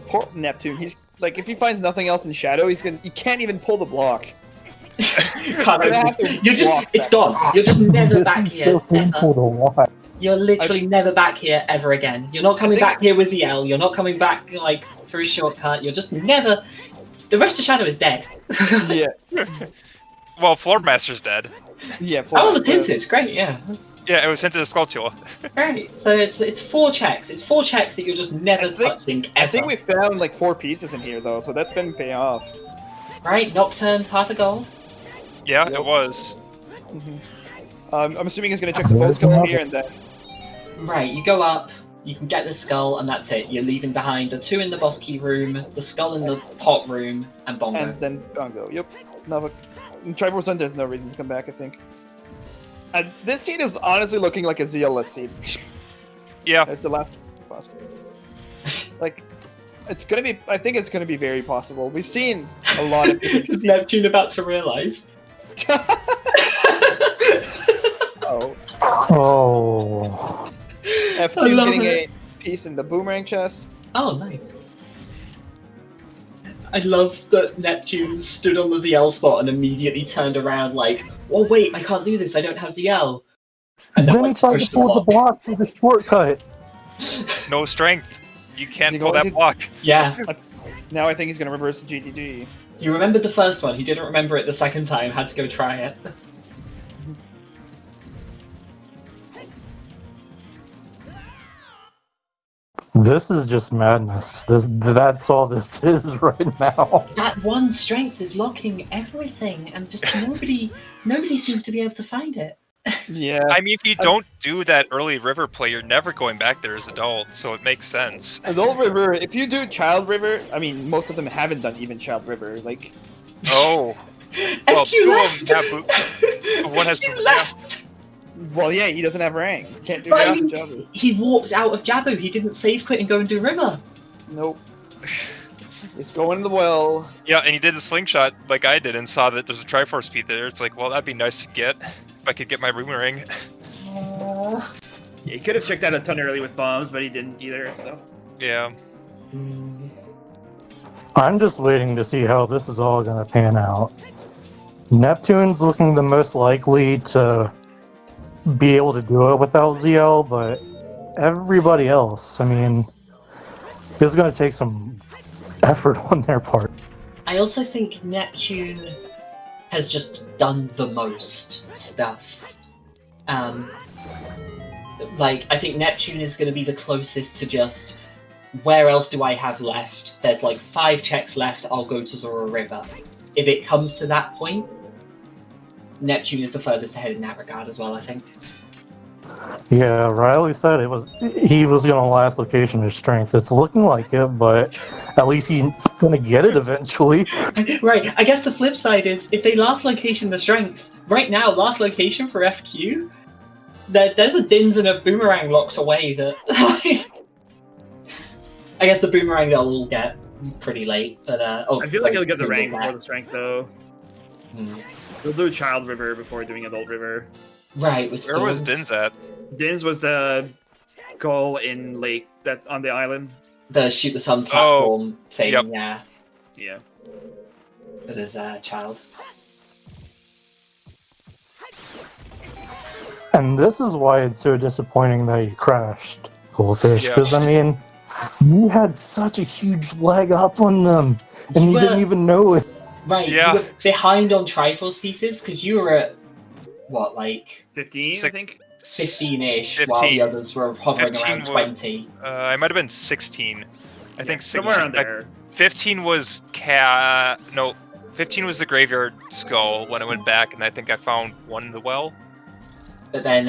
poor Neptune. He's like, if he finds nothing else in Shadow, he can't even pull the block. Can't You're gonna have to You're just, walk it's back. gone. You're just never back This is here. so painful Ever. to watch. You're literally never back here ever again. You're not coming think- back here with ZL. You're not coming back, like, through shortcut. You're just never... The rest of Shadow is dead. Yeah, Well, Floor Master's dead. yeah. Oh, it was hinted. Great, yeah. Yeah, it was hinted as Skulltula. Great. So it's 4 checks. It's 4 checks that you're just never I think- touching ever. I think we found like 4 pieces in here though, so that's been paying off. Right, Nocturne, half a goal. Yeah, Yep. it was. I'm assuming he's gonna check the boat skull here and then. Right, you go up, you can get the skull, and that's it. You're leaving behind the 2 in the boss key room, the skull in the pot room, and Bongo. And then Bongo. Yep. No, but in Triforce Sun, there's no reason to come back, I think. And this scene is honestly looking like a ZLS scene. Yeah. There's the last boss. Like, it's gonna be. I think it's gonna be very possible. We've seen a lot of. Is Neptune about to realise? Oh. Oh. FQ I love getting it. a piece in the boomerang chest. Oh, nice. I love that Neptune stood on the ZL spot and immediately turned around like, oh wait, I can't do this, I don't have ZL. And Then he went tried push to pull the block with a shortcut. No strength. You can't he pull going that to- block. Yeah, Now I think he's gonna reverse the GTG. he remembered the first one, he didn't remember it the second time, had to go try it. This is just madness. That's all this is right now. That one strength is locking everything, and just nobody seems to be able to find it. Yeah. I mean, if you don't do that early river play, you're never going back there as adult, so it makes sense. Adult River, if you do Child River, I mean, most of them haven't done even Child River. Like, Oh. Well, FQ 2 left! of them have One has FQ boot- left! well, yeah, he doesn't have rank. Can't do But that in Child River. he walked out of Jabu, he didn't save quit and go and do River. Nope. He's going in the well. Yeah, and you did a slingshot like I did and saw that there's a Triforce Pete there. It's like, well, that'd be nice to get if I could get my boomerang. Yeah, he could have checked out a ton early with bombs, but he didn't either, so. Yeah. I'm just waiting to see how this is all going to pan out. Neptune's looking the most likely to be able to do it without ZL, but everybody else, I mean, this is going to take some effort on their part. I also think Neptune has just done the most stuff. Like, I think Neptune is going to be the closest to just, where else do I have left? There's like 5 checks left, I'll go to Zora River. If it comes to that point, Neptune is the furthest ahead in that regard as well, I think. Yeah, Riley said he was going to last location of strength. It's looking like it, but at least he's going to get it eventually. Right, I guess the flip side is, if they last location the strength, right now, last location for FQ, there's a Dins and a Boomerang locks away that... I guess the Boomerang they'll all get pretty late, but... I feel like he'll get the rank back. before the strength, though. He'll do Child River before doing Adult River. Right, with Where was Storms. Din's at? Din's was the goal in Lake that on the island. The shoot the sun platform thing, yep. yeah. Yeah. But as a child. And this is why it's so disappointing that you crashed, Goldfish. Yeah. Because, I mean, you had such a huge leg up on them, and you didn't even know it. Right, Yeah. you were behind on Triforce pieces, because you were at, what, like... 15, I think? 15-ish, while the others were hovering around 20. I might have been 16. I think 16, somewhere around there. 15 was 15 was the graveyard skull when it went back, and I think I found one in the well. But then,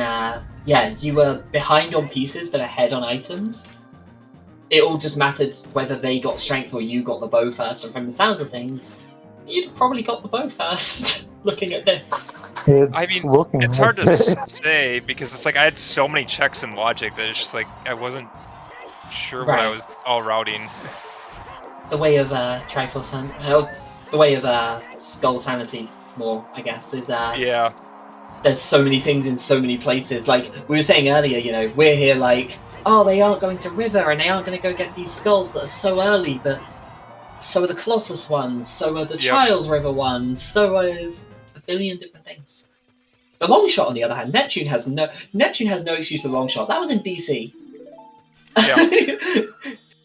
yeah, you were behind on pieces, but ahead on items. It all just mattered whether they got strength or you got the bow first, and from the sounds of things, you'd probably got the bow first, looking at this. It's hard to say, because it's like I had so many checks in logic that it's just like I wasn't sure what I was all routing. The way of Triforce Hunt, the way of Skull Sanity, more, I guess, is yeah. There's so many things in so many places. Like we were saying earlier, you know, we're here like, oh, they aren't going to River and they aren't going to go get these skulls that are so early, but so are the Colossus ones, so are the Child River ones, so is a billion different things. The long shot, on the other hand, Neptune has no excuse for long shot. That was in DC. Yeah.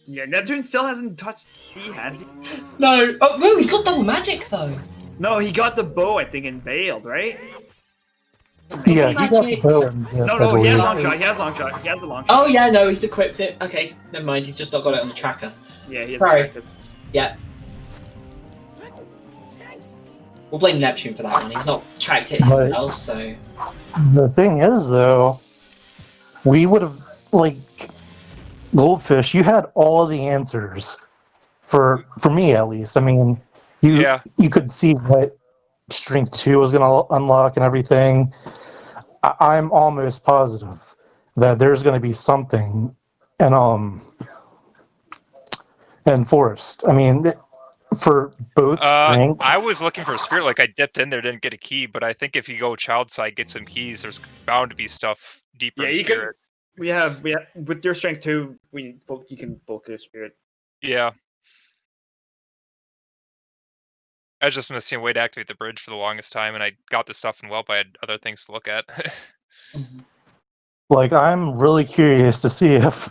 Yeah, Neptune still hasn't touched D, has he? No. Oh, no, he's got double magic though. No, he got the bow, I think, in Veiled, right? Yeah, he got the bow. No, he has long shot. He has long shot. He has the long shot. Oh yeah, no, he's equipped it. Okay, never mind. He's just not got it on the tracker. Yeah, he has Sorry. Yeah. We'll blame Neptune for that one. He's not tracked it himself, so. The thing is, though, we would have, like, Goldfish, you had all the answers for me at least. I mean, you could see what Strength 2 was going to unlock and everything. I'm almost positive that there's going to be something in Forest. I mean, for both Strength. I was looking for a spirit, like I dipped in there, didn't get a key, but I think if you go Child side, get some keys, there's bound to be stuff deeper in Spirit. We have with your Strength 2, you can focus Spirit. Yeah. I was just missing a way to activate the bridge for the longest time, and I got this stuff in Whelp. I had other things to look at. Like, I'm really curious to see if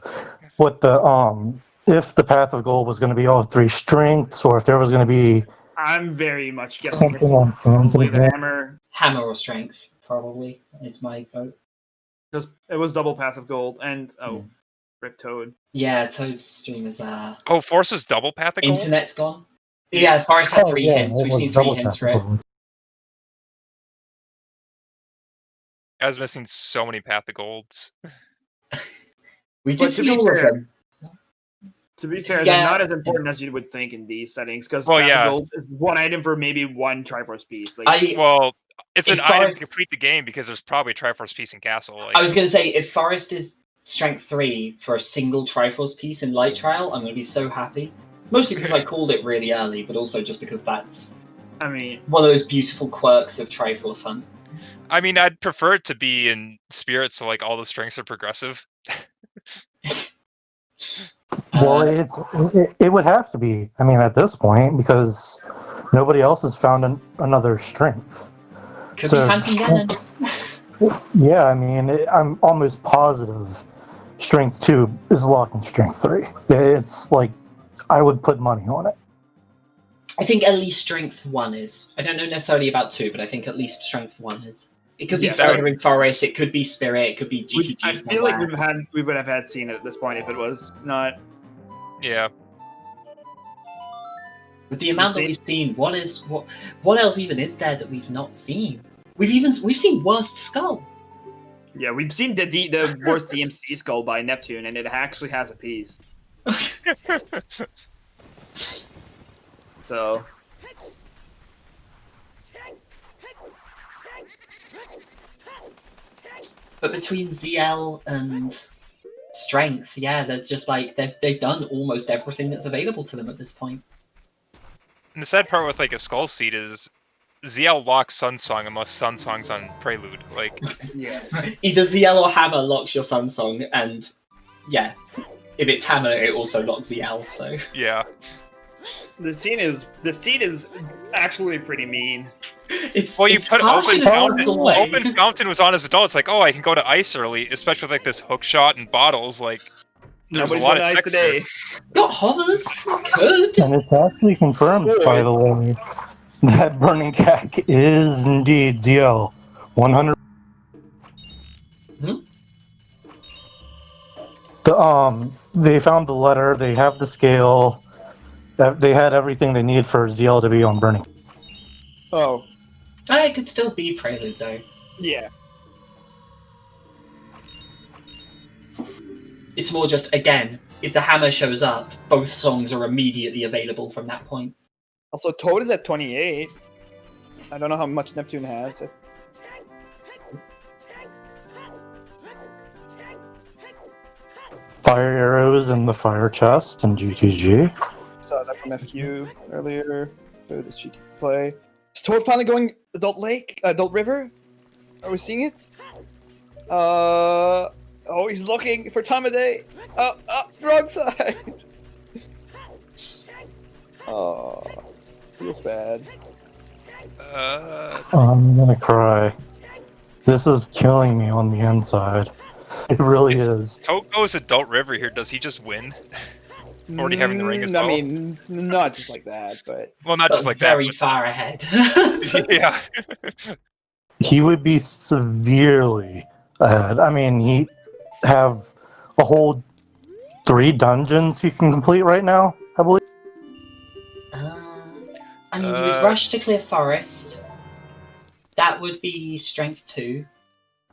the Path of Gold was going to be all 3 strengths, or if there was going to be. I'm very much guessing something on the hammer or strength, probably. It's my vote. Because it was double Path of Gold and Rip Toad. Yeah, Toad's stream is Force was double Path of Gold? Internet's gone. Yeah, Forest had 3 hints. We've seen 3 hints for it. I was missing so many Path of Golds. We did see all of them. To be fair, they're not as important as you would think in these settings, because Path of Gold is one item for maybe one Triforce piece. Like, it's an item to complete the game, because there's probably a Triforce piece in Castle. Like, I was going to say, if Forest is Strength 3 for a single Triforce piece in Light Trial, I'm going to be so happy. Mostly because I called it really early, but also just because that's one of those beautiful quirks of Triforce Hunt. I mean, I'd prefer it to be in Spirit, so like all the strengths are progressive. Well, it would have to be. I mean, at this point, because nobody else has found another strength. Could be Phantom Ganon. Yeah, I mean, I'm almost positive Strength 2 is locked in Strength 3. It's like, I would put money on it. I think at least Strength 1 is. I don't know necessarily about 2, but I think at least Strength 1 is. It could be further in Forest, it could be Spirit, it could be GTG. I feel like we would have had seen it at this point if it was not. Yeah. With the amount that we've seen, what else even is there that we've not seen? We've seen Worst Skull. Yeah, we've seen the worst DMC skull by Neptune, and it actually has a piece. So. But between ZL and Strength, there's just like they've done almost everything that's available to them at this point. And the sad part with like a Skull Seed is ZL locks Sunsong unless Sunsong's on Prelude. Like, either ZL or Hammer locks your Sunsong, and if it's Hammer, it also locks the L. So Yeah. The scene is actually pretty mean. it's Well, you it's put harsh open in a fountain. subtle way. Open fountain was on as adult. It's like, oh, I can go to ice early, especially with like this hook shot and bottles. Like, there's Nobody's a lot going of to ice text there. today. Not hovers. Could. And it's actually confirmed, by the way, that Burning Cack is indeed ZL. 100. They found the letter. They have the scale. They had everything they need for ZL to be on Burning. Oh, It could still be Prelude though. yeah. It's more just, again, if the Hammer shows up, both songs are immediately available from that point. Also, Toad is at 28. I don't know how much Neptune has. Fire arrows in the fire chest and GTG. Saw that from FQ earlier. So this cheeky play. Is Toad finally going Adult River? Are we seeing it? Oh, he's looking for time of day. Wrong side. Oh, feels bad. I'm gonna cry. This is killing me on the inside. It really is. Toad goes Adult River here. Does he just win? Already having the ring as well? I mean, not just like that, but Well, not just But like that. very far ahead. But, yeah. He would be severely ahead. I mean, he have a whole 3 dungeons he can complete right now, I believe. I mean, you would rush to clear Forest. That would be Strength 2.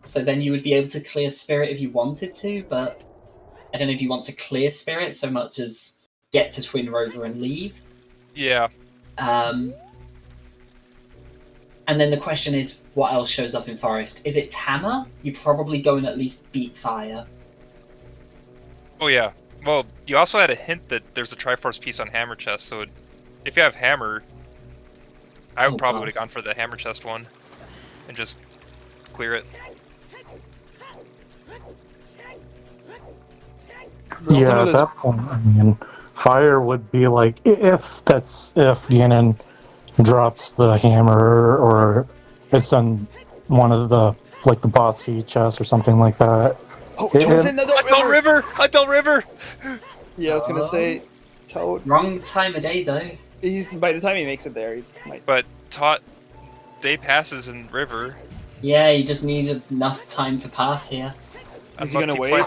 So then you would be able to clear Spirit if you wanted to, but I don't know if you want to clear Spirit so much as get to Twin Rover and leave. Yeah. And then the question is, what else shows up in Forest? If it's Hammer, you probably go and at least beat Fire. Oh, yeah. Well, you also had a hint that there's a Triforce piece on Hammer Chest, so if you have Hammer, I would probably would have gone for the Hammer Chest one and just clear it. Yeah, at that point, I mean, fire would be like, if Ganon drops the hammer or it's on one of the, like the boss key chest or something like that. oh, Toad's in Adult River! Adult River! Yeah, I was gonna say Toad. Wrong time of day, though. He's by the time he makes it there, he might. But day passes in River. Yeah, you just need enough time to pass here. Is he gonna wait?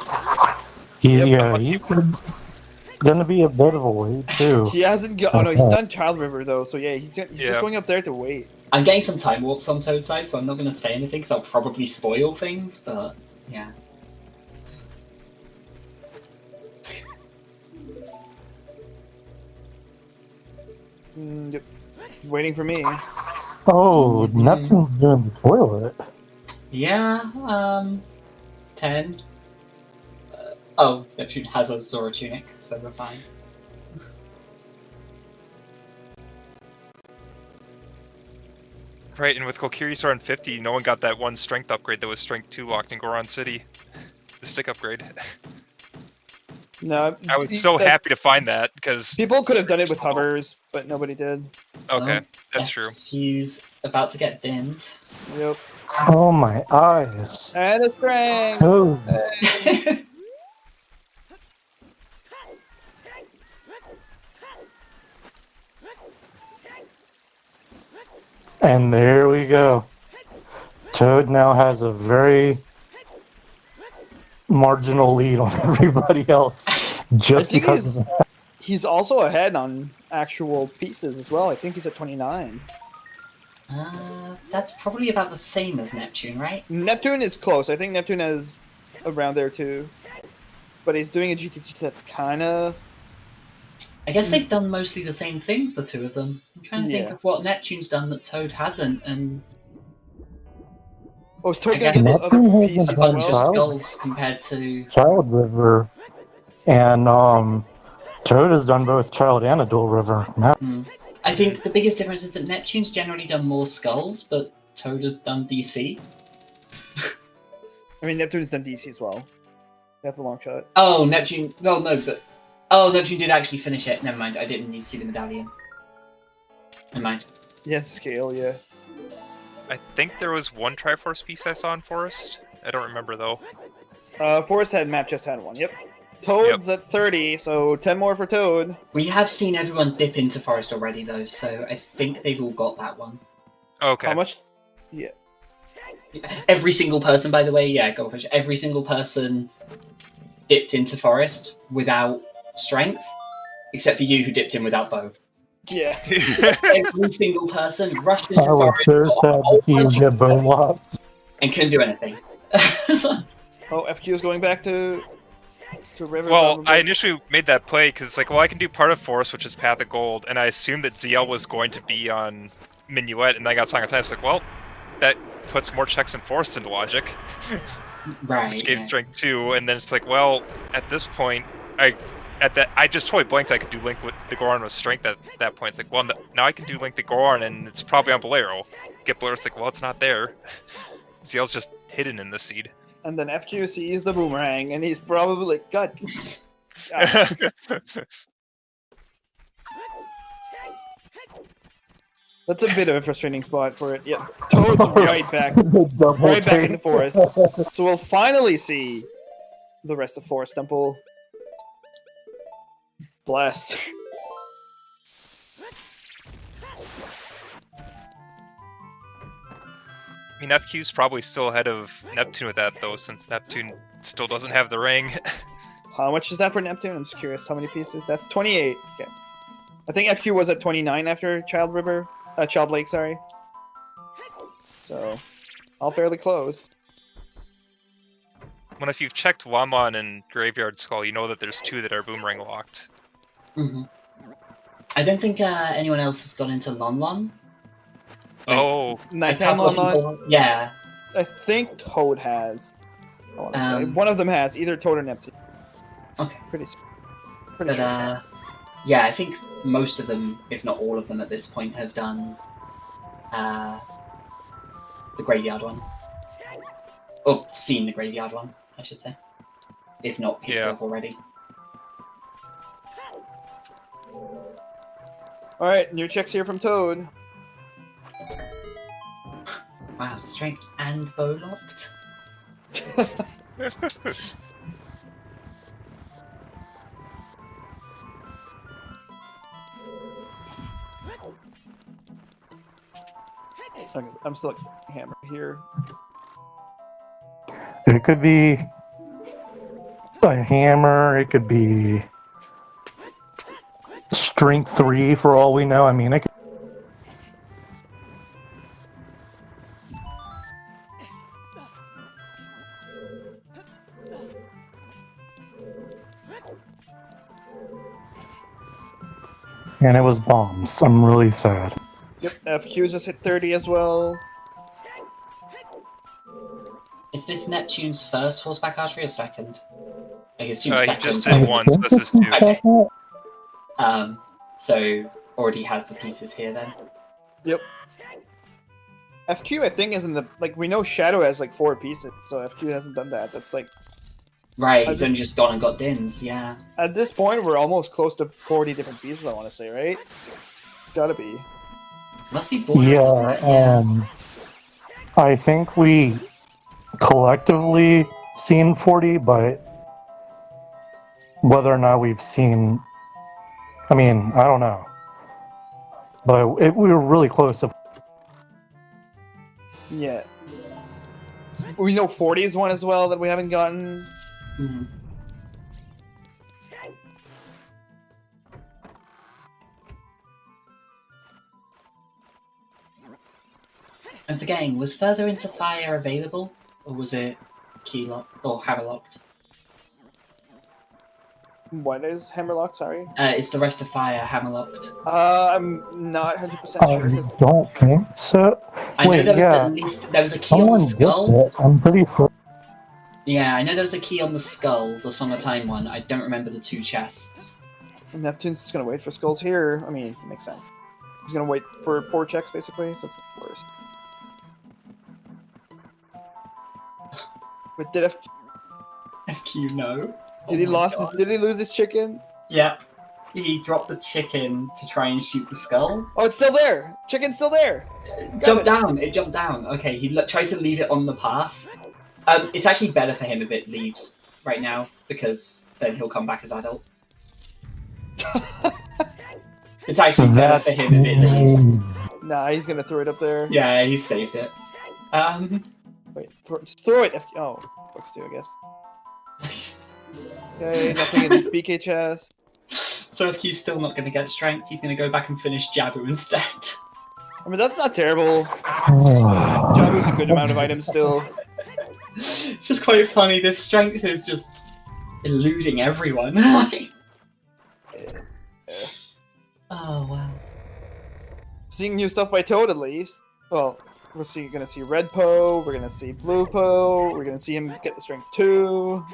He's gonna be a bit of a wait too. He hasn't. Oh no, he's done Child River though. So yeah, he's just going up there to wait. I'm getting some time warps on Toad's side, so I'm not going to say anything because I'll probably spoil things. But yeah. Yep. Waiting for me. Oh, Neptune's doing the toilet. Yeah. 10. Oh, Neptune has a Zora tunic, so we're fine. Right, and with Kokiri on 50, no one got that one strength upgrade that was strength 2 locked in Goron City. The stick upgrade. No, I was so happy to find that, because... people could have done it with hovers, but nobody did. Okay, that's true. He's about to get dinned. Yep. Oh my eyes. And a strength! Oh. And there we go. Toad now has a very marginal lead on everybody else, just because of that. He's also ahead on actual pieces as well. I think he's at 29. That's probably about the same as Neptune, right? Neptune is close. I think Neptune is around there too. But he's doing a GTG that's kind of... I guess they've done mostly the same things, the two of them. I'm trying to think of what Neptune's done that Toad hasn't, and... Oh, is Toad I gonna guess get those Neptune other has pieces a as done bunch of well? skulls compared to... Child River, and Toad has done both Child and Adult River. Now, I think the biggest difference is that Neptune's generally done more skulls, but Toad has done DC. I mean, Neptune's done DC as well. That's a long shot. Oh, Neptune. Well, no, but Neptune did actually finish it. Never mind. I didn't need to see the medallion. Never mind. Yes, scale, yeah. I think there was one Triforce piece I saw in Forest. I don't remember though. Forest Head map just had one. Yep. Toad's at 30, so 10 more for Toad. We have seen everyone dip into Forest already, though, so I think they've all got that one. Okay. How much? Yeah. Every single person, by the way, yeah, Goldfish. Every single person dipped into Forest without strength, except for you who dipped in without bow. Yeah. Every single person rushed into I was Forest, so sad to see you get bone locked. and couldn't do anything. Oh, FQ is going back to River. Well, probably. I initially made that play because it's like, well, I can do part of Forest, which is Path of Gold, and I assumed that ZL was going to be on Minuet, and then I got Song of Time. It's like, well, that puts more checks in Forest into logic, Right. which gave Yeah. strength 2, and then it's like, well, at this point, I just totally blanked I could do Link with the Goron with strength at that point. It's like, well, now I can do Link the Goron, and it's probably on Bolero. Get Bolero, it's like, well, it's not there. ZL's just hidden in the seed. And then FQ sees the boomerang, and he's probably like, God. That's a bit of a frustrating spot for it. Yeah, Toad's right back. Double Right back in the take. forest. So we'll finally see the rest of Forest Temple. Bless. I mean, FQ's probably still ahead of Neptune with that, though, since Neptune still doesn't have the ring. How much is that for Neptune? I'm just curious. How many pieces? That's 28. Okay. I think FQ was at 29 after Child Lake, sorry. So, all fairly close. When if you've checked Lamon and Graveyard Skull, you know that there's 2 that are boomerang locked. Mm-hmm. I don't think anyone else has gone into Lon Lon. Oh, A Nighttime couple of Lon. people- Yeah. I think Toad has. I want to say Um, one of them has either Toad or Neptune. Okay. Pretty But sure. yeah, I think most of them, if not all of them at this point, have done the graveyard one. Or seen the graveyard one, I should say. If not picked it Yeah. up already. All right, new checks here from Toad. Wow, strength and bow locked. Okay, I'm still expecting Hammer here. It could be a hammer. It could be strength 3 for all we know. I mean, it could... And it was bombs. I'm really sad. Yep, FQ just hit 30 as well. Is this Neptune's first horseback archery or second? I assume he second. just did one, so this is 2. Okay. So already has the pieces here then. Yep. FQ, I think, is in the we know Shadow has 4 pieces, so FQ hasn't done that. That's Right, I he's just- only just gone and got Dins, yeah. at this point we're almost close to 40 different pieces. I want to say, right? Gotta be. Must be boring. Yeah, I think we collectively seen 40, but whether or not we've seen, I mean, I don't know. But we were really close to. Yeah. We know 40 is one as well that we haven't gotten. Mhm. I'm forgetting, was Further Into Fire available? Or was it key locked or hammer locked? What is Hammerlock? Sorry. Is the rest of Fire hammer locked? I'm not 100% I sure. 'Cause don't think so. I Wait, know there was yeah. at least there was a key on Someone the dipped skull. it. I'm pretty sure. Yeah, I know there was a key on the skull, the Song of Time one. I don't remember the 2 chests. Neptune's just gonna wait for skulls here. I mean, it makes sense. He's gonna wait for 4 checks basically, so it's not the worst. But did FQ you know. Did he lose his chicken? Yeah. He dropped the chicken to try and shoot the skull. Oh, it's still there. Chicken's still there. Jumped down. It jumped down. Okay, he tried to leave it on the path. It's actually better for him if it leaves right now, because then he'll come back as adult. It's actually better for him if it leaves. Nah, he's gonna throw it up there. Yeah, he saved it. Wait, just throw it. Oh, books do, I guess. Okay, nothing in the BK chest. So if he's still not going to get strength, he's going to go back and finish Jabu instead. I mean, that's not terrible. Jabu's a good amount of items still. It's just quite funny. This strength is just eluding everyone. Oh, wow. Seeing new stuff by Toad, at least. Well, we're gonna see Red Po, we're gonna see Blue Po, we're gonna see him get the strength 2.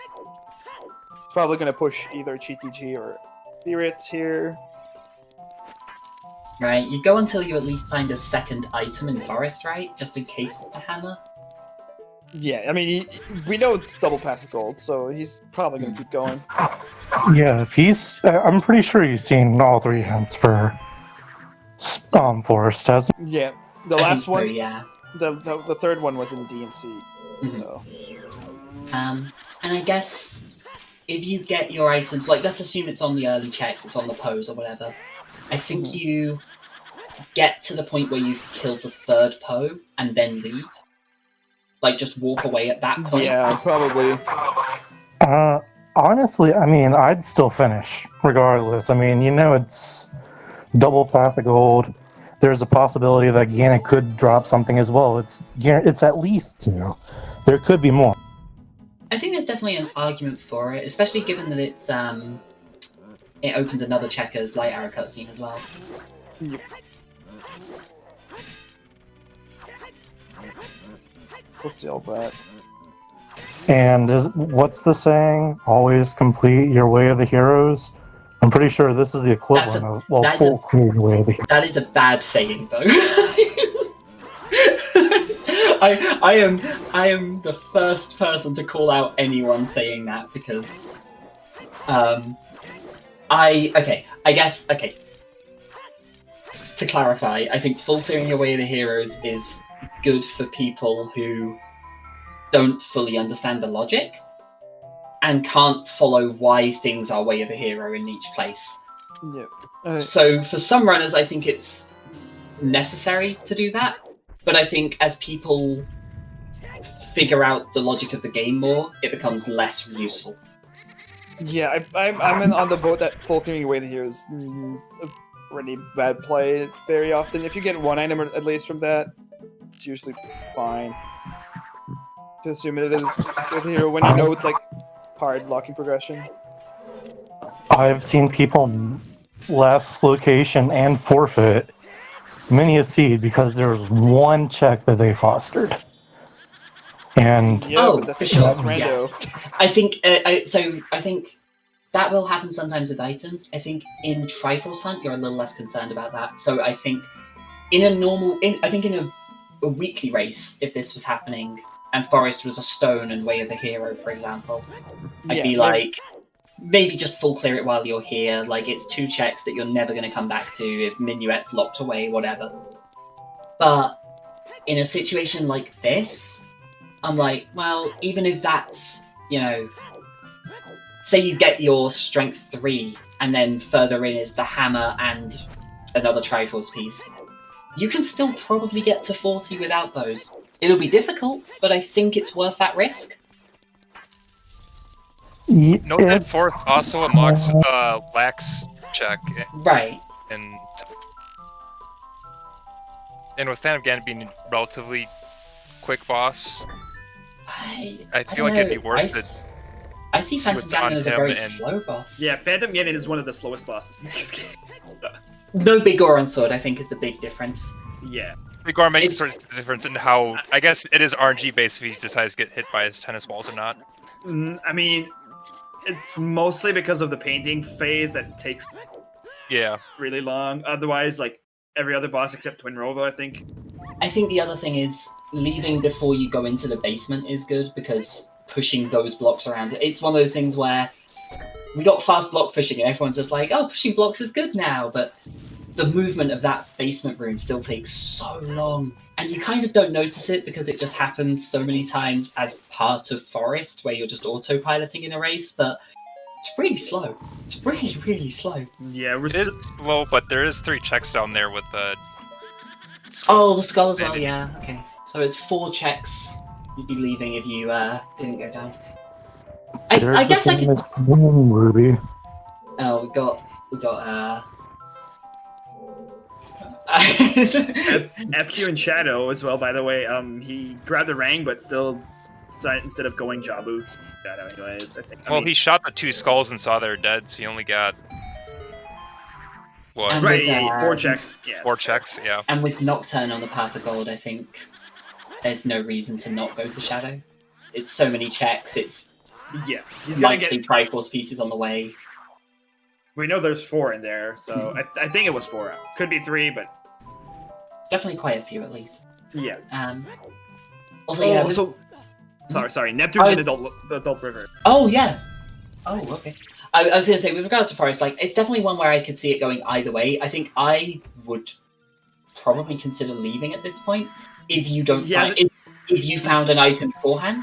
It's probably gonna push either GTG or Spirits here. Right, you go until you at least find a second item in Forest, right? Just in case it's the hammer. Yeah, I mean, we know it's double path of gold, so he's probably gonna keep going. Yeah, if he's... I'm pretty sure he's seen all 3 hints for Forest, hasn't he? Yeah, the last one, so, yeah. The third one was in DMC. So. And I guess if you get your items, like let's assume it's on the early checks, it's on the pose or whatever. I think you get to the point where you've killed the 3rd Po and then leave. Like just walk away at that point. Yeah, probably. Honestly, I mean, I'd still finish, regardless. I mean, you know, it's double path of gold. There's a possibility that Ganon could drop something as well. It's at least 2. There could be more. I think there's definitely an argument for it, especially given that it's it opens another Checkers light arrow cutscene as well. Yep. We'll see all that. And what's the saying? Always complete your way of the heroes. I'm pretty sure this is the equivalent of full clear your way of the heroes. That is a bad saying, though. I am the first person to call out anyone saying that because to clarify, I think full clearing your way of the heroes is good for people who don't fully understand the logic and can't follow why things are way of the hero in each place. Yeah. So for some runners, I think it's necessary to do that, but I think as people figure out the logic of the game more, it becomes less useful. Yeah, I'm on the boat that full clearing away the heroes a pretty bad play very often. If you get one item at least from that, it's usually fine. To assume it is with the hero when you know it's like hard locking progression. I've seen people last location and forfeit many a seed because there was one check that they fostered. And yeah, but for sure. That's rando. Yeah. I think I think that will happen sometimes with items. I think in Triforce Hunt you're a little less concerned about that. So I think in a weekly race, if this was happening and Forest was a stone and Way of the Hero, for example, I'd be like, maybe just full clear it while you're here. Like, it's 2 checks that you're never going to come back to if Minuet's locked away, whatever. But in a situation like this, I'm like, well, even if that's, say you get your strength 3 and then further in is the hammer and another Triforce piece, you can still probably get to 40 without those. It'll be difficult, but I think it's worth that risk. Note that 4th also unlocks lax check. Right. And with Phantom Ganon being a relatively quick boss, I feel like it'd be worth it. I see Phantom Ganon as a very slow boss. Yeah, Phantom Ganon is one of the slowest bosses in this game. No Big Goron Sword, I think, is the big difference. Yeah. Big Goron makes sort of the difference in how, I guess it is RNG based if he decides to get hit by his tennis balls or not. I mean, it's mostly because of the painting phase that takes really long. Otherwise, like, every other boss except Twin Robo, I think. I think the other thing is leaving before you go into the basement is good because pushing those blocks around. It's one of those things where we got fast block pushing and everyone's just like, oh, pushing blocks is good now, but the movement of that basement room still takes so long. And you kind of don't notice it because it just happens so many times as part of Forest, where you're just autopiloting in a race, but it's really slow. It's really, really slow. Yeah, It is slow, but there is 3 checks down there with the... Oh, the skull as well, yeah, okay. So it's 4 checks you'd be leaving if you didn't go down. I guess I could... Ruby. Oh, we got FQ and Shadow as well, by the way. He grabbed the ring, but still, instead of going Jabu, Shadow anyways, I think. Well, he shot the 2 skulls and saw they were dead, so he only got... What? And right, with, yeah, 4 checks. Yeah. 4 checks, yeah. And with Nocturne on the Path of Gold, I think there's no reason to not go to Shadow. It's so many checks, it's Yeah, he's gonna likely get... Triforce pieces on the way. We know there's 4 in there, so I think it was 4. Could be 3, but... Definitely quite a few, at least. Yeah. Also, yeah... so... Sorry. Neptune's an adult river. Oh, yeah. Oh, okay. I was going to say, with regards to Forest, like, it's definitely one where I could see it going either way. I think I would probably consider leaving at this point if you don't find... If you found an item beforehand,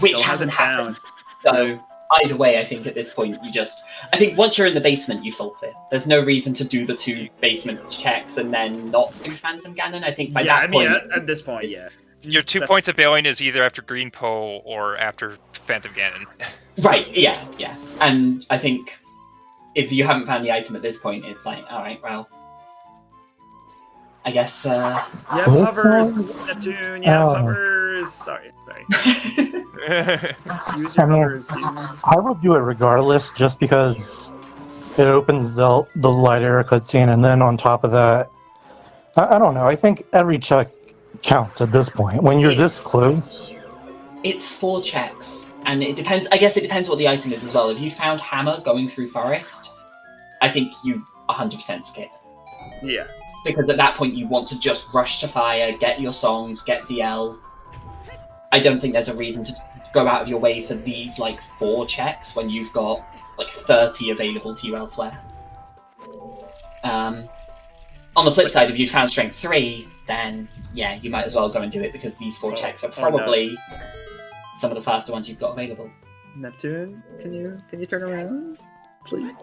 which hasn't happened. So, either way, I think at this point, I think once you're in the basement, you full clear. There's no reason to do the 2 basement checks and then not do Phantom Ganon. I think by that point... at this point, yeah. Your 2 points of bailing is either after Green Po or after Phantom Ganon. Right, yeah. And I think if you haven't found the item at this point, it's like, alright, well... I guess, Yeah, hovers, Neptune, hovers... Sorry. Use your hovers, dude. I would do it regardless, just because it opens the light era cutscene, and then on top of that, I don't know, I think every check counts at this point. When you're this close... It's 4 checks, and it depends. I guess it depends what the item is as well. If you found Hammer going through Forest, I think you 100% skip. Yeah. Because at that point you want to just rush to fire, get your songs, get ZL. I don't think there's a reason to go out of your way for these, like, 4 checks when you've got, like, 30 available to you elsewhere. On the flip side, if you found Strength 3, then, yeah, you might as well go and do it, because these 4 checks are probably some of the faster ones you've got available. Neptune, can you turn around? Please?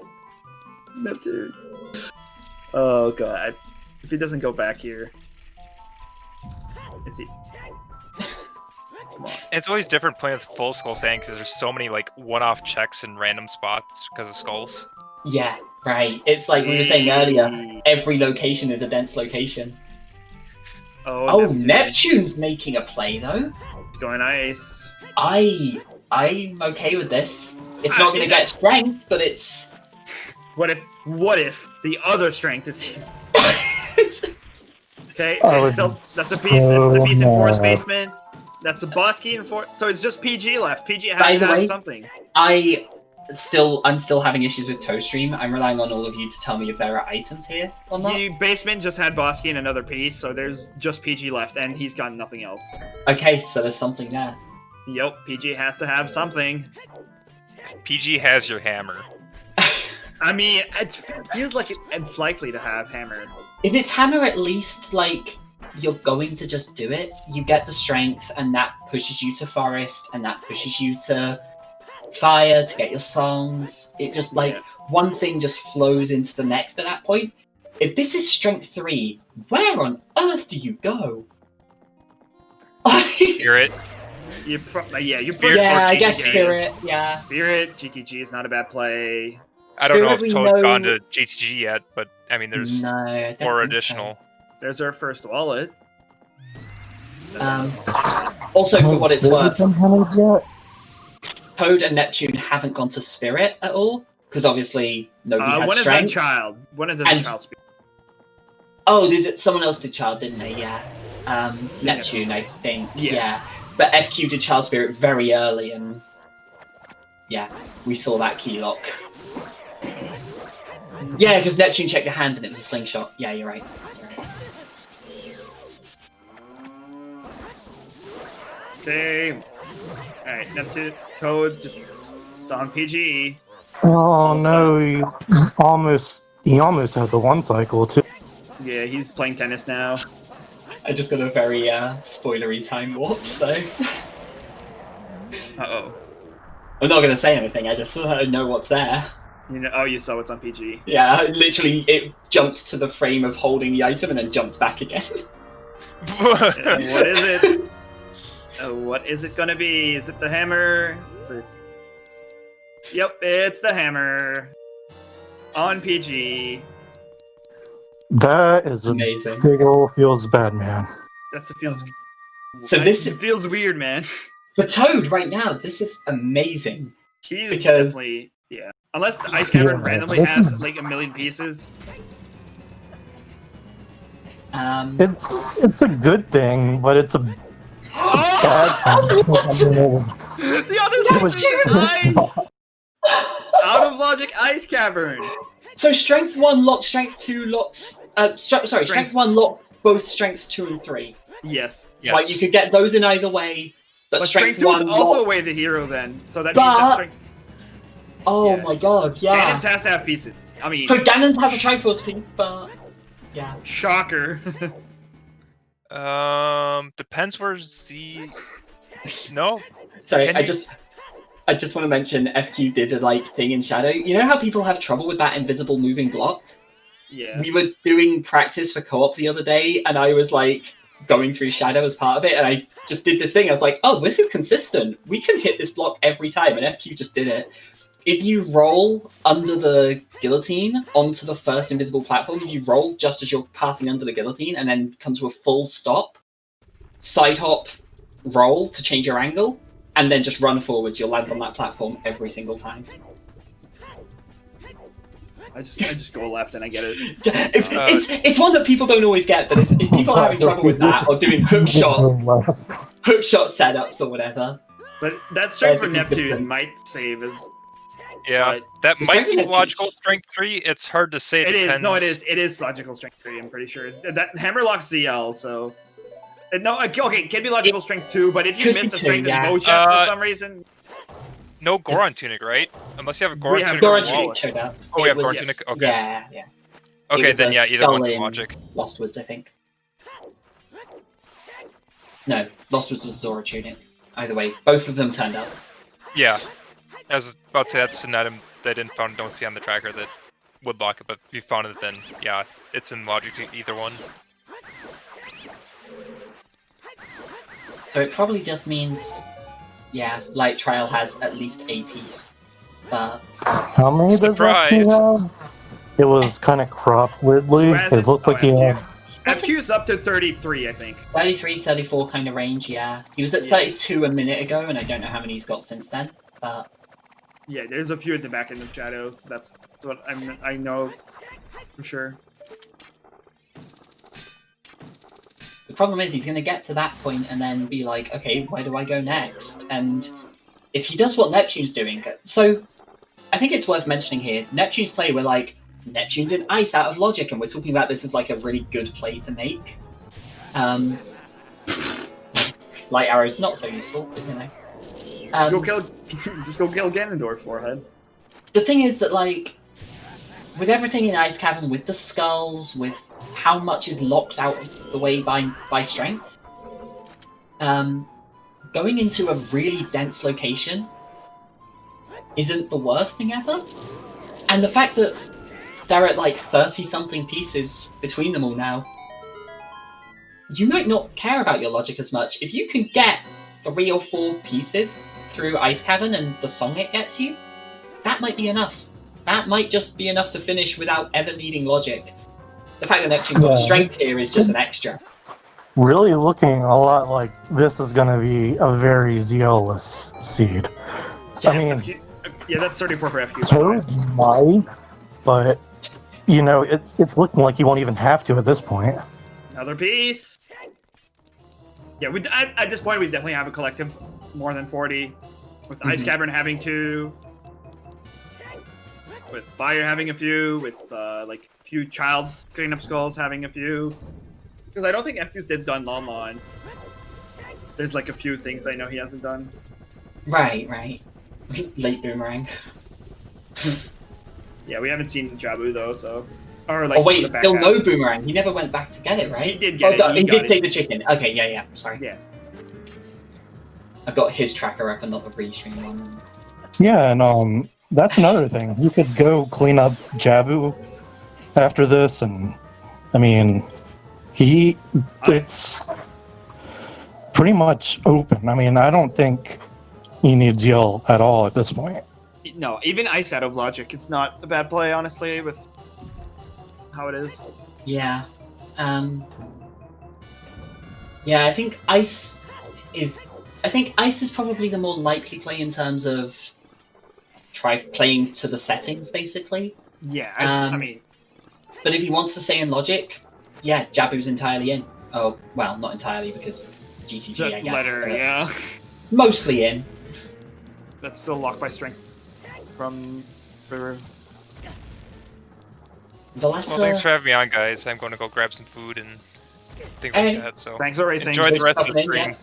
Neptune. Oh, God. If he doesn't go back here... Is he... Come on. It's always different playing with full Skull Sand because there's so many like one-off checks in random spots because of skulls. Yeah, right. It's like we were saying earlier, every location is a dense location. Oh, Neptune's making a play though. It's going ice. I'm okay with this. It's not gonna get strength, but it's... What if the other strength is here? Okay, that's a piece. It's a piece in Forest Basement. That's a boss key in Forest. So it's just PG left. PG has to have something. I'm still having issues with ToeStream. I'm relying on all of you to tell me if there are items here or not. The basement just had boss key and another piece, so there's just PG left, and he's got nothing else. Okay, so there's something there. Yep, PG has to have something. PG has your hammer. I mean, it feels like it's likely to have hammer. If it's hammer, at least, like, you're going to just do it. You get the strength, and that pushes you to Forest, and that pushes you to Fire to get your songs. It just, like, one thing just flows into the next at that point. If this is Strength 3, where on earth do you go? Spirit. I guess Spirit, yeah. Spirit, GTG is not a bad play. I don't know if Toad's gone to GTG yet, but I mean, there's more additional. So. There's our first wallet. Also, for what it's worth, Toad and Neptune haven't gone to Spirit at all, because obviously nobody had strength. One of them Child Spirit. Oh, someone else did Child, didn't they? Yeah. Neptune, I think. Yeah. But FQ did Child Spirit very early, and yeah, we saw that key lock. Yeah, because Neptune checked the hand and it was a slingshot. Yeah, you're right. Okay. Alright, Neptune, Toad, just it's on PG. Oh no, he almost had the one cycle too. Yeah, he's playing tennis now. I just got a very spoilery time warp, so Uh-oh. I'm not gonna say anything. I just know what's there. You know, oh, you saw what's on PG. Yeah, literally, it jumped to the frame of holding the item and then jumped back again. What is it? What is it gonna be? Is it the hammer? Is it... Yep, it's the hammer. On PG. That is Amazing. a big ol' feels bad, man. That's a feels. So this it feels weird, man. for Toad right now. This is amazing. He's Because- definitely Unless Ice Cavern Yeah, randomly this has is- like a million pieces. It's a good thing, but it's a Oh! bad thing. The other was- side is ice. Out of logic, Ice Cavern. So strength 1 locks strength 2 locks. Strength 1 lock both strengths 2 and 3. Yes, Yes. Like you could get those in either way, but, but strength strength 2 is 1 also lock... away the hero then. So that means But- that strength. Oh Yeah. my god, yeah. Ganon's has to have pieces. I mean, So Ganon's has a Triforce piece, but yeah. shocker. Depends where Z. No. Sorry, Can I you- just want to mention FQ did a thing in Shadow. You know how people have trouble with that invisible moving block? Yeah. We were doing practice for co-op the other day, and I was going through Shadow as part of it, and I just did this thing. I was like, oh, this is consistent. We can hit this block every time, and FQ just did it. If you roll under the guillotine onto the first invisible platform, if you roll just as you're passing under the guillotine and then come to a full stop, side hop, roll to change your angle, and then just run forwards, you'll land on that platform every single time. I just go left and I get it. It's one that people don't always get, but if people are having trouble with that or doing hook shot setups or whatever, But that strength for That's consistent. Neptune might save as Yeah, But- that might be Strength logical is- strength 3. It's hard to say. it is. Depends. No, it is. It is logical strength 3. I'm pretty sure. It's that hammer locks ZL. So no, okay, it can be logical strength 2. But if you Could miss be the two, strength yeah. in motion for some reason, No Goron tunic, right? Unless you have a Goron have tunic. Goron or Tunic wallet. showed up. Oh, we have It Goron was- tunic. Okay. Yeah, yeah. It Okay, was then a yeah, either skull one's in in logic. Lostwoods, I think. No, Lostwoods was Zora Tunic. Either way, both of them turned up. Yeah, I was about to say that's an item that I don't see on the tracker that would lock it, but if you found it, then yeah, it's in logic to either one. So it probably just means, yeah, Light Trial has at least a piece. But How many does that Surprise. have? It was kind of cropped weirdly. Who has It looked like he had. FQ's up to 33, I think. 33, 34 kind of range, yeah. He was at Yeah. 32 a minute ago, and I don't know how many he's got since then. But Yeah, there's a few at the back end of Shadows. That's what I know for sure. the problem is he's going to get to that point and then be like, okay, where do I go next? And if he does what Neptune's doing... So, I think it's worth mentioning here, Neptune's play, we're like, Neptune's in ice out of logic, and we're talking about this as like a really good play to make. Light Arrow's not so useful, but you know. Just go kill Ganondorf, forehead. The thing is that, like, with everything in Ice Cavern, with the skulls, with how much is locked out of the way by strength, going into a really dense location isn't the worst thing ever. And the fact that they're at like 30-something pieces between them all now, you might not care about your logic as much. If you can get 3 or 4 pieces through Ice Cavern and the song it gets you, that might be enough. That might just be enough to finish without ever needing logic. The fact that Neptune's got Yeah, strength it's- here is just an it's- extra. Really looking a lot like this is going to be a very zealous seed. I mean, Yeah, that's 34 for FQ. Toad might, but you know, it's looking like you won't even have to at this point. Another piece. Yeah, at this point we definitely have a collective more than 40, with Ice Cavern having 2, with Fire having a few, with like a few child cleanup skulls having a few. Because I don't think FQ's done Lon Lon. there's like a few things I know he hasn't done. Right. Late boomerang. Yeah, we haven't seen Jabu though, so. Or like. Oh wait, the back still half. no boomerang. He never went back to get it, right? He did get it. He got did it. take the chicken. Okay, yeah. Sorry. Yeah. I've got his tracker up and not the restream one. Yeah, and that's another thing. You could go clean up Jabu after this, and I mean, it's pretty much open. I mean, I don't think he needs yell at all at this point. No, even Ice out of Logic, it's not a bad play, honestly, with how it is. Yeah. Yeah, I think Ice is probably the more likely play in terms of try playing to the settings, basically. Yeah, I mean... But if he wants to stay in Logic, yeah, Jabu's entirely in. Oh, well, not entirely, because GTG, I guess. Letter, yeah. Mostly in. That's still locked by strength from River. The letter... Well, thanks for having me on, guys. I'm going to go grab some food and things like that, so... Thanks for racing. Enjoy the rest of the stream.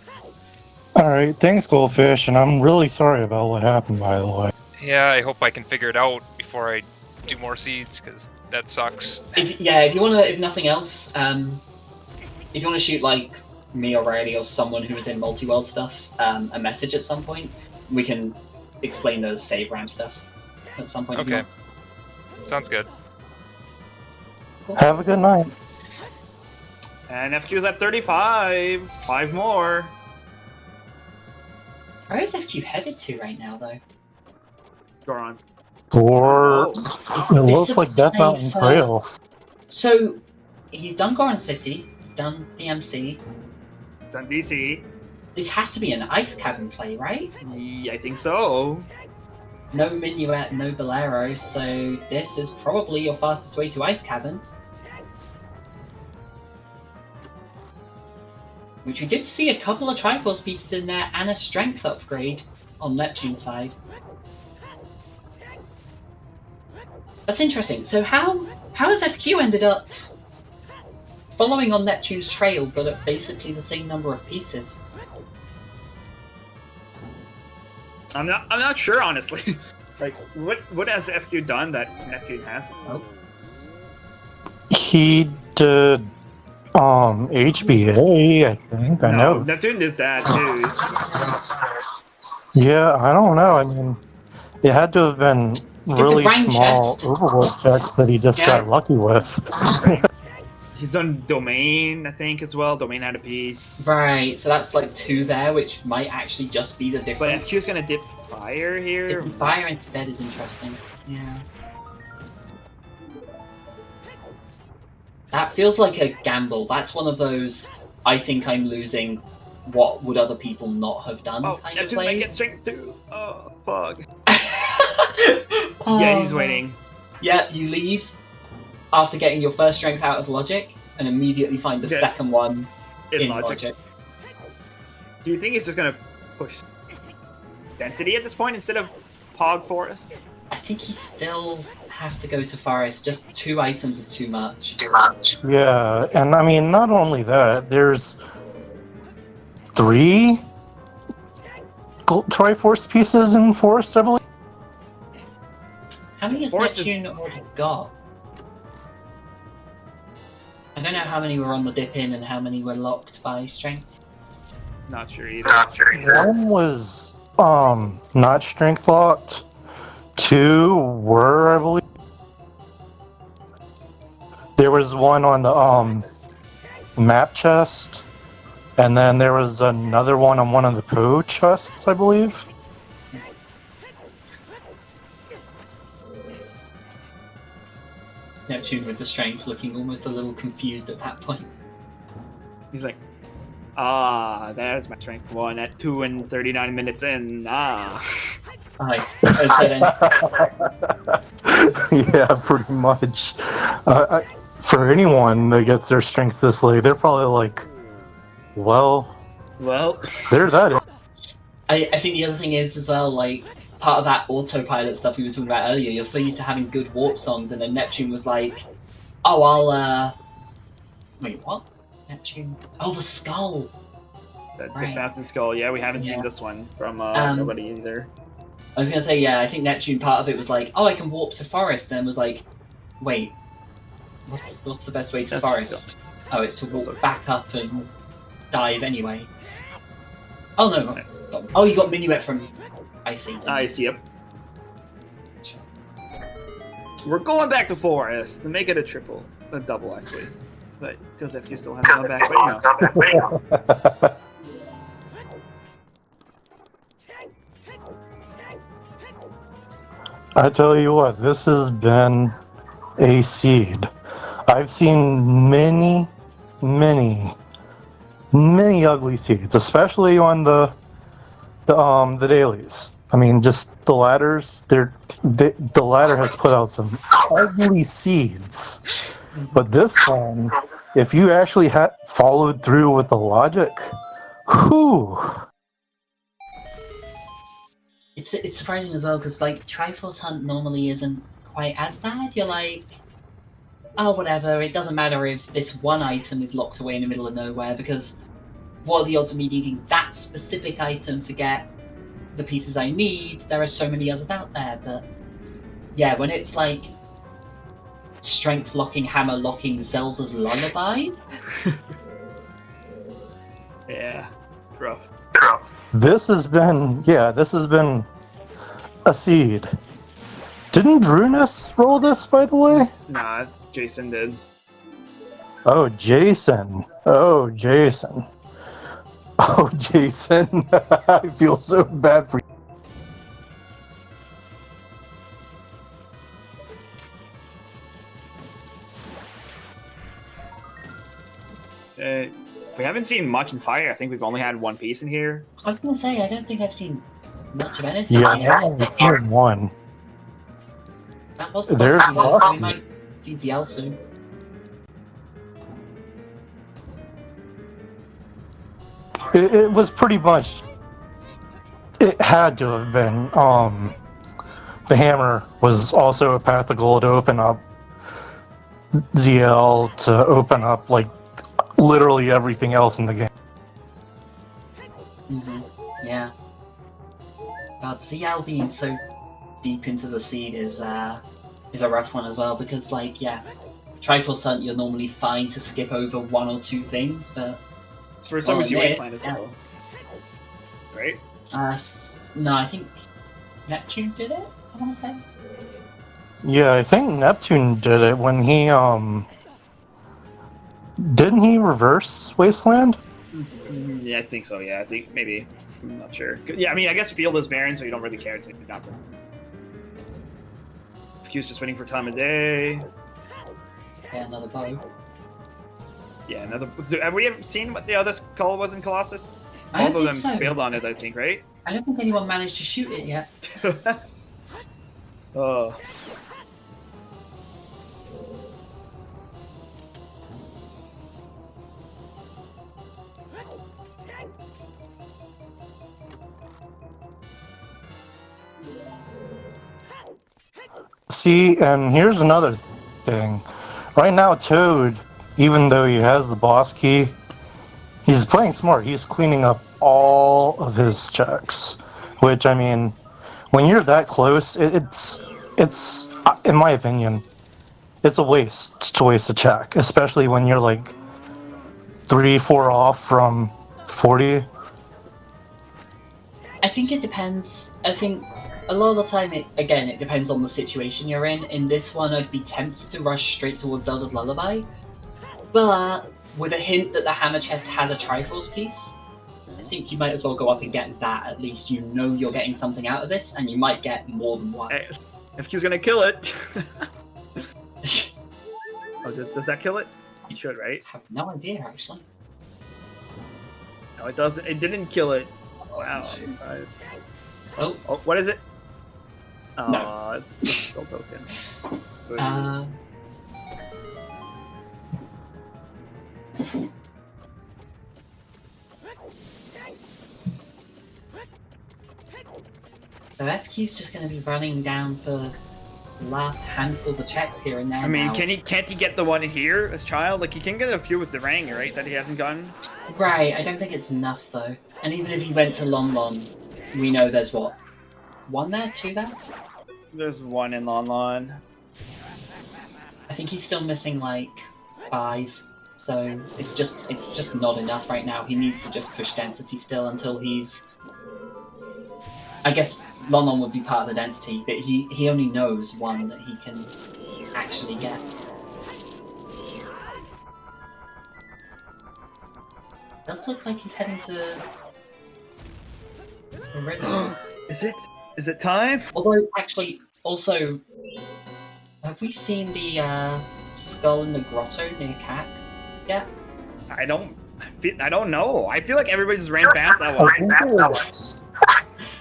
Alright, thanks, Goldfish, and I'm really sorry about what happened, by the way. Yeah, I hope I can figure it out before I do more seeds, because that sucks. If you wanna, if nothing else, if you wanna shoot like me or Riley or someone who was in multi-world stuff, a message at some point, we can explain the save RAM stuff at some point. Okay. Sounds good. Cool. Have a good night. And FQ's at 35. 5 more. Where is FQ headed to right now, though? Goron. Or Is it this looks a like Death play Mountain for- Trail. So, he's done Goron City, he's done DMC. It's on DC. This has to be an Ice Cavern play, right? Yeah, I think so. No Minuet, no Bolero, so this is probably your fastest way to Ice Cavern. Which we did see a couple of Triforce pieces in there and a strength upgrade on Neptune's side. That's interesting. So how has FQ ended up following on Neptune's trail but at basically the same number of pieces? I'm not sure, honestly. Like, what has FQ done that Neptune hasn't? Oh. He did HBA, I think. I know. Neptune did that too. Yeah, I don't know. I mean, it had to have been really rank small chest. overworld checks that he just got lucky with. He's done Domain, I think, as well. Domain had a piece. Right, so that's like 2 there, which might actually just be the But difference. FQ's gonna dip fire here. If fire instead is interesting. Yeah. That feels like a gamble. That's one of those, I think I'm losing, what would other people not have done Oh, kind of Neptune might get plays. strength too. Oh, fuck. Oh. Yeah, he's waiting. Yeah, you leave after getting your first strength out of Logic and immediately find the Yeah. second one In in Logic. Logic. Do you think he's just gonna push density at this point instead of Pog Forest? I think you still have to go to Forest. Just 2 items is too much. Yeah, and I mean, not only that, there's 3 Triforce pieces in Forest, I believe. How many has Forest is- Neptune already got? I don't know how many were on the dip in and how many were locked by strength. Not sure either. One was not strength locked. 2 were, I believe. There was one on the map chest, and then there was another one on one of the Poe chests, I believe. Neptune with the strength looking almost a little confused at that point. He's like, there's my strength 1 at 2 and 39 minutes in. Nice. Okay, then. Yeah, pretty much. For anyone that gets their strength this late, they're probably like, well, they're that. I think the other thing is as well, like, part of that autopilot stuff we were talking about earlier, you're so used to having good warp songs, and then Neptune was like, oh, wait, what? Neptune? Oh, the skull! The Right. Fountain Skull. Yeah, we haven't seen Yeah. this one from nobody either. I was gonna say, yeah, I think Neptune, part of it was like, oh, I can warp to forest, and was like, wait, what's the best way to That's forest? Oh, it's to walk back up and dive anyway. Oh no, oh, you got Minuet from I see. I see. Yep. We're going back to forest to make it a double actually, but because if you still haven't gone back, but you know. I tell you what, this has been a seed. I've seen many ugly seeds, especially on the dailies. I mean, just the ladders. The ladder has put out some ugly seeds, but this one, if you actually had followed through with the logic, whew. It's surprising as well because like Triforce Hunt normally isn't quite as bad. You're like, oh whatever, it doesn't matter if this one item is locked away in the middle of nowhere because what are the odds of me needing that specific item to get the pieces I need? There are so many others out there. But yeah, when it's like strength locking, hammer locking, Zelda's Lullaby. Yeah, rough. This has been a seed. Didn't Runas roll this, by the way? Nah, Jason did. Oh, Jason. Oh, Jason. I feel so bad for you. We haven't seen much in fire. I think we've only had one piece in here. I was gonna say I don't think I've seen much of anything. Yeah, I've only seen one. That was the There's possibility, so we Buffy. might see ZL soon. It was pretty much. It had to have been. The hammer was also a path of gold to open up ZL, to open up like literally everything else in the game. Yeah. God, ZL being so deep into the seed is a rough one as well because, like, yeah, Triforce Hunt you're normally fine to skip over one or two things, but For some, we see this, Wasteland as yeah. well. Right? No, I think Neptune did it. I want to say. Yeah, I think Neptune did it when he didn't he reverse Wasteland? Yeah, I think so. Yeah, I think maybe. I'm not sure. Yeah, I mean, I guess field is barren, so you don't really care to not. Q's just waiting for time of day. Yeah, another bow. Yeah, another. Have we ever seen what the other call was in Colossus? I don't Both of them think so. bailed on it, I think, right? I don't think anyone managed to shoot it yet. Oh. See, and here's another thing. Right now, Toad, even though he has the boss key, he's playing smart. He's cleaning up all of his checks. Which, I mean, when you're that close, it's in my opinion, it's a waste to waste a check, especially when you're like 3-4 off from 40. I think it depends. I think a lot of the time, it depends on the situation you're in. In this one, I'd be tempted to rush straight towards Zelda's Lullaby, but with a hint that the hammer chest has a Triforce piece, I think you might as well go up and get that. At least you know you're getting something out of this, and you might get more than one. Hey, if Q's gonna kill it. Oh, does that kill it? It should, right? I have no idea, actually. No, it doesn't. It didn't kill it. Wow. Oh. Oh, what is it? Oh, No. it's a skull token. So FQ's just going to be running down for last handfuls of checks here and there. I mean, now. can't he get the one here as child? Like he can get a few with the Rang, right? That he hasn't gotten. Right, I don't think it's enough though. And even if he went to Lon Lon, we know there's what? 1 there? 2 there? There's 1 in Lon Lon. I think he's still missing like 5. So it's just not enough right now. He needs to just push density still until he's... I guess Lon Lon would be part of the density, but he only knows 1 that he can actually get. Does look like he's heading to the river. Is it time? Although, actually, also, have we seen the skull in the grotto near Cac yet? I don't know. I feel like everybody just ran past that I one. think it was.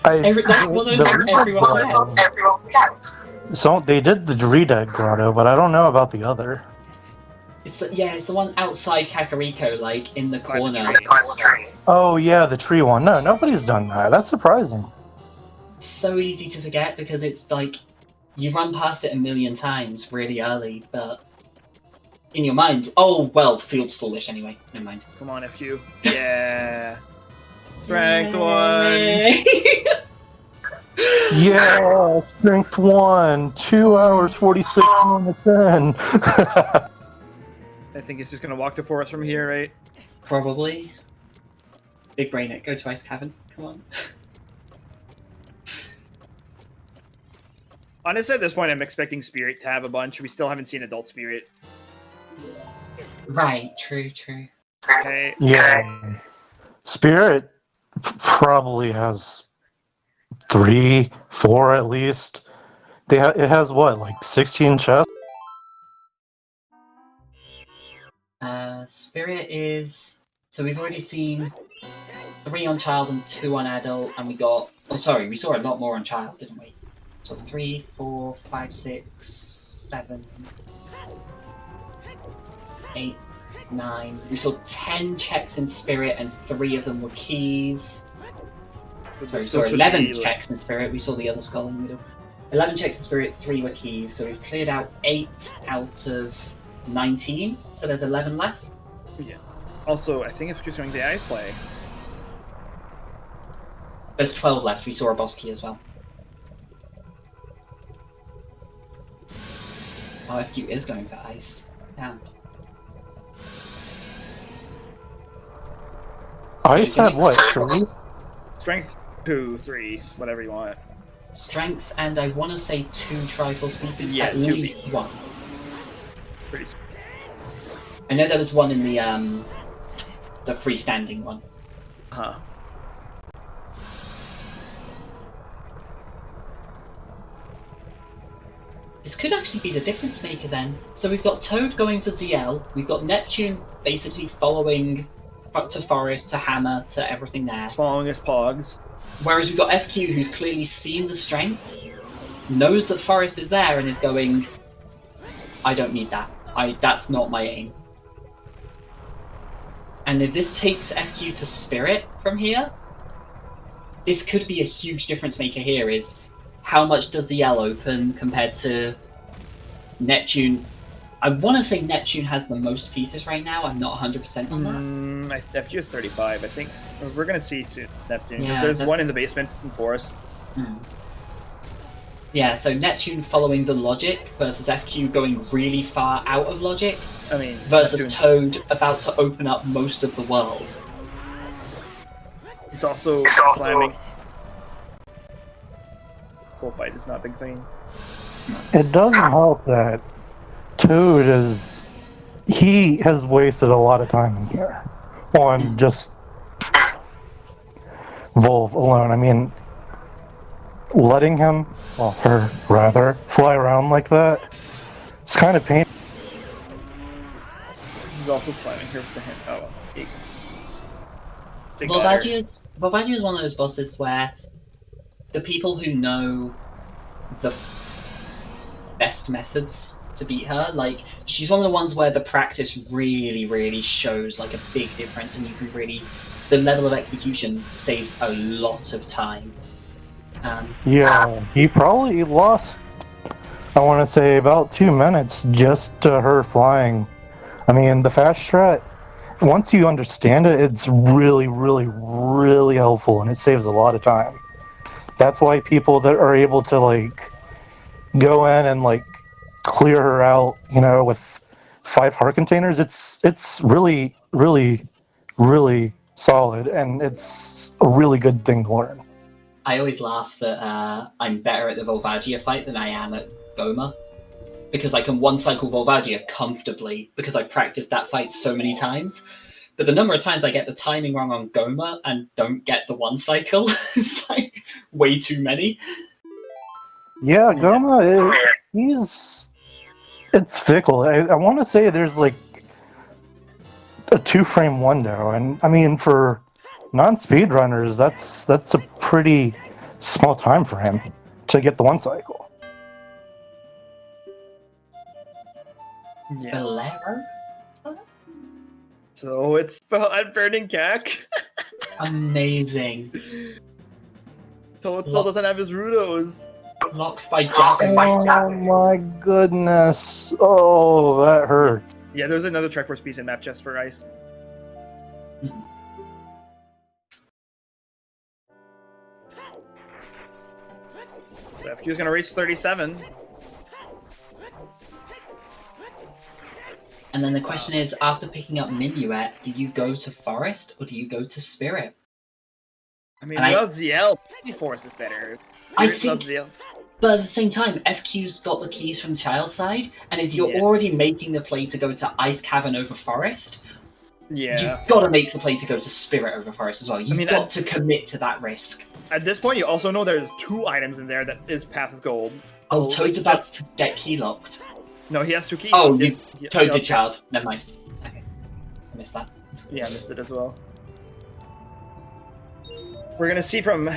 That's one of them everyone gets. So they did the Dorita grotto, but I don't know about the other. It's the one outside Kakariko, like in the corner. Oh yeah, the tree one. No, nobody's done that. That's surprising. It's so easy to forget because it's like you run past it a million times really early, but in your mind, oh well, field's foolish anyway. Never mind. Come on, FQ. Yeah. Strength 1. Yeah, strength 1. 2 hours 46 minutes in. I think he's just gonna walk the forest from here, right? Probably. Big brain it. Go to Ice Cavern. Come on. Honestly, at this point, I'm expecting Spirit to have a bunch. We still haven't seen Adult Spirit. Right. True. Okay. Yeah. Spirit probably has 3, 4 at least. It has what, like 16 chests? Spirit is... So we've already seen 3 on child and 2 on adult, and we got... Oh, sorry, we saw a lot more on child, didn't we? So 3, 4, 5, 6, 7, 8, 9. We saw 10 checks in Spirit, and 3 of them were keys. Sorry, we saw 11 checks in Spirit. We saw the other skull in the middle. 11 checks in Spirit, 3 were keys. So we've cleared out 8 out of 19. So there's 11 left. Yeah. Also, I think it's just going to Ice play. There's 12 left. We saw a boss key as well. Oh, FQ is going for ice. Damn. Ice had what, 3? Strength 2, 3, whatever you want. Strength and I want to say 2 trifle species. Yeah, at 2 least pieces. 1. Pretty. I know there was 1 in the freestanding one. Huh. This could actually be the difference maker then. So we've got Toad going for ZL. We've got Neptune basically following to Forest, to Hammer, to everything there. Following his pogs. Whereas we've got FQ who's clearly seen the strength, knows that Forest is there, and is going, I don't need that. That's not my aim. And if this takes FQ to Spirit from here, this could be a huge difference maker here, is how much does the L open compared to Neptune? I want to say Neptune has the most pieces right now. I'm not 100% on that. FQ is 35. I think we're going to see soon Neptune. Yeah, There's one in the basement in Forest. Yeah, so Neptune following the logic versus FQ going really far out of logic. I mean, versus Neptune's... Toad about to open up most of the world. He's also climbing. Full fight is not a big thing. It doesn't help that Toad he has wasted a lot of time in here on just Volv alone. I mean, letting him, well, her rather, fly around like that, it's kind of painful. He's also slamming here for him. Oh, big Volvagia is one of those bosses where the people who know the best methods to beat her, like, she's one of the ones where the practice really, really shows like a big difference, and you can really, the level of execution saves a lot of time. Yeah, he probably lost I want to say about 2 minutes just her flying. I mean, the fast strat, once you understand it, it's really, really, really helpful, and it saves a lot of time. That's why people that are able to, like, go in and, like, clear her out, you know, with 5 heart containers, it's really, really, really solid, and it's a really good thing to learn. I always laugh that I'm better at the Volvagia fight than I am at Goma, because I can one-cycle Volvagia comfortably because I've practiced that fight so many times. But the number of times I get the timing wrong on Goma and don't get the one-cycle is like way too many. Yeah, Goma, it's fickle. I want to say there's like a 2-frame window, and I mean for non-speedrunners, that's a pretty small time frame to get the one cycle. Yeah. Bolero? So it's about burning cack. Amazing. Toad still doesn't have his Rudos. Blocked by Jack. Oh my goodness. Oh, that hurts. Yeah, there's another Triforce piece in map chest for ice. So FQ's gonna reach 37. And then the question is, after picking up Minuet, do you go to Forest or do you go to Spirit? I mean, And without ZL, Force is better. I Without think- ZL. But at the same time, FQ's got the keys from Child Side, and if you're Yeah. already making the play to go to Ice Cavern over Forest, Yeah. you've got to make the play to go to Spirit over Forest as well. You've mean, got to commit to that risk. At this point, you also know there's 2 items in there that is Path of Gold. Oh, Toad's about to get key locked. No, he has 2 keys. Oh, Toad yeah, did Child. Never mind. Okay. I missed that. Yeah, I missed it as well. We're gonna see from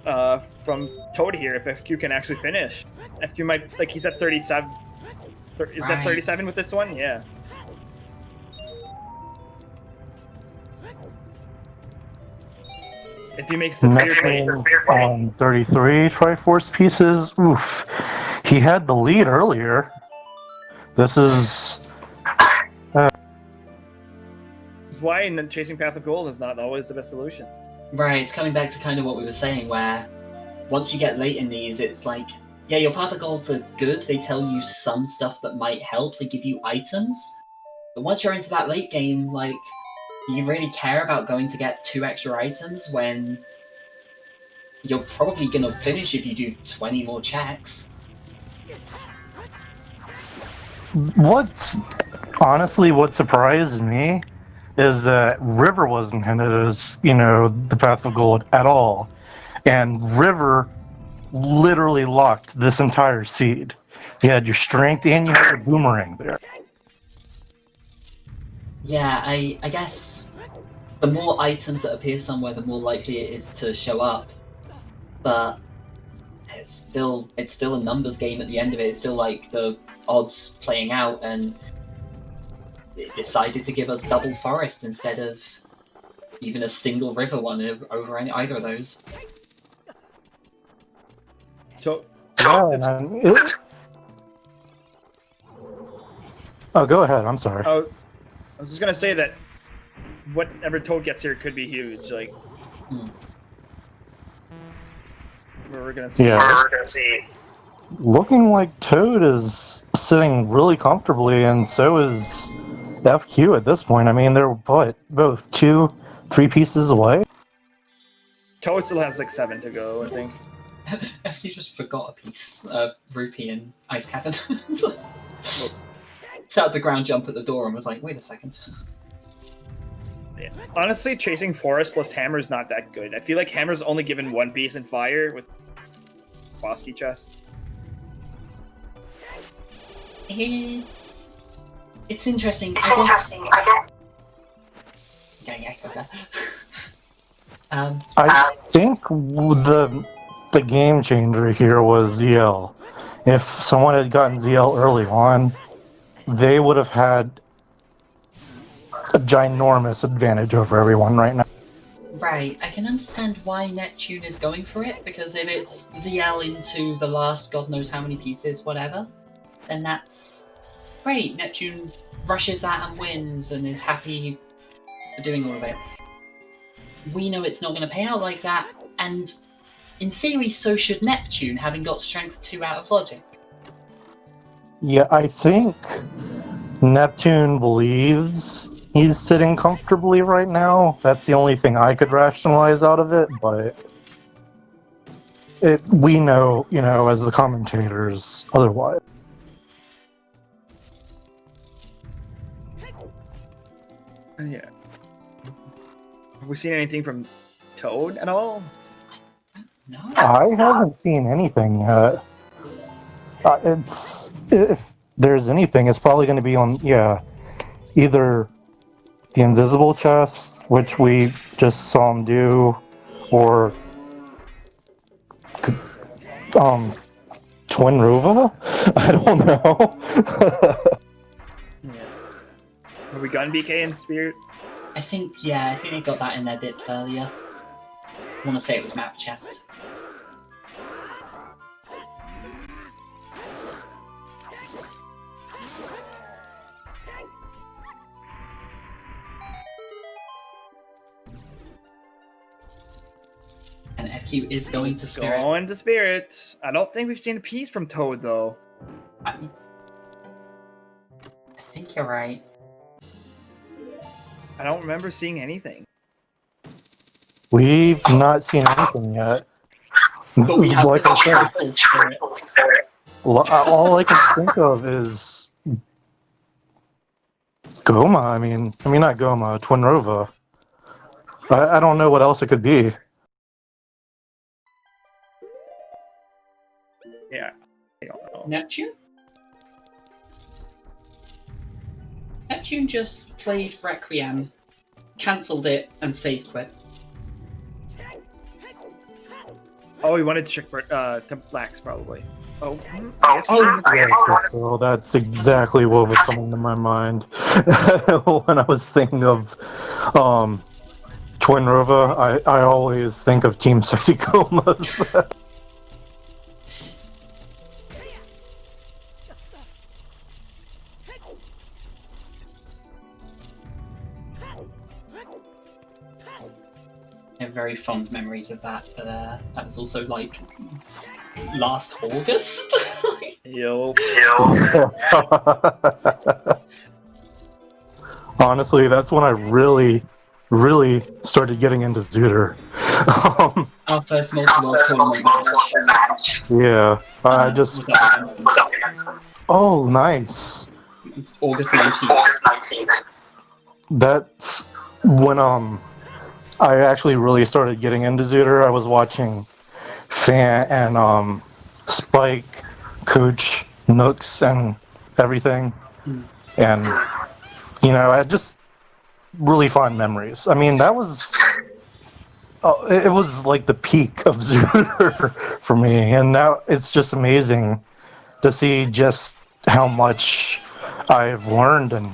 Toad here if FQ can actually finish. FQ might, like, he's at 37. Is that Right. 37 with this one? Yeah. If he makes the spear play. On 33 Triforce pieces. Oof. He had the lead earlier. This is... This is why chasing Path of Gold is not always the best solution. Right, it's coming back to kind of what we were saying, where once you get late in these, it's like, yeah, your Path of Golds are good. They tell you some stuff that might help. They give you items. But once you're into that late game, like, do you really care about going to get 2 extra items when you're probably going to finish if you do 20 more checks? Honestly, what surprised me is that River wasn't hinted as, you know, the Path of Gold at all. And River literally locked this entire seed. You had your strength and you had your boomerang there. Yeah, I guess the more items that appear somewhere, the more likely it is to show up. But it's still a numbers game at the end of it. It's still like the odds playing out, and it decided to give us double forest instead of even a single river one over either of those. So, Oh, go ahead. I'm sorry. I was just gonna say that whatever Toad gets here could be huge. Like, we're gonna see. Yeah. Looking like Toad is sitting really comfortably, and so is FQ at this point. I mean, they're both 2-3 pieces away. Toad still has like 7 to go, I think. FQ just forgot a piece, Rupee and Ice Cavern. Whoops. Set up the ground jump at the door and was like, wait a second. Yeah. Honestly, chasing Forest plus Hammer is not that good. I feel like Hammer's only given 1 piece in fire with Bosky chest. It's interesting. I guess. Getting echo there. I think the game changer here was ZL. If someone had gotten ZL early on, they would have had a ginormous advantage over everyone right now. Right. Right, I can understand why Neptune is going for it, because if it's ZL into the last god knows how many pieces, whatever, then that's great. Neptune rushes that and wins and is happy for doing all of it. We know it's not going to pay out like that, and in theory, so should Neptune, having got strength 2 out of logic. Yeah, I think Neptune believes he's sitting comfortably right now. That's the only thing I could rationalize out of it, but we know, as the commentators, otherwise. Yeah. Have we seen anything from Toad at all? No. I haven't seen anything yet. If there's anything, it's probably going to be on, either the invisible chest, which we just saw him do, or Twin Rova? I don't know. Yeah. Have we gotten BK in Spirit? I think they got that in their dips earlier. I want to say it was map chest. And FQ is going to Spirit. Going to Spirit. I don't think we've seen a piece from Toad, though. I think you're right. I don't remember seeing anything. We've not seen anything yet. But we have Like the I said, triple Spirit. all I can think of is Goma. I mean not Goma, Twin Rova. I don't know what else it could be. Yeah, I don't know. Neptune? Neptune just played Requiem, cancelled it, and saved quit. Oh, he wanted to check to blacks, probably. Oh, Well, that's exactly what was coming to my mind when I was thinking of Twin Rova. I always think of Team Sexy Comas. I have very fond memories of that, but that was also like last August. Yo. Honestly, that's when I really started getting into Zooter. Our first multi-world tournament match. Yeah, I Was just... that against them? Oh, nice. It's August 19th. That's when I actually really started getting into Zooter. I was watching Fan and Spike, Cooch, Nooks, and everything, and I had just really fond memories. I mean, that was it was like the peak of Zooter for me, and now it's just amazing to see just how much I've learned in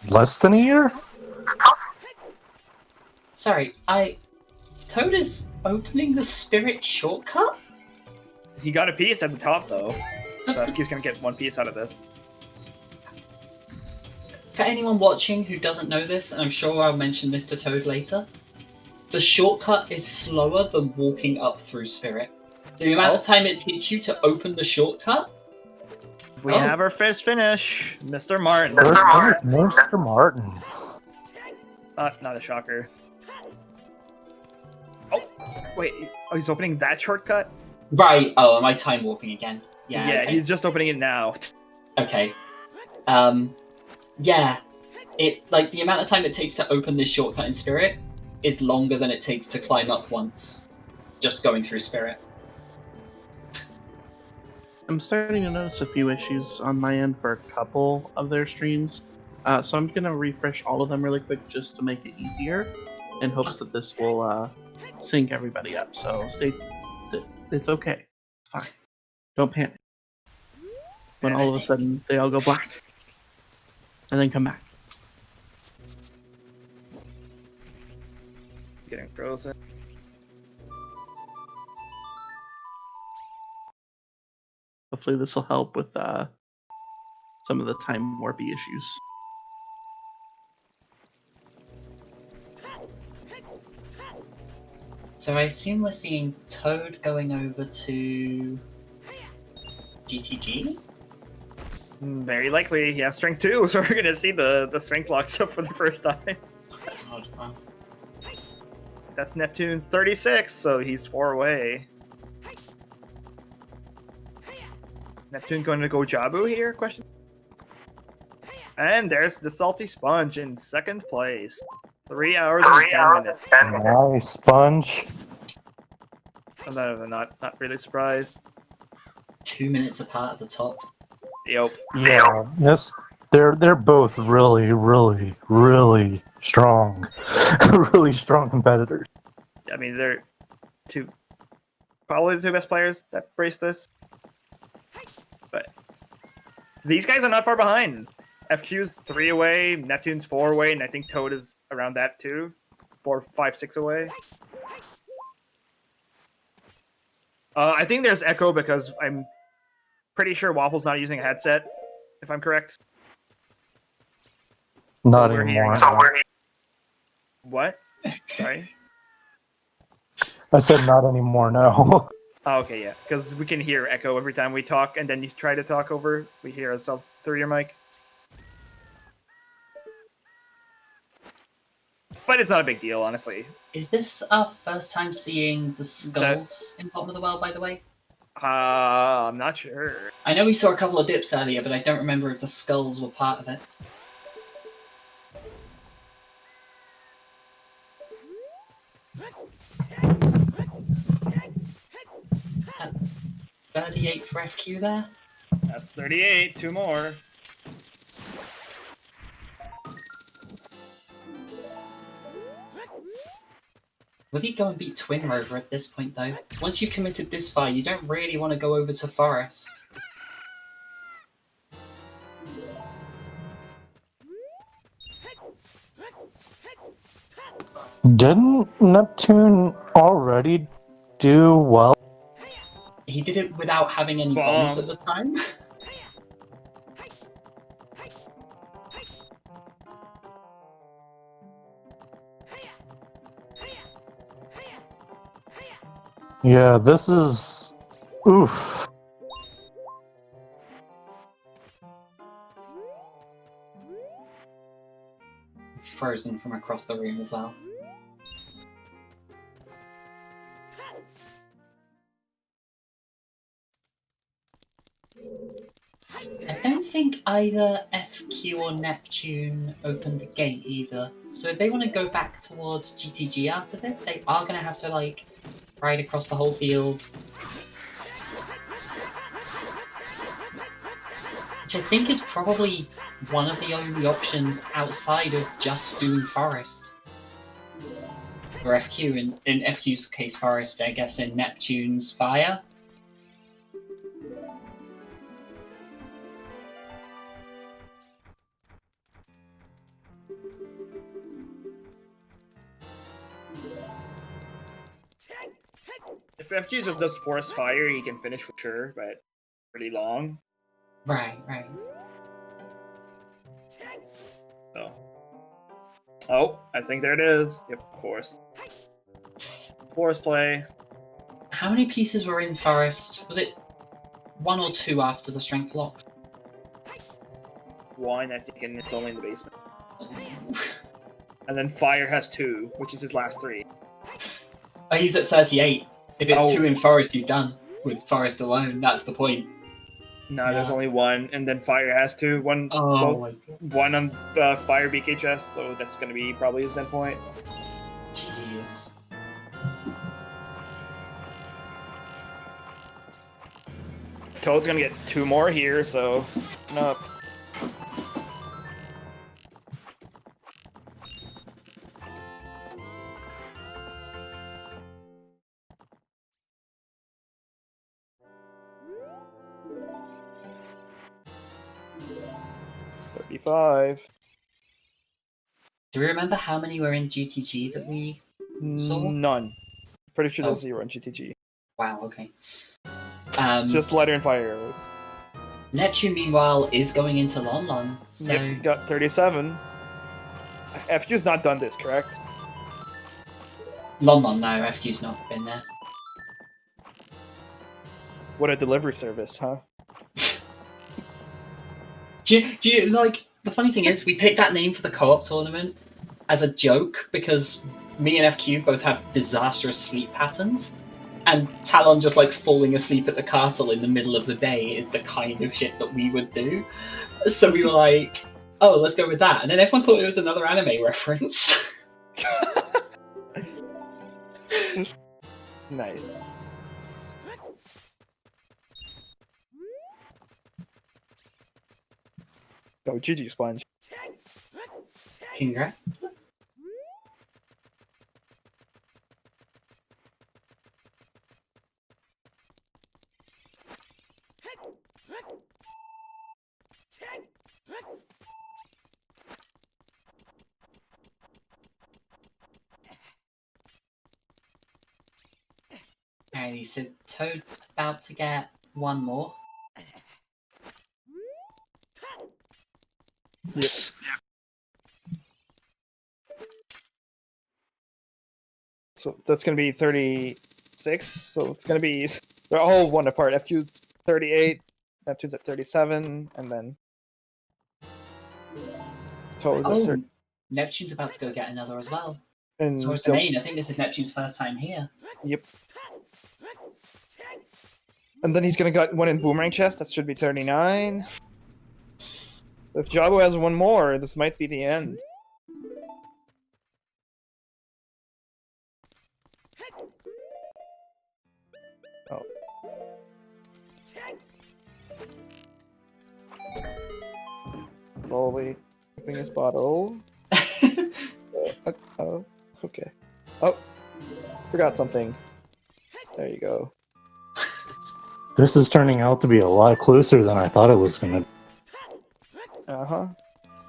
less than a year. Sorry, Toad is opening the Spirit shortcut? He got a piece at the top, though. So he's gonna get one piece out of this. For anyone watching who doesn't know this, and I'm sure I'll mention this to Toad later, the shortcut is slower than walking up through Spirit. The amount of time it takes you to open the shortcut. We have our first finish, Mr. Martin. Mr. Martin. Not a shocker. Oh, wait. Oh, he's opening that shortcut? Right. Oh, am I time warping again? Yeah. Yeah, okay. he's just opening it now. Okay. Yeah. It the amount of time it takes to open this shortcut in Spirit is longer than it takes to climb up once, just going through Spirit. I'm starting to notice a few issues on my end for a couple of their streams. So I'm going to refresh all of them really quick just to make it easier in hopes that this will sync everybody up. So it's okay. It's fine. Don't panic. When all of a sudden they all go black and then come back. Getting frozen. Hopefully this will help with some of the time warpy issues. So I assume we're seeing Toad going over to GTG? Very likely, he has strength 2, so we're gonna see the strength blocks up for the first time. God, wow. That's Neptune's 36, so he's 4 away. Neptune going to go Jabu here? Question. And there's the Salty Sponge in second place. 3 hours and 10 minutes. Nice sponge. I'm not really surprised. 2 minutes apart at the top. Yep. Yeah, they're both really, really, really strong, really strong competitors. I mean, they're probably the 2 best players that brace this. But these guys are not far behind. FQ's 3 away, Neptune's 4 away, and I think Toad is around that too. 4, 5, 6 away. I think there's echo because I'm pretty sure Waffle's not using a headset, if I'm correct. Not we're anymore. hearing- What? Sorry? I said not anymore, no. Oh, okay, yeah. Because we can hear echo every time we talk, and then you try to talk over, we hear ourselves through your mic. But it's not a big deal, honestly. Is this our first time seeing the skulls in Bottom of the World, by the way? I'm not sure. I know we saw a couple of dips earlier, but I don't remember if the skulls were part of it. That 38 for FQ there? That's 38, 2 more. Will he go and beat Twin Rover at this point, though? Once you've committed this far, you don't really want to go over to Forest. Didn't Neptune already do well? He did it without having any bombs at the time. Yeah, this is... oof. Frozen from across the room as well. I don't think either FQ or Neptune opened the gate either. So if they want to go back towards GTG after this, they are going to have to, like, ride across the whole field. Which I think is probably one of the only options outside of just doing Forest. Or FQ, in FQ's case Forest, I guess in Neptune's Fire. If FQ just does Forest Fire, he can finish for sure, but pretty long. Right. Oh, I think there it is. Yep, Forest. Forest play. How many pieces were in Forest? Was it 1 or 2 after the strength lock? 1, I think, and it's only in the basement. And then Fire has 2, which is his last 3. Oh, he's at 38. If it's Oh. 2 in Forest, he's done. With Forest alone, that's the point. No, Yeah. there's only 1, and then Fire has 2. One Oh, my 1 on the Fire BKHS, so that's going to be probably his endpoint. jeez. Toad's going to get 2 more here, so... No. $35. Do we remember how many were in GTG that we saw? None. Pretty sure there's Oh. 0 in GTG. Wow, okay. It's just lighter and fire arrows. Neptune, meanwhile, is going into Lon Lon. So Yep, you got 37. FQ's not done this, correct? Lon Lon, no, FQ's not been there. What a delivery service, huh? Do you like, the funny thing is, we picked that name for the co-op tournament as a joke because me and FQ both have disastrous sleep patterns, and Talon just like falling asleep at the castle in the middle of the day is the kind of shit that we would do. So we were like, oh, let's go with that. And then everyone thought it was another anime reference. Nice. Go, GG Sponge. Congrats. Alrighty, so Toad's about to get one more. Yep. So that's going to be 36. So it's going to be, they're all one apart. FQ's 38, Neptune's at 37, and then Toad's at 30. Neptune's about to go get another as well. And So is the main. I think this is Neptune's first time here. Yep. And then he's going to get one in Boomerang Chest. That should be 39. If Jabo has one more, this might be the end. Oh. Slowly opening his bottle. Oh, okay. Oh, forgot something. There you go. This is turning out to be a lot closer than I thought it was gonna. Uh-huh.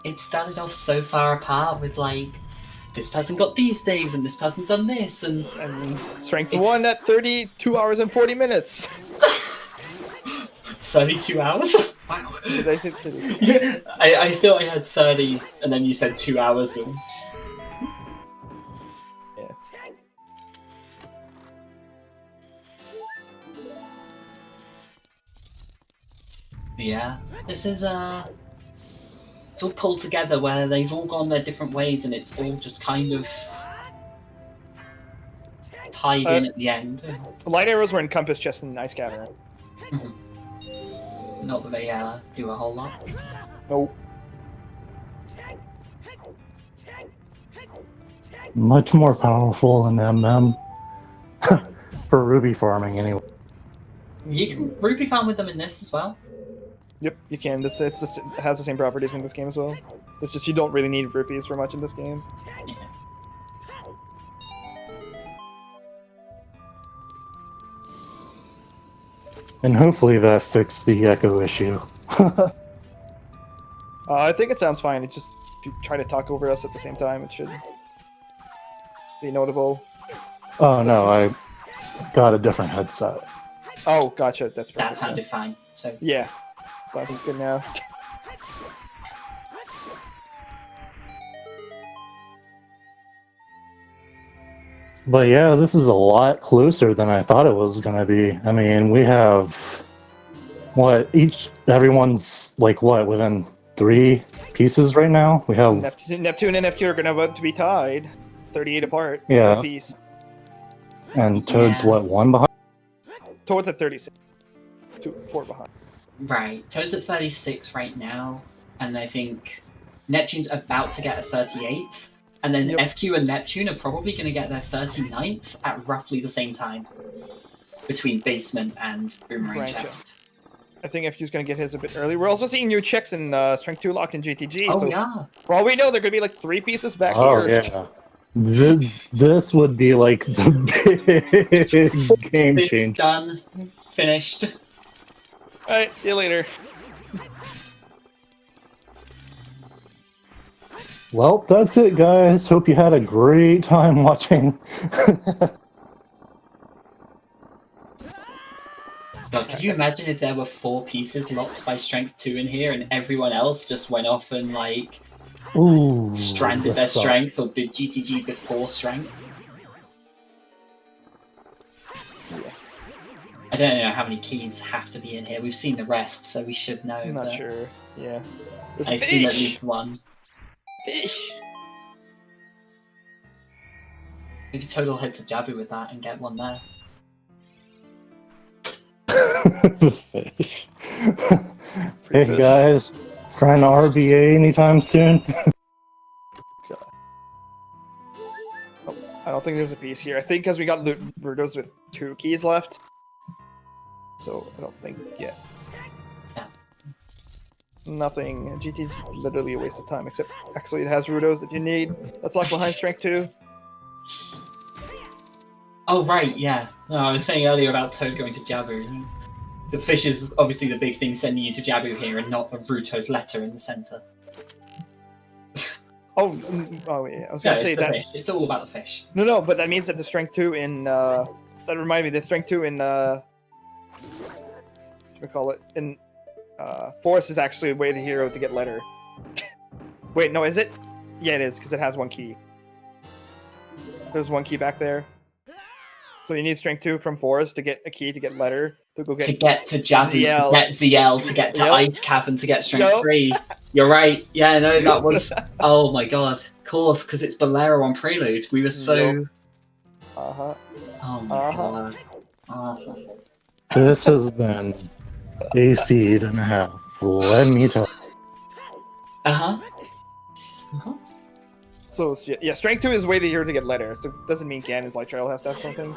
It started off so far apart with like, this person got these things and this person's done this and And strength 1 at 32 hours and 40 minutes. 32 hours? Wow. Did I say 32? Yeah, I thought I had 30 and then you said 2 hours and... Yeah. Yeah, this is it's all pulled together where they've all gone their different ways and it's all just kind of tied in at the end. Light arrows were in Compass Chest and Ice Cavern. Not that they do a whole lot. Nope. Much more powerful than MM. For ruby farming, anyway. You can ruby farm with them in this as well. Yep, you can. It has the same properties in this game as well. It's just you don't really need rupees for much in this game. Yeah. And hopefully that fixed the echo issue. I think it sounds fine. It's just if you try to talk over us at the same time, it should be notable. Oh no, I got a different headset. Oh, gotcha. That's perfect. That sounded fine. So Yeah. Sounds good now. But yeah, this is a lot closer than I thought it was gonna be. I mean, we have what everyone's like what within 3 pieces right now. We have Neptune and FQ are going to be tied, 38 apart. Yeah. A piece. and Toad's Yeah. what 1 behind. Towards at 36. 4 behind. right, Toad's at 36 right now, and I think Neptune's about to get a 38th, and then Yep. FQ and Neptune are probably going to get their 39th at roughly the same time between Basement and Boomerang Right, Chest. I think FQ's going to get his a bit early. We're also seeing new checks in Strength 2 locked in GTG. Oh so yeah, for all we know, there could be like 3 pieces back Oh here. yeah, this would be like the big game it's change. done, finished. Alright, see you later. Well, that's it, guys. Hope you had a great time watching. God, could you imagine if there were 4 pieces locked by strength 2 in here and everyone else just went off and like Ooh, stranded their strength or did GTG before strength? Yeah. I don't know how many keys have to be in here. We've seen the rest, so we should know. I'm not but sure. Yeah. There's I've seen at fish! least one. Fish! Maybe Toad will head to Jabu with that and get one there. The fish. Free Hey fish. guys, trying to RBA anytime soon? Oh, I don't think there's a piece here. I think because we got Rudos with 2 keys left. So I don't think yet. Yeah. Nothing. GT is literally a waste of time, except actually it has Rudos that you need. Let's lock behind strength 2. Oh, right, yeah. No, I was saying earlier about Toad going to Jabu. The fish is obviously the big thing sending you to Jabu here and not a Ruto's letter in the centre. Oh, oh yeah. I was gonna say it's the that. fish. It's all about the fish. No, but that means that the strength 2 in that reminded me. The strength 2 in what we call it in Forest is actually a way the hero to get letter. Wait, no, is it? Yeah, it is because it has 1 key. There's 1 key back there. So you need strength 2 from Forest to get a key to get letter to go get. To get to Jabu, ZL. to get ZL, to get to Yep. Ice Cavern, to get Strength Yep. 3. You're right. Yeah, no, that was. Oh my god. Of course, because it's Bolero on Prelude. We were so. Yep. Uh-huh. Oh my Uh-huh. god. Oh. This has been a seed and a half. Let me tell Uh huh. Uh huh. So yeah, strength 2 is way the hero to get letter. So it doesn't mean Ganon's Light Trail has to have something.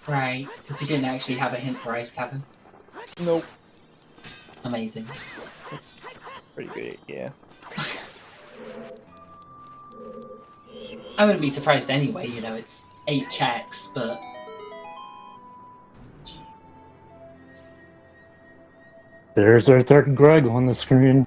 Right, because we didn't actually have a hint for Ice Cavern. Nope. Amazing. That's pretty good. Yeah. I wouldn't be surprised anyway. You know, it's 8 checks, but. There's our third Greg on the screen.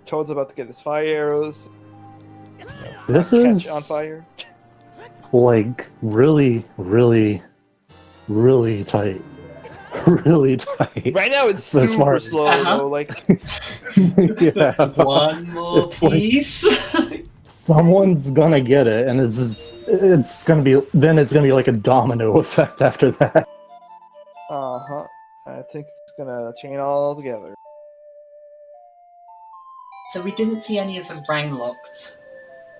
Toad's about to get his fire arrows. This Catch is on fire. like really, really, really tight. Really tight. Right now it's As super far as- slow Uh-huh. though. Like Yeah. One more It's like- piece. Someone's gonna get it, and it's gonna be like a domino effect after that. uh-huh. I think it's gonna chain all together. So we didn't see any of the Rang locked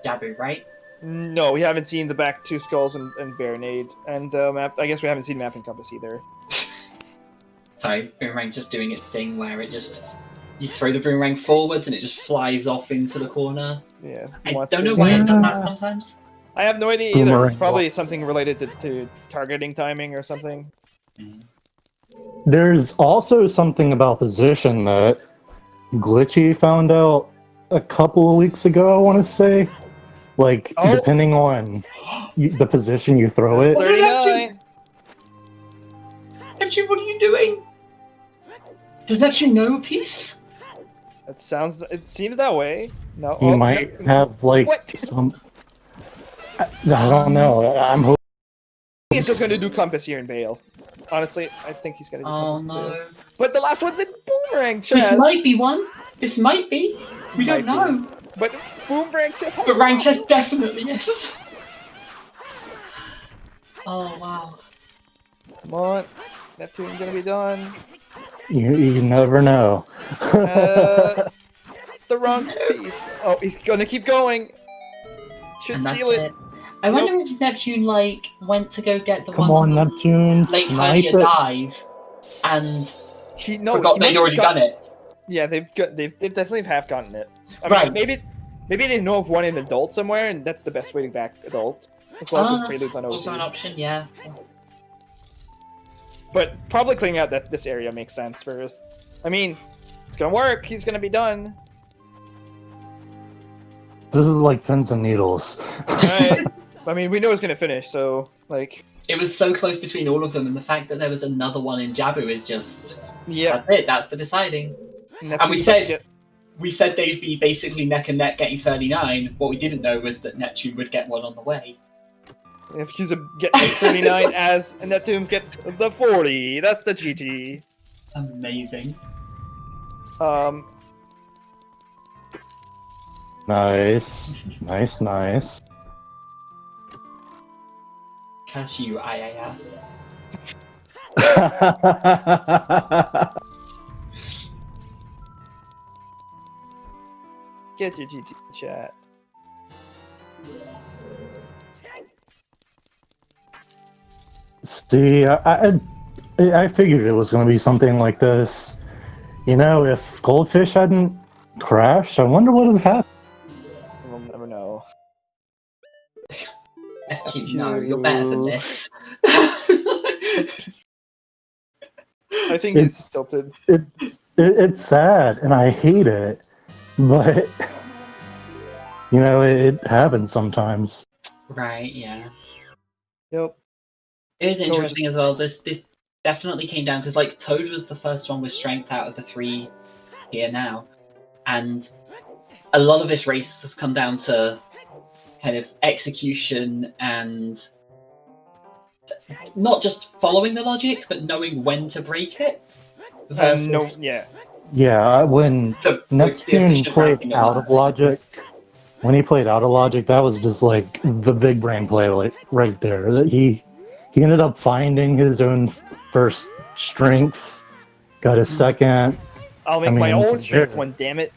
Jabu, right? No, we haven't seen the back 2 skulls and Baronade. And map I guess we haven't seen Map and Compass either. Sorry, Boomerang just doing its thing where it just you throw the boomerang forwards and it just flies off into the corner. Yeah. I wants don't to- know why it does Yeah. that sometimes. I have no idea either. Boomerang It's probably something related to targeting timing or something. There's also something about position that Glitchy found out a couple of weeks ago, I want to say. Like, Oh. depending on the position you throw it. 39! Neptune, what are you doing? Does Neptune know a piece? It seems that way. No. You oh, might no. have, like, What? some... I don't know. I'm hoping... He's just gonna do Compass here in Bale. Honestly, I think he's gonna do Oh Compass in Bale. no. But the last one's in Boomerang This chest! might be one. This might be. We don't Might be. know. But Boomerang chest has But Rang chest definitely is. Oh wow. Come on. Neptune's gonna be done. You never know. It's the wrong piece. Oh, he's gonna keep going. Should And that's seal it. it. I wonder if Neptune like went to go get the Come one on, Neptune, late snipe Hylia it. dive and forgot they'd already done it. Yeah, they definitely have gotten it. I Right. mean, maybe they know of one in adult somewhere, and that's the best way to back adult. As well as that's preludes on OC. also an option, yeah. But probably clearing out this area makes sense first. I mean, it's gonna work. He's gonna be done. This is like pins and needles. Alright. I mean, we know it's gonna finish, so like, It was so close between all of them, and the fact that there was another one in Jabu is just yeah. that's it. That's the deciding. And we said they'd be basically neck and neck getting 39. What we didn't know was that Neptune would get one on the way. FQ's gets 39 as Neptune's gets the 40. That's the GG. Amazing. Nice. Nice. Curse you, Ayaya. Get your GG chat. See, I figured it was going to be something like this. You know, if Goldfish hadn't crashed, I wonder what would have happened. We'll never know. FQ, no, you're better than this. I think he's tilted. It's sad, and I hate it, but you know, it happens sometimes. Right, yeah. Yep. It is interesting as well. This definitely came down because like Toad was the first one with strength out of the three here now, and a lot of this race has come down to kind of execution and not just following the logic, but knowing when to break it. Versus Yeah, when Neptune played out of logic, that was just like the big brain play right there. That he ended up finding his own first strength, got his second. I'll make my own strength one, damn it.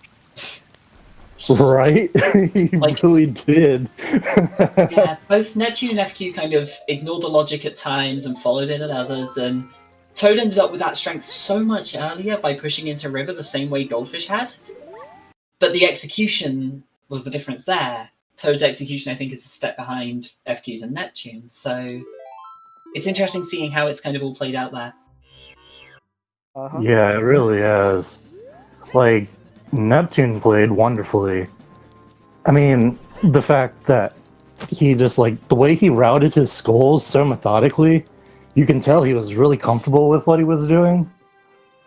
Right? He really did. Yeah, both Neptune and FQ kind of ignored the logic at times and followed it at others, and Toad ended up with that strength so much earlier by pushing into River the same way Goldfish had. But the execution was the difference there. Toad's execution, I think, is a step behind FQ's and Neptune's, so it's interesting seeing how it's kind of all played out there. Yeah, it really is. Like, Neptune played wonderfully. I mean, the fact that he just, like, the way he routed his skulls so methodically, you can tell he was really comfortable with what he was doing.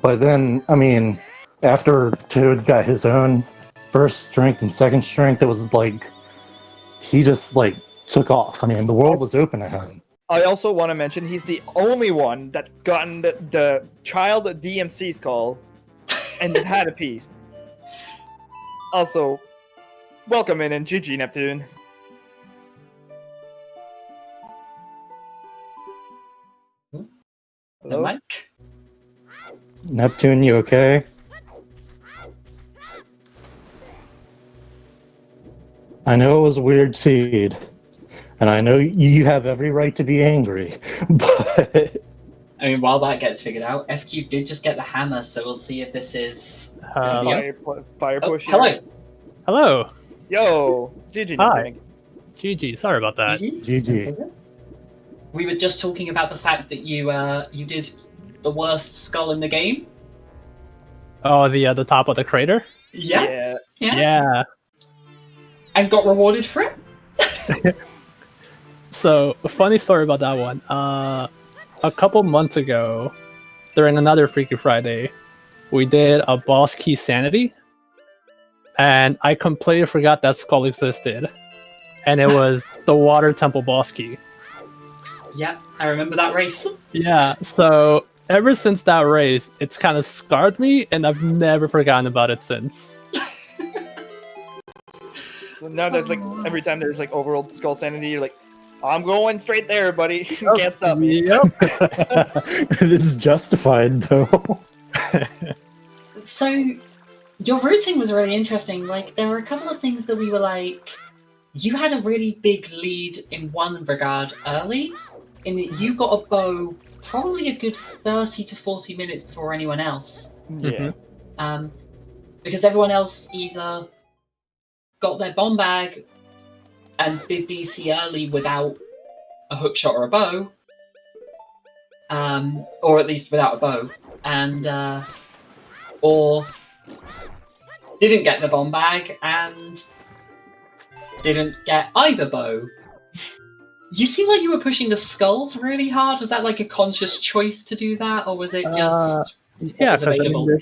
But then, I mean, after Toad got his own first strength and second strength, it was like, he just, like, took off. I mean, the world was open to him. I also want to mention he's the only one that gotten the child DMC skull and had a piece. Also, welcome in and GG Neptune. Hello? Mike? Neptune, you okay? I know it was a weird seed, and I know you have every right to be angry, but... I mean, while that gets figured out, FQ did just get the hammer, so we'll see if this is... Fire push. Hello. Hello. Yo, GG Neptune. GG, sorry about that. GG. We were just talking about the fact that you did the worst skull in the game. Oh, the top of the crater? Yeah. Yeah. And got rewarded for it? So, a funny story about that one. A couple months ago, during another Freaky Friday, we did a boss key sanity, and I completely forgot that skull existed. And it was the Water Temple boss key. Yeah, I remember that race. Yeah, so ever since that race, it's kind of scarred me, and I've never forgotten about it since. So now there's like, every time there's like overall skull sanity, you're like, I'm going straight there, buddy. You can't stop me. Yep. This is justified, though. So, your routing was really interesting. Like, there were a couple of things that we were like, you had a really big lead in one regard early, in that you got a bow probably a good 30 to 40 minutes before anyone else. Yeah. Because everyone else either got their bomb bag and did DC early without a hook shot or a bow, or at least without a bow, and or didn't get the bomb bag and didn't get either bow. You seem like you were pushing the skulls really hard. Was that like a conscious choice to do that, or was it just yeah, was available? I mean,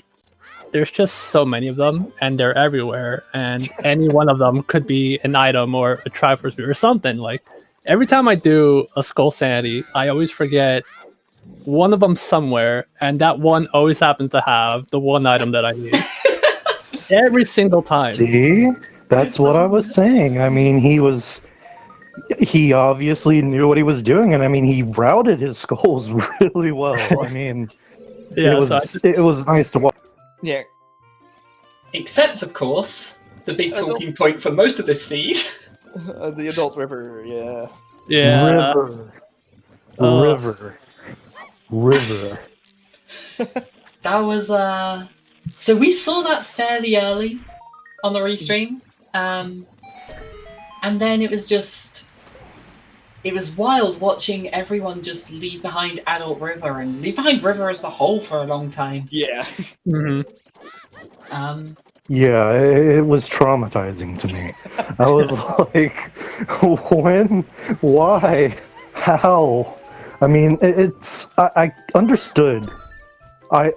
there's just so many of them, and they're everywhere, and any one of them could be an item or a Triforce or something. Like, every time I do a Skull Sanity, I always forget one of them somewhere, and that one always happens to have the one item that I need. Every single time. See? That's what I was saying. I mean, he obviously knew what he was doing, and I mean, he routed his skulls really well. I mean, Yeah, it was nice to watch. Yeah. Except, of course, the big talking point for most of this seed. The adult river, yeah. yeah. River. That was so we saw that fairly early on the restream. And then it was wild watching everyone just leave behind Adult River and leave behind River as a whole for a long time. Yeah. Mm-hmm. Yeah, it was traumatizing to me. I was like, when? Why? How? I mean, I understood. I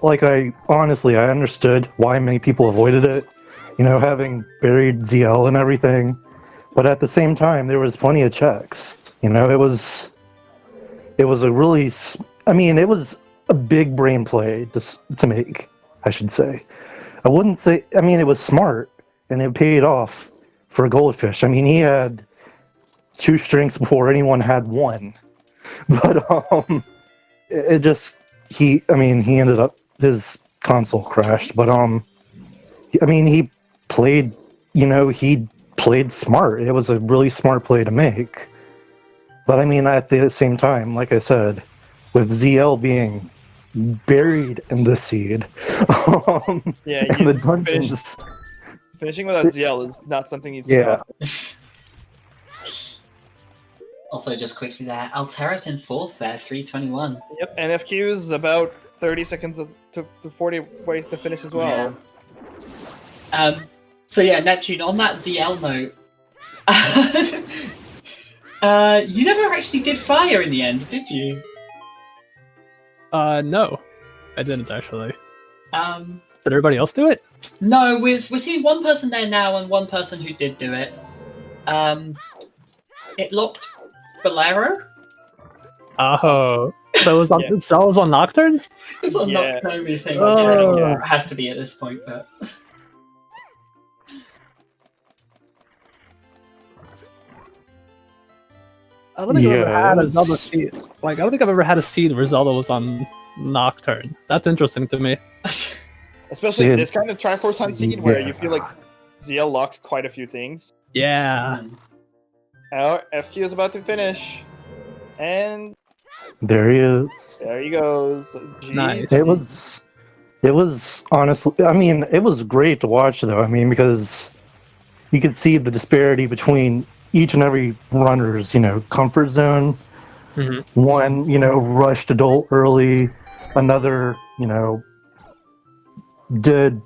honestly understood why many people avoided it. You know, having buried ZL and everything. But at the same time, there was plenty of checks. You know, it was a really, I mean, it was a big brain play to make, I should say. I wouldn't say, I mean, it was smart, and it paid off for a Goldfish. I mean, he had 2 strengths before anyone had 1. But, he ended up, his console crashed, but, I mean, he played smart. It was a really smart play to make. But I mean, at the same time, like I said, with ZL being buried in the seed, and the dungeons... Finishing without ZL is not something you'd see. Yeah. Also, just quickly there, Altera's in 4th there, 321. Yep, NFQ is about 30 seconds to 40 ways to finish as well. Yeah. So yeah, Neptune, on that ZL note, you never actually did fire in the end, did you? No, I didn't actually. Did everybody else do it? No, we're seeing one person there now and one person who did do it. It locked Bolero. Oh, so it was on. Yeah. So it was on Nocturne. It's on Yeah. Nocturne thing. Oh. Yeah, it has to be at this point, but. I don't think I've ever had a Zelda seed. Like, I don't think I've ever had a seed where Zelda was on Nocturne. That's interesting to me. Especially this kind of Triforce Hunt seed where you feel like ZL locks quite a few things. Yeah. Our FQ is about to finish. And There he is. there he goes. Nice. It was honestly, I mean, it was great to watch though. I mean, because you could see the disparity between each and every runner's, comfort zone. Mm-hmm. One, rushed adult early. Another, did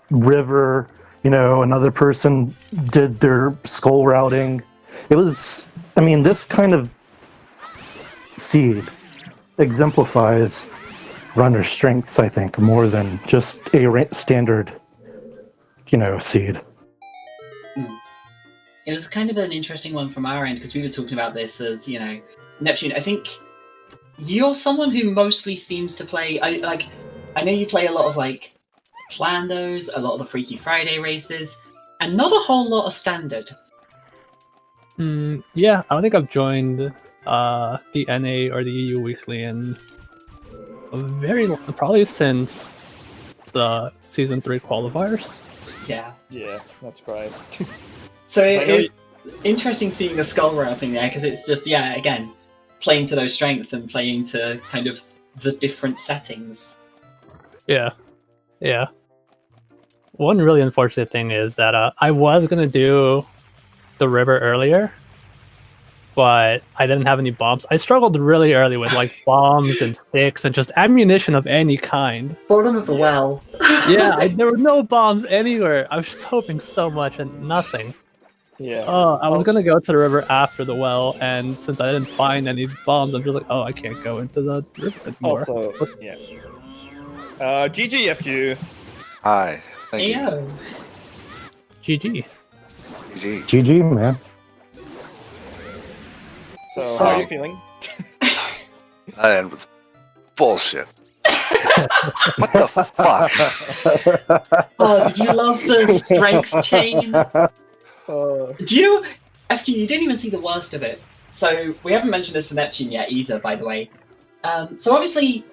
river. Another person did their skull routing. It was, I mean, this kind of seed exemplifies runner strengths, I think, more than just a standard, seed. It was kind of an interesting one from our end because we were talking about this as, Neptune. I think you're someone who mostly seems to play. I know you play a lot of Plandos, a lot of the Freaky Friday races, and not a whole lot of standard. Yeah, I don't think I've joined the NA or the EU Weekly in probably since the Season 3 qualifiers. Yeah. Yeah, not surprised. So it's interesting seeing the skull routing there because it's just, again, playing to those strengths and playing to kind of the different settings. Yeah. One really unfortunate thing is that I was going to do the river earlier, but I didn't have any bombs. I struggled really early with bombs and sticks and just ammunition of any kind. Bottom of the well. Yeah, there were no bombs anywhere. I was just hoping so much and nothing. Yeah. I was going to go to the river after the well, and since I didn't find any bombs, I'm just like, I can't go into the river anymore. Also, yeah. GG FQ. Hi. Thank you. Ew. GG. GG. GG, man. So, how are you feeling? That end was bullshit. What the fuck? Oh, did you love the strength chain? Do you, FQ, you didn't even see the worst of it. So, we haven't mentioned this to Neptune yet either, by the way. So obviously,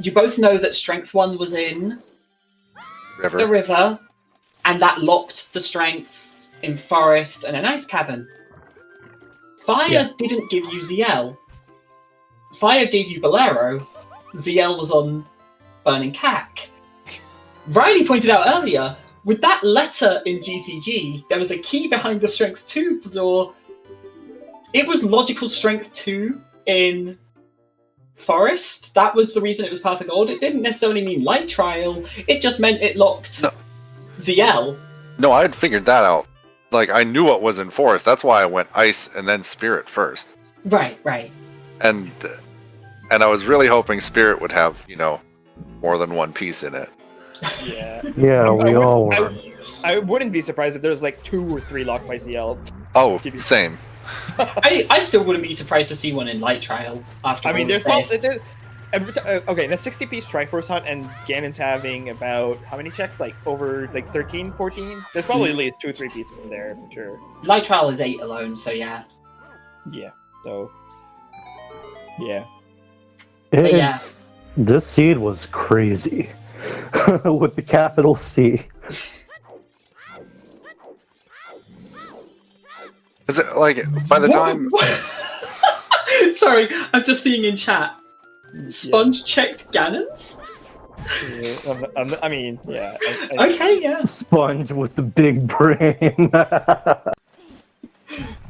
you both know that Strength 1 was in the river, and that locked the strengths in Forest and an Ice Cavern. Fire didn't give you ZL. Fire gave you Bolero. ZL was on Burning Cack. Riley pointed out earlier, with that letter in GTG, there was a key behind the Strength 2 door. It was logical Strength 2 in Forest. That was the reason it was Path of Gold. It didn't necessarily mean Light Trial. It just meant it locked ZL. No, I had figured that out. Like, I knew what was in Forest. That's why I went Ice and then Spirit first. Right. And I was really hoping Spirit would have, more than one piece in it. Yeah. Yeah, we all were. I wouldn't be surprised if there was like 2 or 3 locked by ZL. Oh, same. I still wouldn't be surprised to see one in Light Trial after. I mean, all there's this. okay, in a 60-piece Triforce hunt, and Ganon's having about how many checks? Like over 13, 14? There's probably at least 2 or 3 pieces in there for sure. Light Trial is 8 alone, so yeah. Yeah. So. Yeah. This seed was crazy. With the capital C. Is it like by the time? Sorry, I'm just seeing in chat. Sponge checked Ganon's? Yeah, I mean, yeah. Okay, yeah. Sponge with the big brain.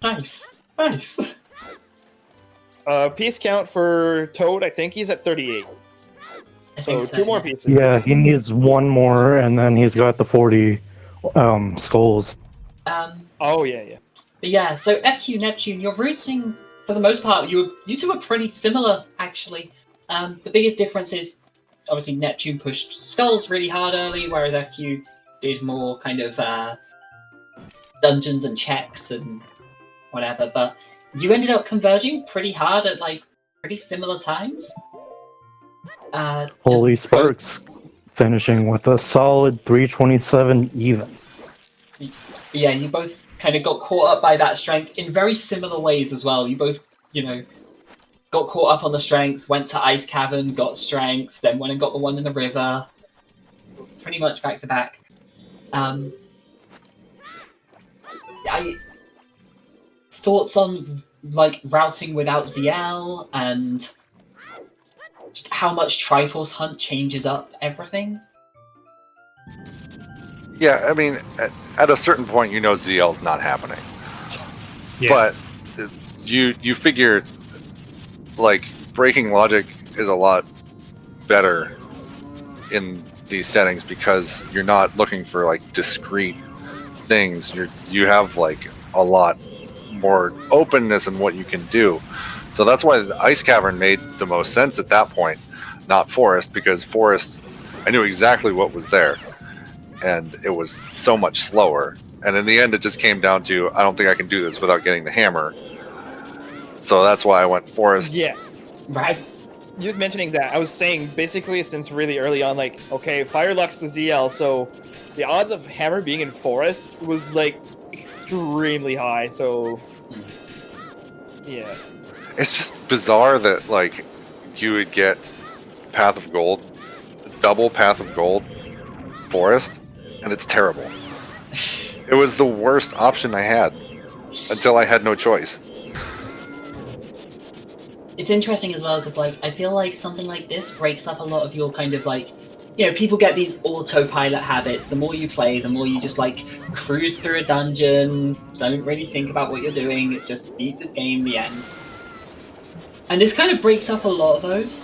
Nice. Piece count for Toad, I think he's at 38. So 2 more pieces. Yeah, he needs 1 more, and then he's got the 40 skulls. Oh, yeah. But yeah, so FQ Neptune, you're rooting, for the most part, you two are pretty similar, actually. The biggest difference is, obviously, Neptune pushed skulls really hard early, whereas FQ did more kind of dungeons and checks and whatever, but you ended up converging pretty hard at, pretty similar times. Holy Sparks finishing with a solid 327 even. Yeah, you both kind of got caught up by that strength in very similar ways as well. You both, got caught up on the strength, went to Ice Cavern, got strength, then went and got the one in the river. Pretty much back to back. Thoughts on routing without ZL and just how much Triforce Hunt changes up everything? Yeah, I mean, at a certain point, ZL's not happening. Yeah. But you figure, breaking logic is a lot better in these settings because you're not looking for, discrete things. You have, a lot more openness in what you can do. So that's why the Ice Cavern made the most sense at that point, not Forest, because Forest, I knew exactly what was there. And it was so much slower. And in the end, it just came down to, I don't think I can do this without getting the hammer. So that's why I went Forest. Yeah. Right. Just mentioning that, I was saying, basically, since really early on, okay, Fire locks the ZL, so the odds of hammer being in Forest was, extremely high, so... Yeah. It's just bizarre that, you would get Path of Gold, double Path of Gold, Forest, and it's terrible. It was the worst option I had until I had no choice. It's interesting as well because, I feel like something like this breaks up a lot of your kind of, people get these autopilot habits. The more you play, the more you just, cruise through a dungeon, don't really think about what you're doing, it's just beat the game, the end. And this kind of breaks up a lot of those.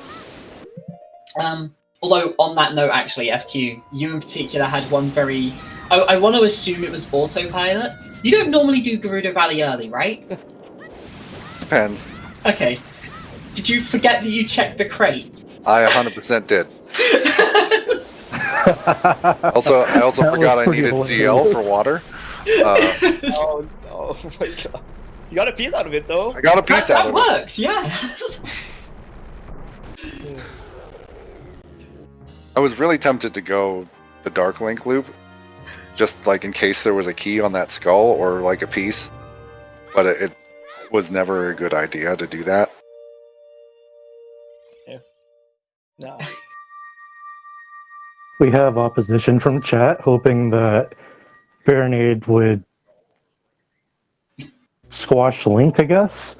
Although, on that note, actually, FQ, you in particular had one very... I want to assume it was autopilot. You don't normally do Gerudo Valley early, right? Depends. Okay. Did you forget that you checked the crate? I 100% did. Also, I also That was forgot I pretty needed hilarious. ZL for water. Oh my god. You got a piece out of it though. I got a piece out That of it. worked, yeah. I was really tempted to go the Dark Link loop, just like in case there was a key on that skull or like a piece, but it was never a good idea to do that. No. We have opposition from chat, hoping that Baronade would squash Link, I guess.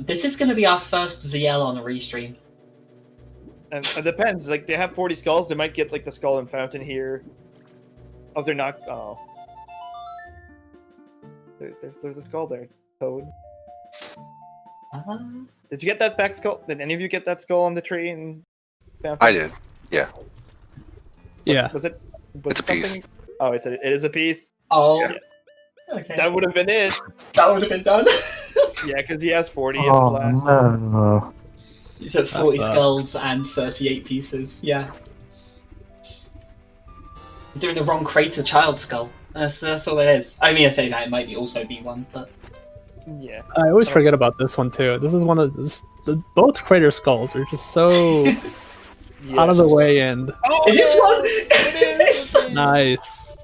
This is going to be our first ZL on a restream. And it depends. Like they have 40 skulls, they might get like the skull and fountain here. Oh, they're not. Oh, there's a skull there. Toad. Did you get that back skull? Did any of you get that skull on the tree? And fountain? I did. Yeah. Yeah. Was it? It's a piece. Oh, it is a piece. Oh, Yeah. okay. That would have been it. That would have been done. Yeah, because he has 40 as his Oh last. no. You said 40 That's skulls and 38 pieces. Yeah. You're doing the wrong Crater Child skull. That's all it is. I mean, I say that it might also be one, but Yeah. I always forget about this one too. This is one of both crater skulls are just so out of the way and Oh, is this one? It is. nice.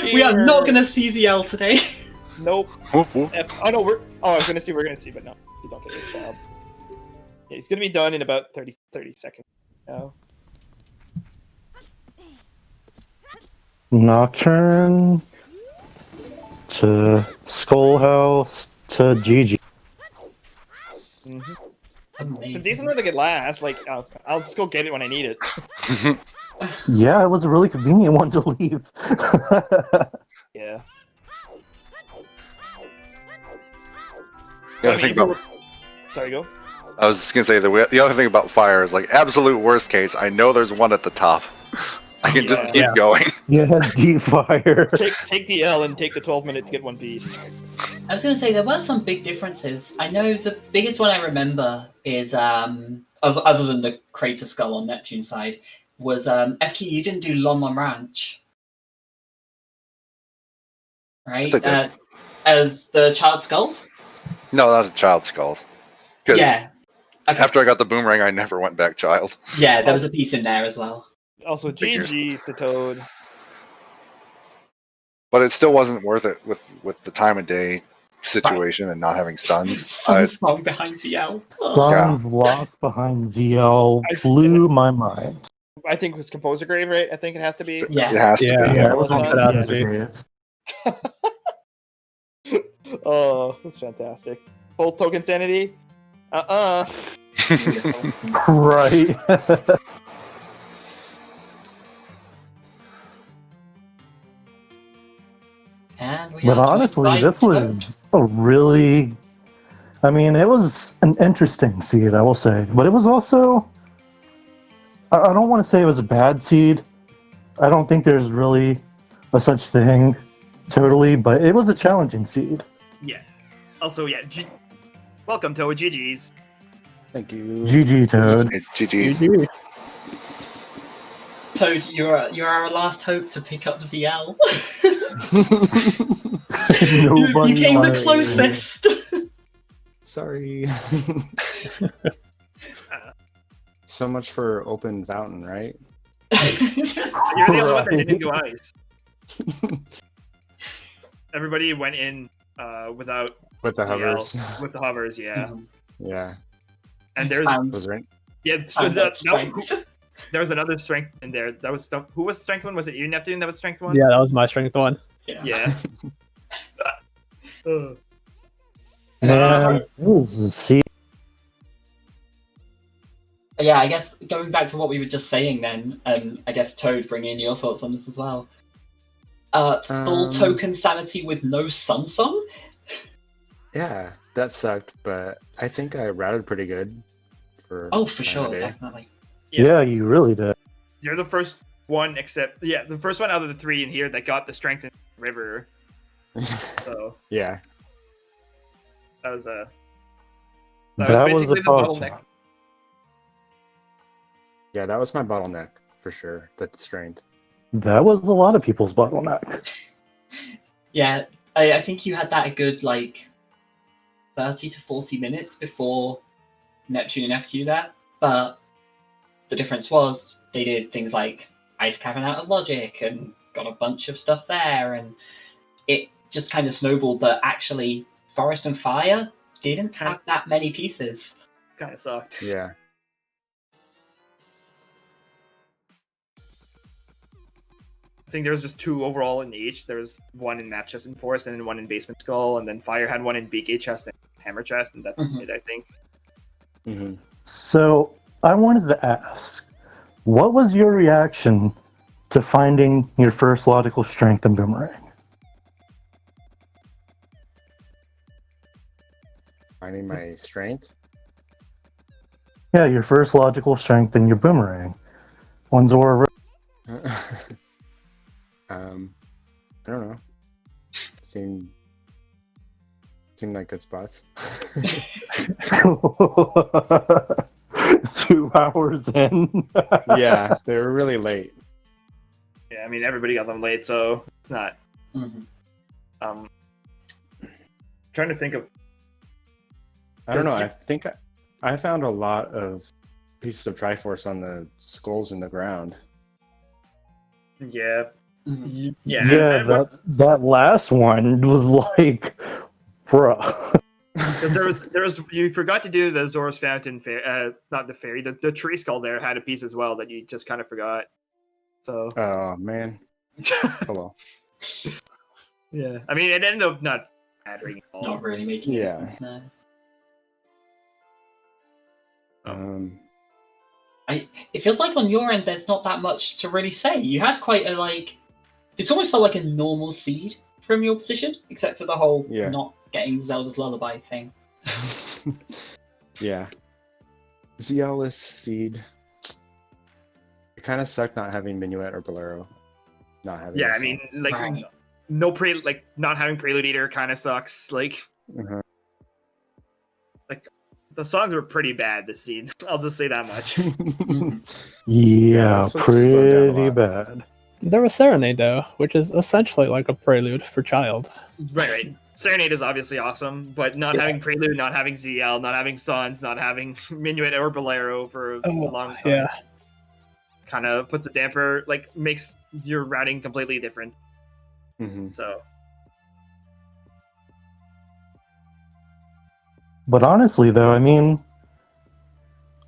We are not going to CZL today. Nope. Whoop, whoop. Oh no, I was gonna see. We're gonna see, but no, you don't get this job. Yeah, he's gonna be done in about 30 seconds. No. Nocturne to Skullhouse to GG. Mm-hmm. Amazing. It's a decent way to get last. Like, I'll just go get it when I need it. Yeah, it was a really convenient one to leave. Yeah. The other thing about Sorry, go. I was just gonna say the other thing about fire is like absolute worst case. I know there's one at the top. I can just keep Yeah. going. Yeah, deep fire. Take the L and take the 12 minutes to get one piece. I was going to say there were some big differences. I know the biggest one I remember is, other than the Crater Skull on Neptune's side, was FQ, you didn't do Lon Lon Ranch. Right? Yes, I did. As the Child Skulls? No, that was a child skull. Because Yeah. Okay. after I got the boomerang, I never went back child. Yeah, there was a piece in there as well. Also, Figures. GG's to Toad. But it still wasn't worth it with the time of day situation and not having suns. Some song behind ZL. Sun's locked behind ZL blew my mind. I think it was Composer Grave, right? I think it has to be. Yeah. It has to Yeah. be. Yeah, Yeah. it was on Yeah. the Oh, that's fantastic. Full token sanity? Right. And we But are honestly, joined by this was a really. I mean, it was an interesting seed, I will say. But it was also. I don't want to say it was a bad seed. I don't think there's really a such thing totally, but it was a challenging seed. Yeah. Also, yeah. Welcome, Toad. GG's. Thank you. GG, Toad. GG's. GG. Toad, you're our last hope to pick up ZL. Nobody you came the likes- closest. Sorry. So much for open fountain, right? You're the only one that didn't do ice. Everybody went in without With the DL, hovers. with the hovers, yeah. Yeah. And there's Was right. yeah, so Found that no, strength. there was another strength in there. That was who was strength one? Was it you, Neptune? That was strength one. Yeah, that was my strength one. Yeah. Ugh. Man, it was a seed. Yeah, I guess going back to what we were just saying then, and I guess Toad, bring in your thoughts on this as well. Full token sanity with no Sun Song? Yeah, that sucked, but I think I routed pretty good. For For time sure, of day. definitely. Yeah, you really did. You're the first one, the first one out of the three in here that got the strength in the river. So Yeah. that was That was basically a the bottleneck. Yeah, that was my bottleneck. for sure. That's strength. That was a lot of people's bottleneck. Yeah, I think you had that a good 30 to 40 minutes before Neptune and FQ there, but the difference was they did things like Ice Cavern out of Logic and got a bunch of stuff there, and it just kind of snowballed that actually Forest and Fire didn't have that many pieces. Kind of sucked. Yeah. I think there was just 2 overall in each. There was 1 in Map Chest and Forest, and then 1 in Basement Skull, and then Fire had 1 in Big Gate Chest and Hammer Chest, and that's it, I think. Mm-hmm. So I wanted to ask, what was your reaction to finding your first logical strength in Boomerang? Finding my strength. Yeah, your first logical strength in your Boomerang. On Zora. I don't know. Seemed like good spots. 2 hours in. Yeah, they were really late. Yeah, I mean, everybody got them late, so it's not. Trying to think of. I don't know. I think I found a lot of pieces of Triforce on the skulls in the ground. Yeah. Yeah, that last one was like, bruh. Because there was you forgot to do the Zora's Fountain, not the fairy, the tree skull there had a piece as well that you just kind of forgot. So. Oh man. Hello. Yeah, I mean, it ended up not mattering at all. Not really making Yeah. a difference, no. It feels like on your end there's not that much to really say. You had quite a it's almost felt like a normal seed from your position, except for the whole not getting Zelda's Lullaby thing. Yeah. Zealous seed. It kind of sucked not having Minuet or Bolero. Not having. Yeah, I mean, Right. not having Prelude Eater kind of sucks. Uh-huh. The songs were pretty bad this scene. I'll just say that much. Yeah, that's what slowed down a pretty lot. bad. There was Serenade, though, which is essentially like a prelude for child. Right. Serenade is obviously awesome, but not having Prelude, not having ZL, not having Sons, not having Minuet or Bolero for a long time. Yeah. Kind of puts a damper, makes your routing completely different. Mm-hmm. So. But honestly, though, I mean,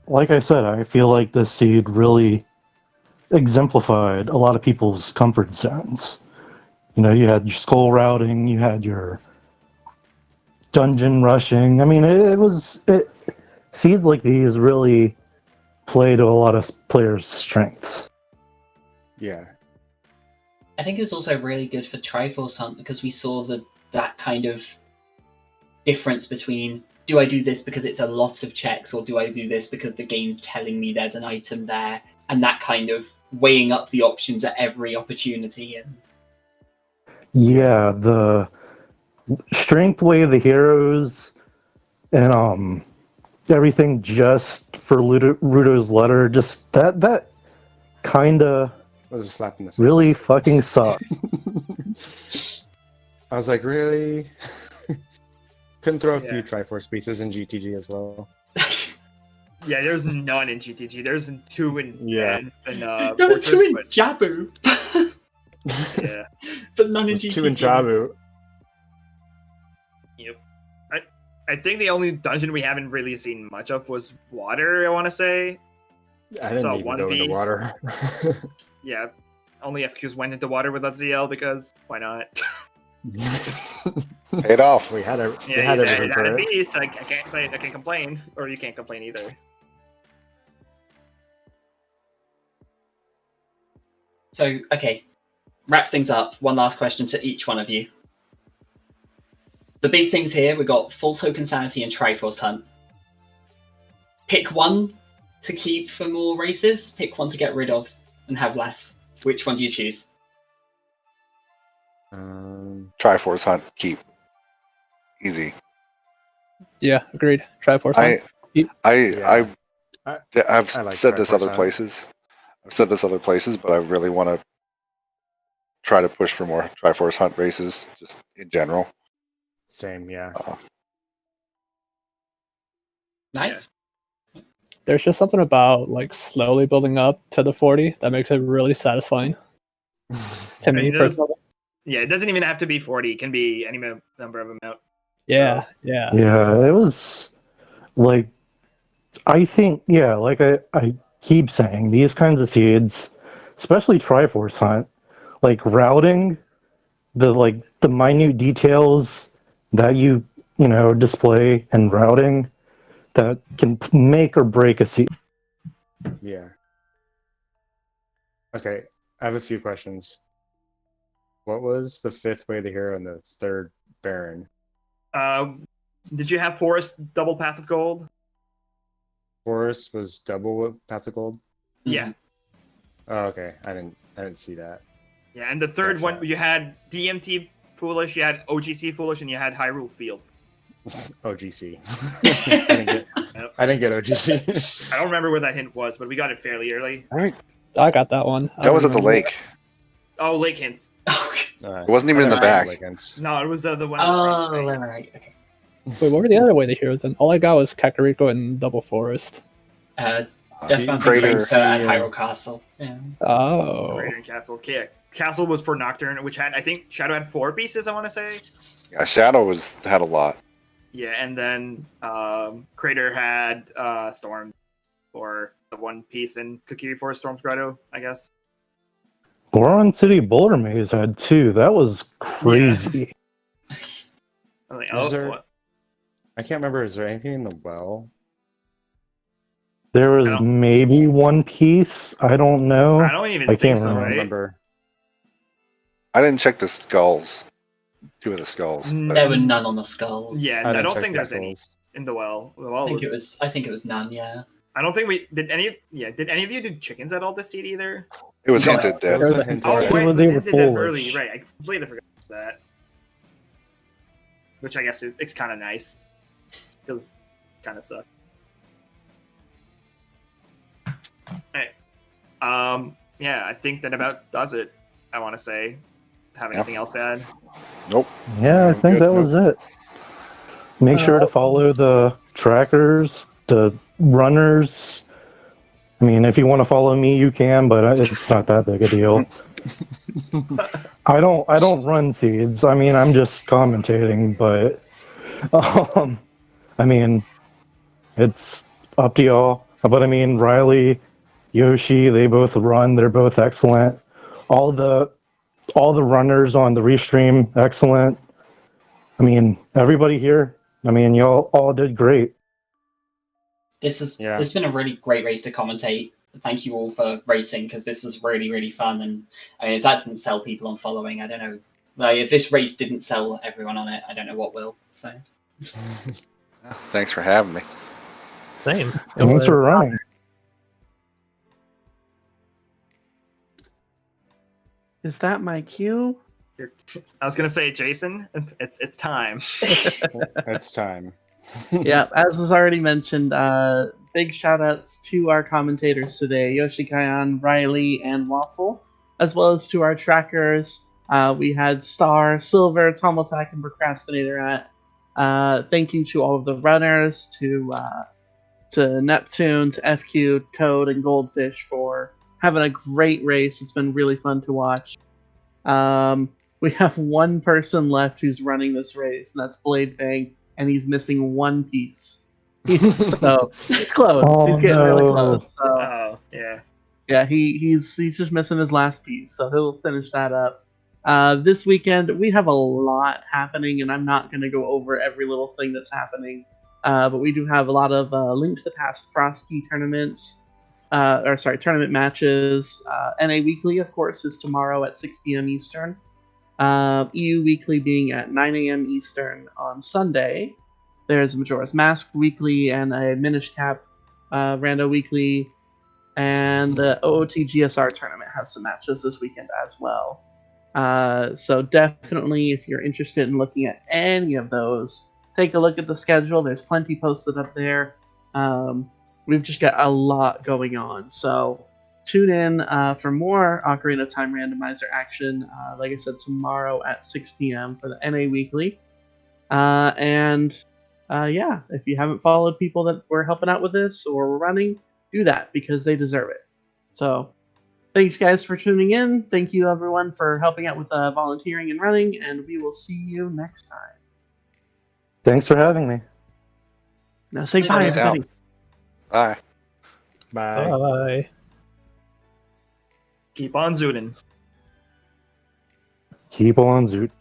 like I said, I feel like this seed really exemplified a lot of people's comfort zones. You know, you had your skull routing, you had your dungeon rushing. I mean, seeds like these really play to a lot of players' strengths. Yeah. I think it was also really good for Triforce Hunt because we saw that kind of difference between, do I do this because it's a lot of checks, or do I do this because the game's telling me there's an item there, and that kind of weighing up the options at every opportunity. And Yeah, the strength way of the heroes and everything just for Rudo's letter, just that kind of Was a slap in the face. really fucking sucked. I was like, really? Couldn't throw a Yeah. few Triforce pieces in GTG as well. Yeah, there's none in GTG. There's 2 in there were 2 in but, Jabu, yeah. but none in There's GTG. 2 in Jabu. Yep. I think the only dungeon we haven't really seen much of was water, I want to say. I didn't So even One go into Piece. water. Yeah. Only FQs went into water without ZL because why not? Paid off. we had a Yeah, we had you everything had for a it. piece. I can't say I can complain, or you can't complain either. So, okay, wrap things up. One last question to each one of you. The big things here, we got full token sanity and Triforce Hunt. Pick one to keep for more races, pick one to get rid of and have less. Which one do you choose? Triforce Hunt. Keep. Easy. Yeah, agreed. Triforce Hunt. I've I said this Triforce other Hunt. places. I've said this other places, but I really want to try to push for more Triforce Hunt races, just in general. Same, yeah. Nice. There's just something about like slowly building up to the 40 that makes it really satisfying to me personally. Yeah, it doesn't even have to be 40. It can be any number of amount. Yeah, yeah. Yeah, it was like, I think, yeah, like I keep saying, these kinds of seeds, especially Triforce Hunt, like routing, the minute details that you display and routing that can make or break a seed. Yeah. Okay, I have a few questions. What was the 5th Way of the Hero and the 3rd Baron? Did you have Forest double Path of Gold? Forest was double Path of Gold? Yeah. Oh, okay. I didn't see that. Yeah, and the third one, you had DMT Foolish, you had OGC Foolish, and you had Hyrule Field. OGC. I didn't get OGC. I don't remember where that hint was, but we got it fairly early. I got that one. That was at the lake. Oh, Lake Hints. It wasn't even in the back. No, it was the one. Oh, right. Okay. Wait, what were the other way the heroes? And all I got was Kakariko and Double Forest. Death Mountain Crater. Drinks and Hyrule Castle. Yeah. Oh. Crater and Castle. Okay. Castle was for Nocturne, which had, I think, Shadow had 4 pieces, I want to say. Yeah, Shadow had a lot. Yeah, and then Crater had Storm for the 1 piece, and Kokiri for Storm's Grotto, I guess. Goron City Boulder Maze had 2. That was crazy. Yeah. I'm like, what? I can't remember. Is there anything in the well? There was maybe 1 piece. I don't know. I don't even think so, right? Remember. I didn't check the skulls. 2 of the skulls. There were none on the skulls. Yeah, I don't think there's any in the well. The well I think it was none. Yeah. I don't think we did any. Yeah, did any of you do chickens at all this seed either? It was hinted that. Oh, wait, it was hinted that early. Right, I completely forgot that. Which I guess it's kind of nice. Feels kind of suck. Alright. Yeah, I think that about does it. I want to say. Have anything else to add? Nope. Yeah, I think that was it. Make sure to follow the trackers, the runners. I mean, if you want to follow me, you can, but it's not that big a deal. I don't run seeds. I mean, I'm just commentating, but I mean, it's up to y'all. But I mean, Riley, Yoshi, they both run. They're both excellent. All the runners on the restream, excellent. I mean, everybody here. I mean, y'all all did great. This has been a really great race to commentate. Thank you all for racing, because this was really, really fun. And I mean, if that didn't sell people on following, I don't know. Like, if this race didn't sell everyone on it, I don't know what will. So, Thanks for having me. Same. Thanks for running. Is that my cue? I was gonna say, Jason, it's time. It's time. Yeah, as was already mentioned, big shout outs to our commentators today, Yoshi Kayan, Riley, and Waffle, as well as to our trackers. We had Star, Silver, Tomotak, and Procrastinator at. Thank you to all of the runners, to Neptune, to FQ, Toad, and Goldfish for having a great race. It's been really fun to watch. We have 1 person left who's running this race, and that's Blade Fang, and he's missing 1 piece. So it's close. Oh, he's getting really close. So, Oh, yeah. yeah, he's just missing his last piece, so he'll finish that up. This weekend we have a lot happening, and I'm not going to go over every little thing that's happening, but we do have a lot of Link to the Past Frosty tournaments. Tournament matches. NA Weekly, of course, is tomorrow at 6 p.m. Eastern. EU Weekly being at 9 a.m. Eastern on Sunday. There's a Majora's Mask Weekly and a Minish Cap Rando Weekly. And the OOTGSR tournament has some matches this weekend as well. So definitely, if you're interested in looking at any of those, take a look at the schedule. There's plenty posted up there. We've just got a lot going on. So tune in for more Ocarina of Time Randomizer action. Like I said, tomorrow at 6 p.m. for the NA Weekly. Yeah, if you haven't followed people that were helping out with this or were running, do that because they deserve it. So, thanks guys for tuning in. Thank you everyone for helping out with volunteering and running, and we will see you next time. Thanks for having me. Now say bye, Peace out. everybody. Bye. Bye. Bye. Keep on zooting. Keep on zoot.